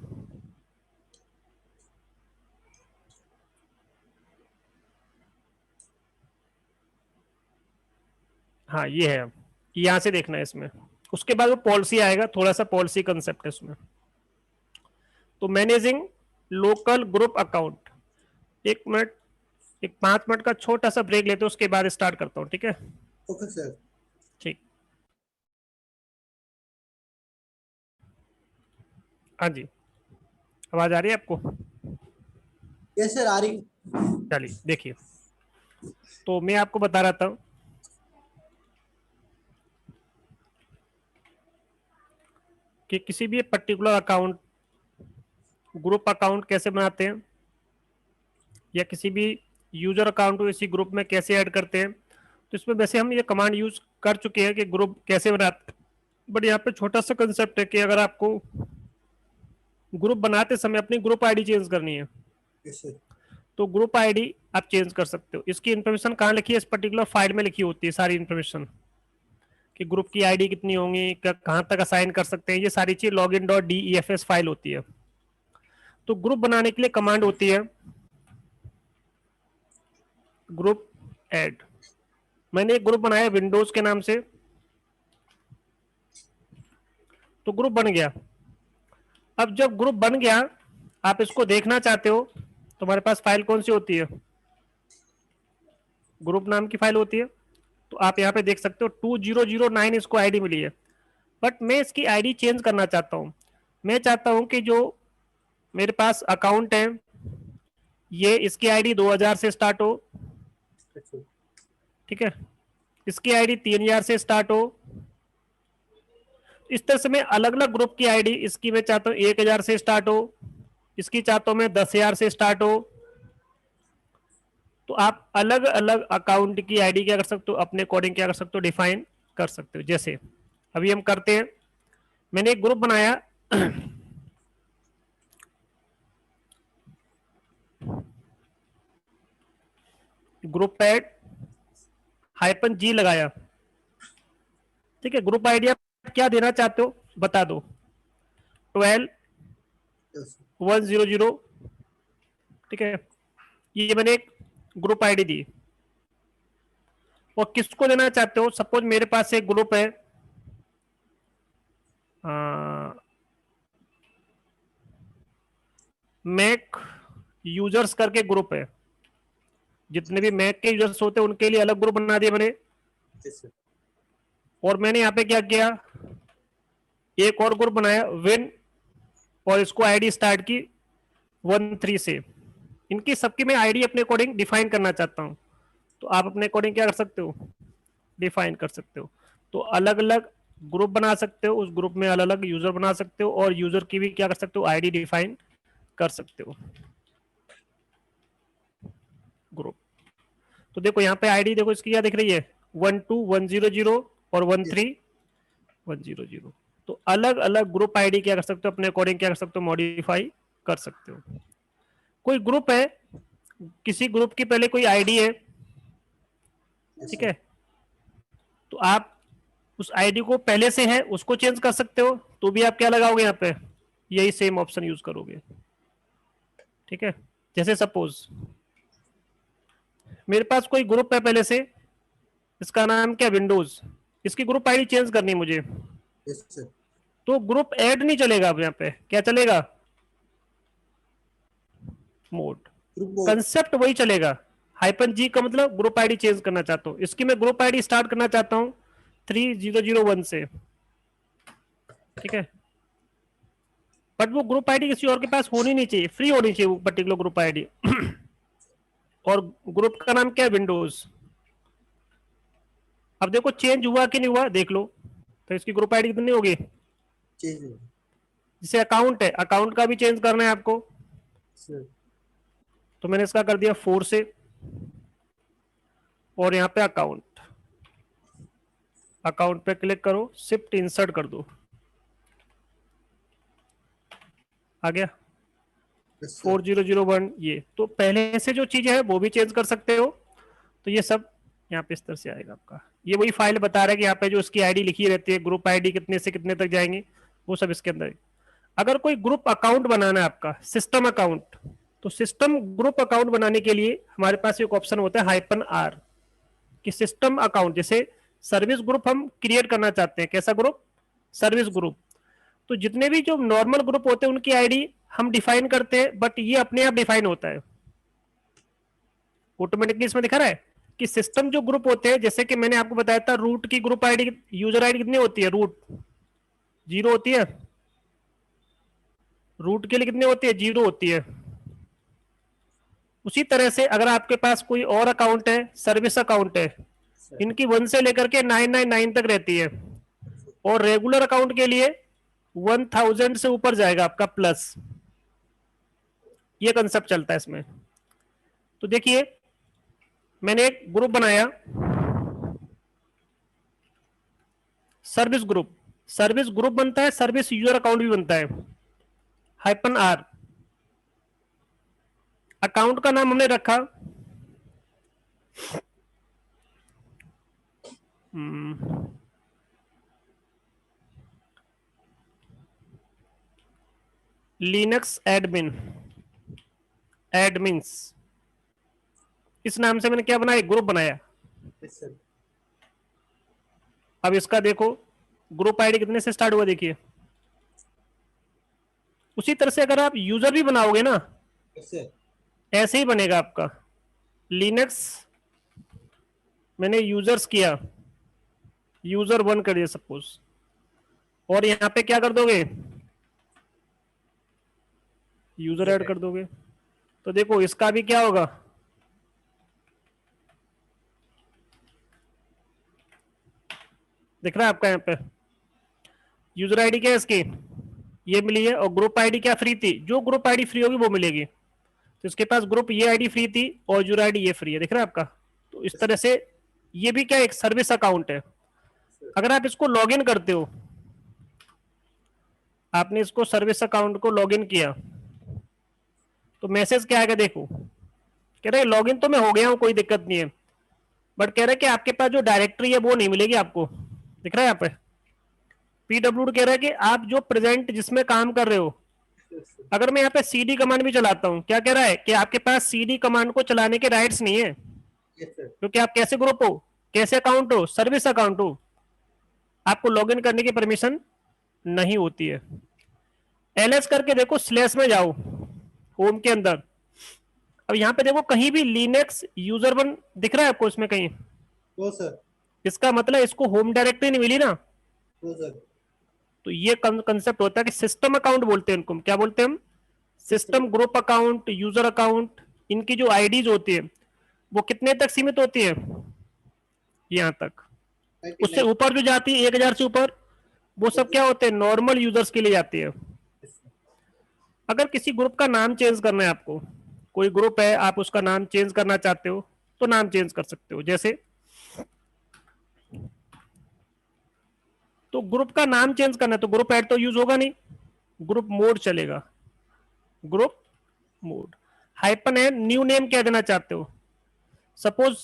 हाँ ये है, यहां से देखना है इसमें। उसके बाद वो पॉलिसी आएगा, थोड़ा सा पॉलिसी कंसेप्ट है उसमें। तो मैनेजिंग लोकल ग्रुप अकाउंट, एक मिनट, एक 5 मिनट का छोटा सा ब्रेक लेते हैं, उसके बाद स्टार्ट करता हूँ, ठीक है। Okay sir. ठीक, हाँ जी, आवाज आ रही है आपको, यस सर, आ रही। चलिए देखिए। तो मैं आपको बता रहा था कि किसी भी पर्टिकुलर अकाउंट, ग्रुप अकाउंट कैसे बनाते हैं, या किसी भी यूजर अकाउंट को इसी ग्रुप में कैसे ऐड करते हैं। तो इसमें वैसे हम ये कमांड यूज कर चुके हैं कि ग्रुप कैसे बनाते, बट यहाँ पे छोटा सा कंसेप्ट है कि अगर आपको ग्रुप बनाते समय अपनी ग्रुप आईडी चेंज करनी है, यस सर। तो ग्रुप आईडी आप चेंज कर सकते हो। इसकी इन्फॉर्मेशन कहाँ लिखी है, इस पर्टिकुलर फाइल में लिखी होती है सारी इन्फॉर्मेशन, कि ग्रुप की आईडी कितनी होंगी, कहाँ तक असाइन कर सकते हैं, ये सारी चीज login.defs फाइल होती है। तो ग्रुप बनाने के लिए कमांड होती है ग्रुप ऐड। मैंने एक ग्रुप बनाया विंडोज के नाम से, तो ग्रुप बन गया। अब जब ग्रुप बन गया, आप इसको देखना चाहते हो, तो हमारे पास फाइल कौन सी होती है, ग्रुप नाम की फाइल होती है। तो आप यहाँ पे देख सकते हो 2009 इसको आईडी मिली है, बट मैं इसकी आईडी चेंज करना चाहता हूँ। मैं चाहता हूँ कि जो मेरे पास अकाउंट है, ये इसकी आईडी 2000 से स्टार्ट हो, ठीक है, इसकी आईडी 3000 से स्टार्ट हो। इस तरह से मैं अलग अलग ग्रुप की आईडी, इसकी मैं चाहता हूँ 1000 से स्टार्ट हो, इसकी चाहता हूँ मैं 10,000 से स्टार्ट हो। तो आप अलग अलग अकाउंट की आईडी क्या कर सकते हो, अपने अकॉर्डिंग क्या कर सकते हो, डिफाइन कर सकते हो। जैसे अभी हम करते हैं, मैंने एक ग्रुप बनाया ग्रुप ऐड -G लगाया, ठीक है। ग्रुप आईडी आप क्या देना चाहते हो बता दो। 12 yes, 100, ठीक है, ये मैंने एक ग्रुप आईडी दी। और किसको देना चाहते हो, सपोज मेरे पास एक ग्रुप है, मैक यूजर्स करके ग्रुप है, जितने भी मैक के यूजर्स होते हैं उनके लिए अलग ग्रुप बना दिया मैंने। yes, sir. और मैंने यहाँ पे क्या किया, एक और ग्रुप बनाया विन, और इसको आईडी स्टार्ट की 13 से। इनकी सबकी मैं आईडी अपने अकॉर्डिंग डिफाइन करना चाहता हूँ, तो आप अपने अकॉर्डिंग क्या कर सकते हो, डिफाइन कर सकते हो। तो अलग अलग ग्रुप बना सकते हो, उस ग्रुप में अलग अलग यूजर बना सकते हो, और यूजर की भी क्या कर सकते हो, आईडी डिफाइन कर सकते हो ग्रुप। तो देखो यहाँ पे आईडी देखो इसकी क्या दिख रही है, 12100 और 13100। तो अलग अलग ग्रुप आईडी क्या कर सकते हो अपने अकॉर्डिंग क्या कर सकते हो, मॉडिफाई कर सकते हो। कोई ग्रुप है, किसी ग्रुप की पहले कोई आईडी है, Yes, ठीक sir. है, तो आप उस आईडी को पहले से है उसको चेंज कर सकते हो, तो भी आप क्या लगाओगे यहाँ पे, यही सेम ऑप्शन यूज करोगे, ठीक है। जैसे सपोज मेरे पास कोई ग्रुप है पहले से, इसका नाम क्या, विंडोज, इसकी ग्रुप आईडी चेंज करनी है मुझे, Yes, sir. तो ग्रुप ऐड नहीं चलेगा। अब यहाँ पे क्या चलेगा, मोड, Group mode. कंसेप्ट वही चलेगा। -G का मतलब ग्रुप आईडी चेंज करना चाहता हूँ, इसकी मैं ग्रुप आईडी स्टार्ट करना चाहता हूँ 3001 से, ठीक है, बट वो ग्रुप आईडी किसी और के पास होनी नहीं चाहिए, फ्री होनी चाहिए वो पर्टिकुलर ग्रुप आईडी। और ग्रुप का नाम क्या है, विंडोज। अब देखो चेंज हुआ कि नहीं हुआ देख लो, तो इसकी ग्रुप आईडी कितनी होगी, Change होगा. जैसे अकाउंट है, अकाउंट का भी चेंज करना है आपको, Sir. तो मैंने इसका कर दिया 4 से, और यहाँ पे अकाउंट, अकाउंट पे क्लिक करो, शिफ्ट इंसर्ट कर दो, आ गया Yes, sir. 4001। ये तो पहले से जो चीजें है वो भी चेंज कर सकते हो। तो ये सब यहाँ पे इस तरह से आएगा आपका, ये वही फाइल बता रहा है कि यहाँ पे जो उसकी आईडी लिखी रहती है, ग्रुप आईडी कितने से कितने तक जाएंगे, वो सब इसके अंदर है। अगर कोई ग्रुप अकाउंट बनाना है आपका, सिस्टम अकाउंट, तो सिस्टम ग्रुप अकाउंट बनाने के लिए हमारे पास एक ऑप्शन होता है -R, कि सिस्टम अकाउंट, जैसे सर्विस ग्रुप हम क्रिएट करना चाहते हैं, कैसा ग्रुप, सर्विस ग्रुप। तो जितने भी जो नॉर्मल ग्रुप होते हैं उनकी आईडी हम डिफाइन करते हैं, बट ये अपने आप डिफाइन होता है ऑटोमेटिकली। इसमें दिखा रहा है कि सिस्टम जो ग्रुप होते हैं, जैसे कि मैंने आपको बताया था रूट की ग्रुप आईडी, यूजर आईडी कितनी होती है, रूट 0 होती है, रूट के लिए कितनी होती है, 0 होती है। उसी तरह से अगर आपके पास कोई और अकाउंट है, सर्विस अकाउंट है, Sir. इनकी 1 से लेकर के 999 तक रहती है, और रेगुलर अकाउंट के लिए 1000 से ऊपर जाएगा आपका प्लस, ये कंसेप्ट चलता है इसमें। तो देखिए मैंने एक ग्रुप बनाया, सर्विस ग्रुप, सर्विस ग्रुप बनता है, सर्विस यूजर अकाउंट भी बनता है, -R। अकाउंट का नाम हमने रखा लिनक्स एडमिन, एडमिन्स, इस नाम से मैंने क्या बनाया, ग्रुप बनाया। Yes, sir. अब इसका देखो ग्रुप आईडी कितने से स्टार्ट हुआ, देखिए। उसी तरह से अगर आप यूजर भी बनाओगे ना, Yes, sir. ऐसे ही बनेगा आपका। लिनक्स मैंने यूजर्स किया, यूजर 1 कर दिया सपोज, और यहां पे क्या कर दोगे, यूजर ऐड कर दोगे। तो देखो इसका भी क्या होगा, दिख रहा है आपका यहाँ पे, यूजर आईडी क्या है इसकी, ये मिली है, और ग्रुप आईडी क्या फ्री थी, जो ग्रुप आईडी फ्री होगी वो मिलेगी। तो इसके पास ग्रुप ये आईडी फ्री थी और यूजर आईडी ये फ्री है, दिख रहा है आपका। तो इस तरह से ये भी क्या एक सर्विस अकाउंट है। अगर आप इसको लॉगिन करते हो, आपने इसको सर्विस अकाउंट को लॉगिन किया, तो मैसेज क्या आएगा, देखो कह रहे लॉगिन तो मैं हो गया हूं, कोई दिक्कत नहीं है, बट कह रहे कि आपके पास जो डायरेक्टरी है वो नहीं मिलेगी आपको, दिख रहा है यहाँ पे, पीडब्ल्यूडी कह रहा है कि आप जो प्रेजेंट जिसमें काम कर रहे हो, अगर मैं यहाँ पे सीडी कमांड भी चलाता हूँ, क्या कह रहा है कि आपके पास सीडी कमांड को चलाने के राइट्स नहीं है, यस सर। क्योंकि आप कैसे ग्रुप हो, कैसे अकाउंट हो, सर्विस अकाउंट हो, आपको लॉगिन करने की परमिशन नहीं होती है। एलएस करके देखो, स्लैश में जाओ होम के अंदर, अब यहाँ पे देखो कहीं भी लिनक्स यूजर वन दिख रहा है आपको इसमें कहीं? वो सर। इसका मतलब इसको होम डायरेक्टरी नहीं मिली ना। वो सर। तो ये कंसेप्ट होता है कि सिस्टम अकाउंट बोलते हैं इनको, क्या बोलते हैं हम? System group account, user account, इनकी जो आईडीज होती है वो कितने तक सीमित होती है? यहाँ तक। उससे 99। ऊपर जो जाती है 1000 से ऊपर, वो सब क्या होते हैं? नॉर्मल यूजर्स के लिए जाती है। अगर किसी ग्रुप का नाम चेंज करना है आपको, कोई ग्रुप है आप उसका नाम चेंज करना चाहते हो, तो नाम चेंज कर सकते हो। जैसे तो ग्रुप का नाम चेंज करना है तो ग्रुप ऐड तो यूज होगा नहीं, ग्रुप मोड चलेगा, ग्रुप मोड। हाइपन है, न्यू नेम क्या देना चाहते हो? सपोज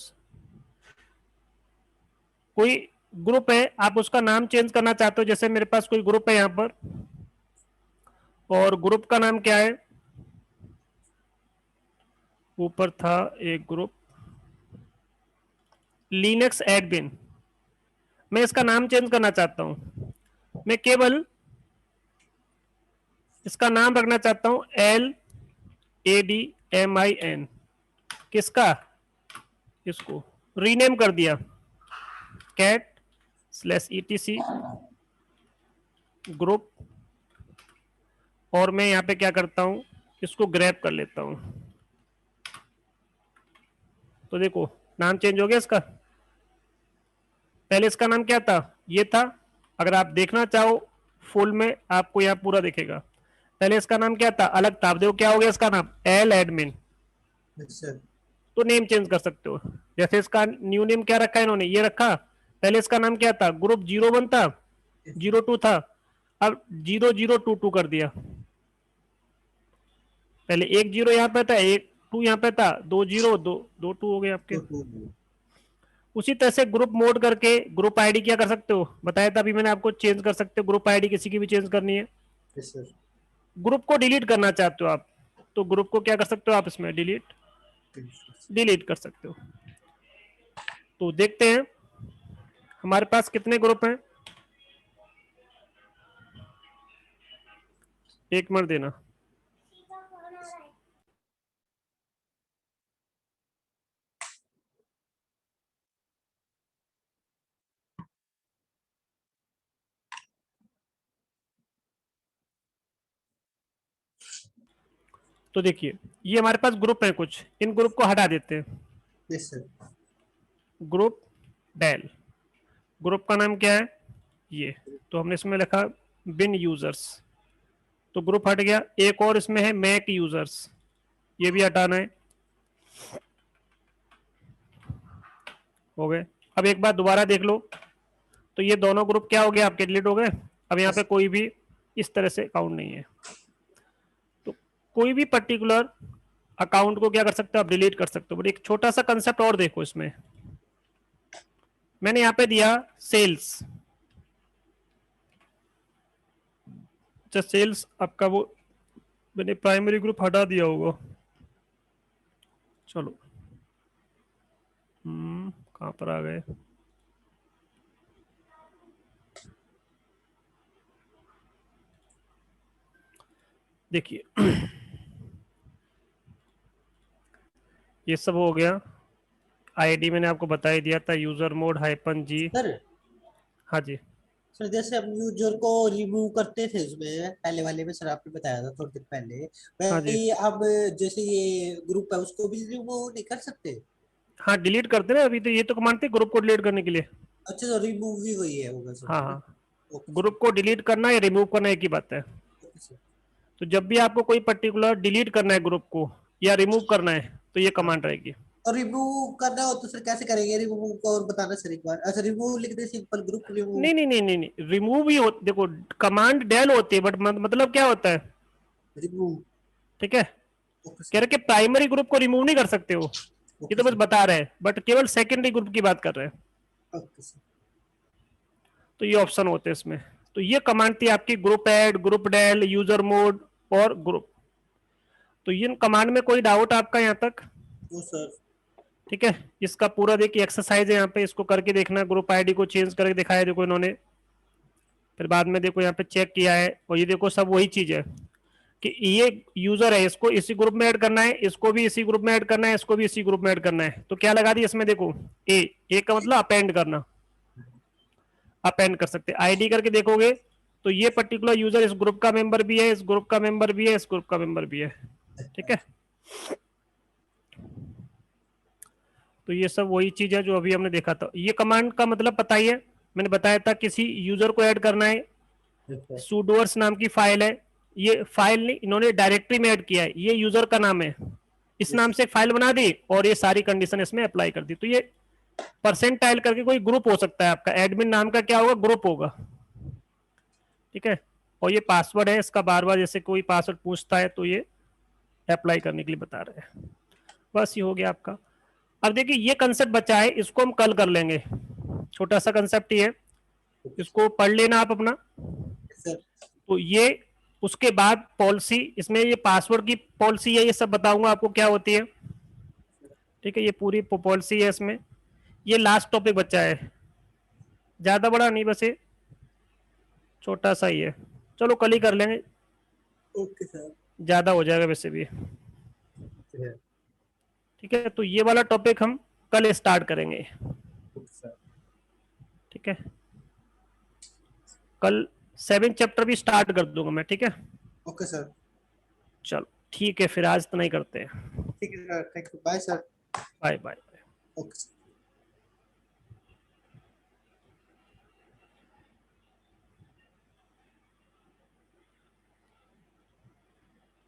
कोई ग्रुप है आप उसका नाम चेंज करना चाहते हो, जैसे मेरे पास कोई ग्रुप है यहाँ पर, और ग्रुप का नाम क्या है? ऊपर था एक ग्रुप लिनक्स एडमिन, मैं इसका नाम चेंज करना चाहता हूं, मैं केवल इसका नाम रखना चाहता हूं LADMIN। किसका? इसको रीनेम कर दिया, cat/etc ग्रुप, और मैं यहाँ पे क्या करता हूं, इसको ग्रैब कर लेता हूं। तो देखो नाम चेंज हो गया इसका। पहले इसका नाम क्या था? ये था। अगर आप देखना चाहो फुल में आपको यहाँ पूरा दिखेगा। पहले इसका नाम क्या था? अलग था। अब देखो क्या हो गया इसका नाम, एल एडमिन। Yes sir. तो नेम चेंज कर सकते हो। जैसे इसका न्यू नेम क्या रखा है इन्होंने, ये रखा। पहले इसका नाम क्या था? ग्रुप 01 था, 02 था, अब 0022 कर दिया। पहले 10 यहाँ पे था, 12 यहाँ पे था, 20 हो गए आपके। उसी तरह से ग्रुप मोड करके ग्रुप आईडी क्या कर सकते हो, बताया था अभी मैंने आपको, चेंज कर सकते हो। ग्रुप आईडी किसी की भी चेंज करनी है। Yes sir. ग्रुप को डिलीट करना चाहते हो आप, तो ग्रुप को क्या कर सकते हो आप, इसमें डिलीट कर सकते हो। तो देखते हैं हमारे पास कितने ग्रुप हैं। एक मिनट देना। तो देखिए ये हमारे पास ग्रुप है कुछ, इन ग्रुप को हटा देते हैं। Yes sir. Group del, group का नाम क्या है? ये तो हमने इसमें लिखा बिन यूजर्स, तो ग्रुप हट गया। एक और इसमें है मैक यूजर्स, ये भी हटाना है। हो गए। अब एक बार दोबारा देख लो, तो ये दोनों ग्रुप क्या हो गए आपके, डिलीट हो गए। अब यहाँ पे कोई भी इस तरह से अकाउंट नहीं है। तो कोई भी पर्टिकुलर अकाउंट को क्या कर सकते हो आप, डिलीट कर सकते हो। बट एक छोटा सा कंसेप्ट और देखो इसमें, मैंने यहाँ पे दिया सेल्स। अच्छा सेल्स आपका वो मैंने प्राइमरी ग्रुप हटा दिया होगा, चलो कहाँ पर आ गए। देखिए ये सब हो गया। आईडी मैंने आपको बता ही दिया था, यूजर मोड -G। सर हाँ जी। सर जैसे हम यूजर को रिमूव करते थे उसमें पहले वाले में, सर आपने बताया था थोड़ी देर पहले, हाँ जी। भाई अब जैसे ये ग्रुप है उसको भी रिमूव नहीं कर सकते? हाँ डिलीट करते ना, अभी तो ये तो कमांड थी ग्रुप को डिलीट करने के लिए। अच्छा तो रिमूव भी वही है होगा सर, हाँ है ना? हाँ, ओके ग्रुप को डिलीट करना या रिमूव करना एक ही बात है। Okay sir. तो जब भी आपको कोई पर्टिकुलर डिलीट करना है ग्रुप को या रिमूव करना है, तो ये हाँ। कमांड रहेगी। और रिमूव करना हो तो सर कैसे करेंगे रिमूव को, और बताना सर एक बार। अच्छा रिमूव लिख दे, सिंपल ग्रुप रिमूव। नहीं नहीं नहीं नहीं नहीं, रिमूव ही देखो कमांड डेल होती है, बट मतलब क्या होता है, रिमूव। ठीक है। ओके कह सर। रहे कि प्राइमरी ग्रुप को रिमूव नहीं कर सकते हो, ये ओके तो बस सर। बता रहे हैं, बट केवल सेकेंडरी ग्रुप की बात कर रहे हैं। Okay sir. तो ये ऑप्शन होते हैं इसमें। तो ये कमांड थी आपकी group add, group del, user mod और ग्रुप। तो इन कमांड में कोई डाउट आपका यहाँ तक? No sir. ठीक है, इसका पूरा देखिए एक्सरसाइज है यहाँ पे, इसको करके देखना। ग्रुप आईडी को चेंज करके दिखाया देखो इन्होंने, फिर बाद में देखो यहाँ पे चेक किया है, और ये देखो सब वही चीज है कि ये यूजर है, इसको इसी ग्रुप में ऐड करना है, इसको भी इसी ग्रुप में ऐड करना है, इसको भी इसी ग्रुप में ऐड करना है। तो क्या लगा दी इसमें देखो, ए का मतलब अपेंड करना, अपेंड कर सकते हैं। आईडी करके देखोगे तो ये पर्टिकुलर यूजर इस ग्रुप का मेंबर भी है, इस ग्रुप का मेंबर भी है, इस ग्रुप का मेंबर भी है। ठीक है, तो ये सब वही चीज है जो अभी हमने देखा था। ये कमांड का मतलब पता ही है, मैंने बताया था किसी यूजर को ऐड करना है, sudoers नाम की फाइल है, ये फाइल नहीं इन्होंने डायरेक्टरी में ऐड किया है, ये यूजर का नाम है, इस नाम से एक फाइल बना दी और ये सारी कंडीशन इसमें अप्लाई कर दी। तो ये परसेंटाइल करके कोई ग्रुप हो सकता है आपका, एडमिन नाम का क्या होगा, ग्रुप होगा। ठीक है, और ये पासवर्ड है इसका, बार बार जैसे कोई पासवर्ड पूछता है तो ये अप्लाई करने के लिए बता रहे हैं। बस ये हो गया आपका। अब देखिए ये कंसेप्ट बचा है, इसको हम कल कर लेंगे, छोटा सा कंसेप्ट ही है, इसको पढ़ लेना आप अपना। तो ये उसके बाद पॉलिसी, इसमें ये पासवर्ड की पॉलिसी है, ये सब बताऊंगा आपको क्या होती है। ठीक है, ये पूरी पॉलिसी है इसमें। ये लास्ट टॉपिक बचा है, ज्यादा बड़ा नहीं, बस ये छोटा सा ही है, चलो कल ही कर लेंगे। Okay sir. ज्यादा हो जाएगा वैसे भी। ठीक है, तो ये वाला टॉपिक हम कल स्टार्ट करेंगे। ठीक है, कल 7 चैप्टर भी स्टार्ट कर दूंगा मैं। ठीक है, ओके सर। चलो ठीक है, फिर आज इतना ही करते हैं। ठीक है sir, thank you, bye sir. Bye bye. Okay sir.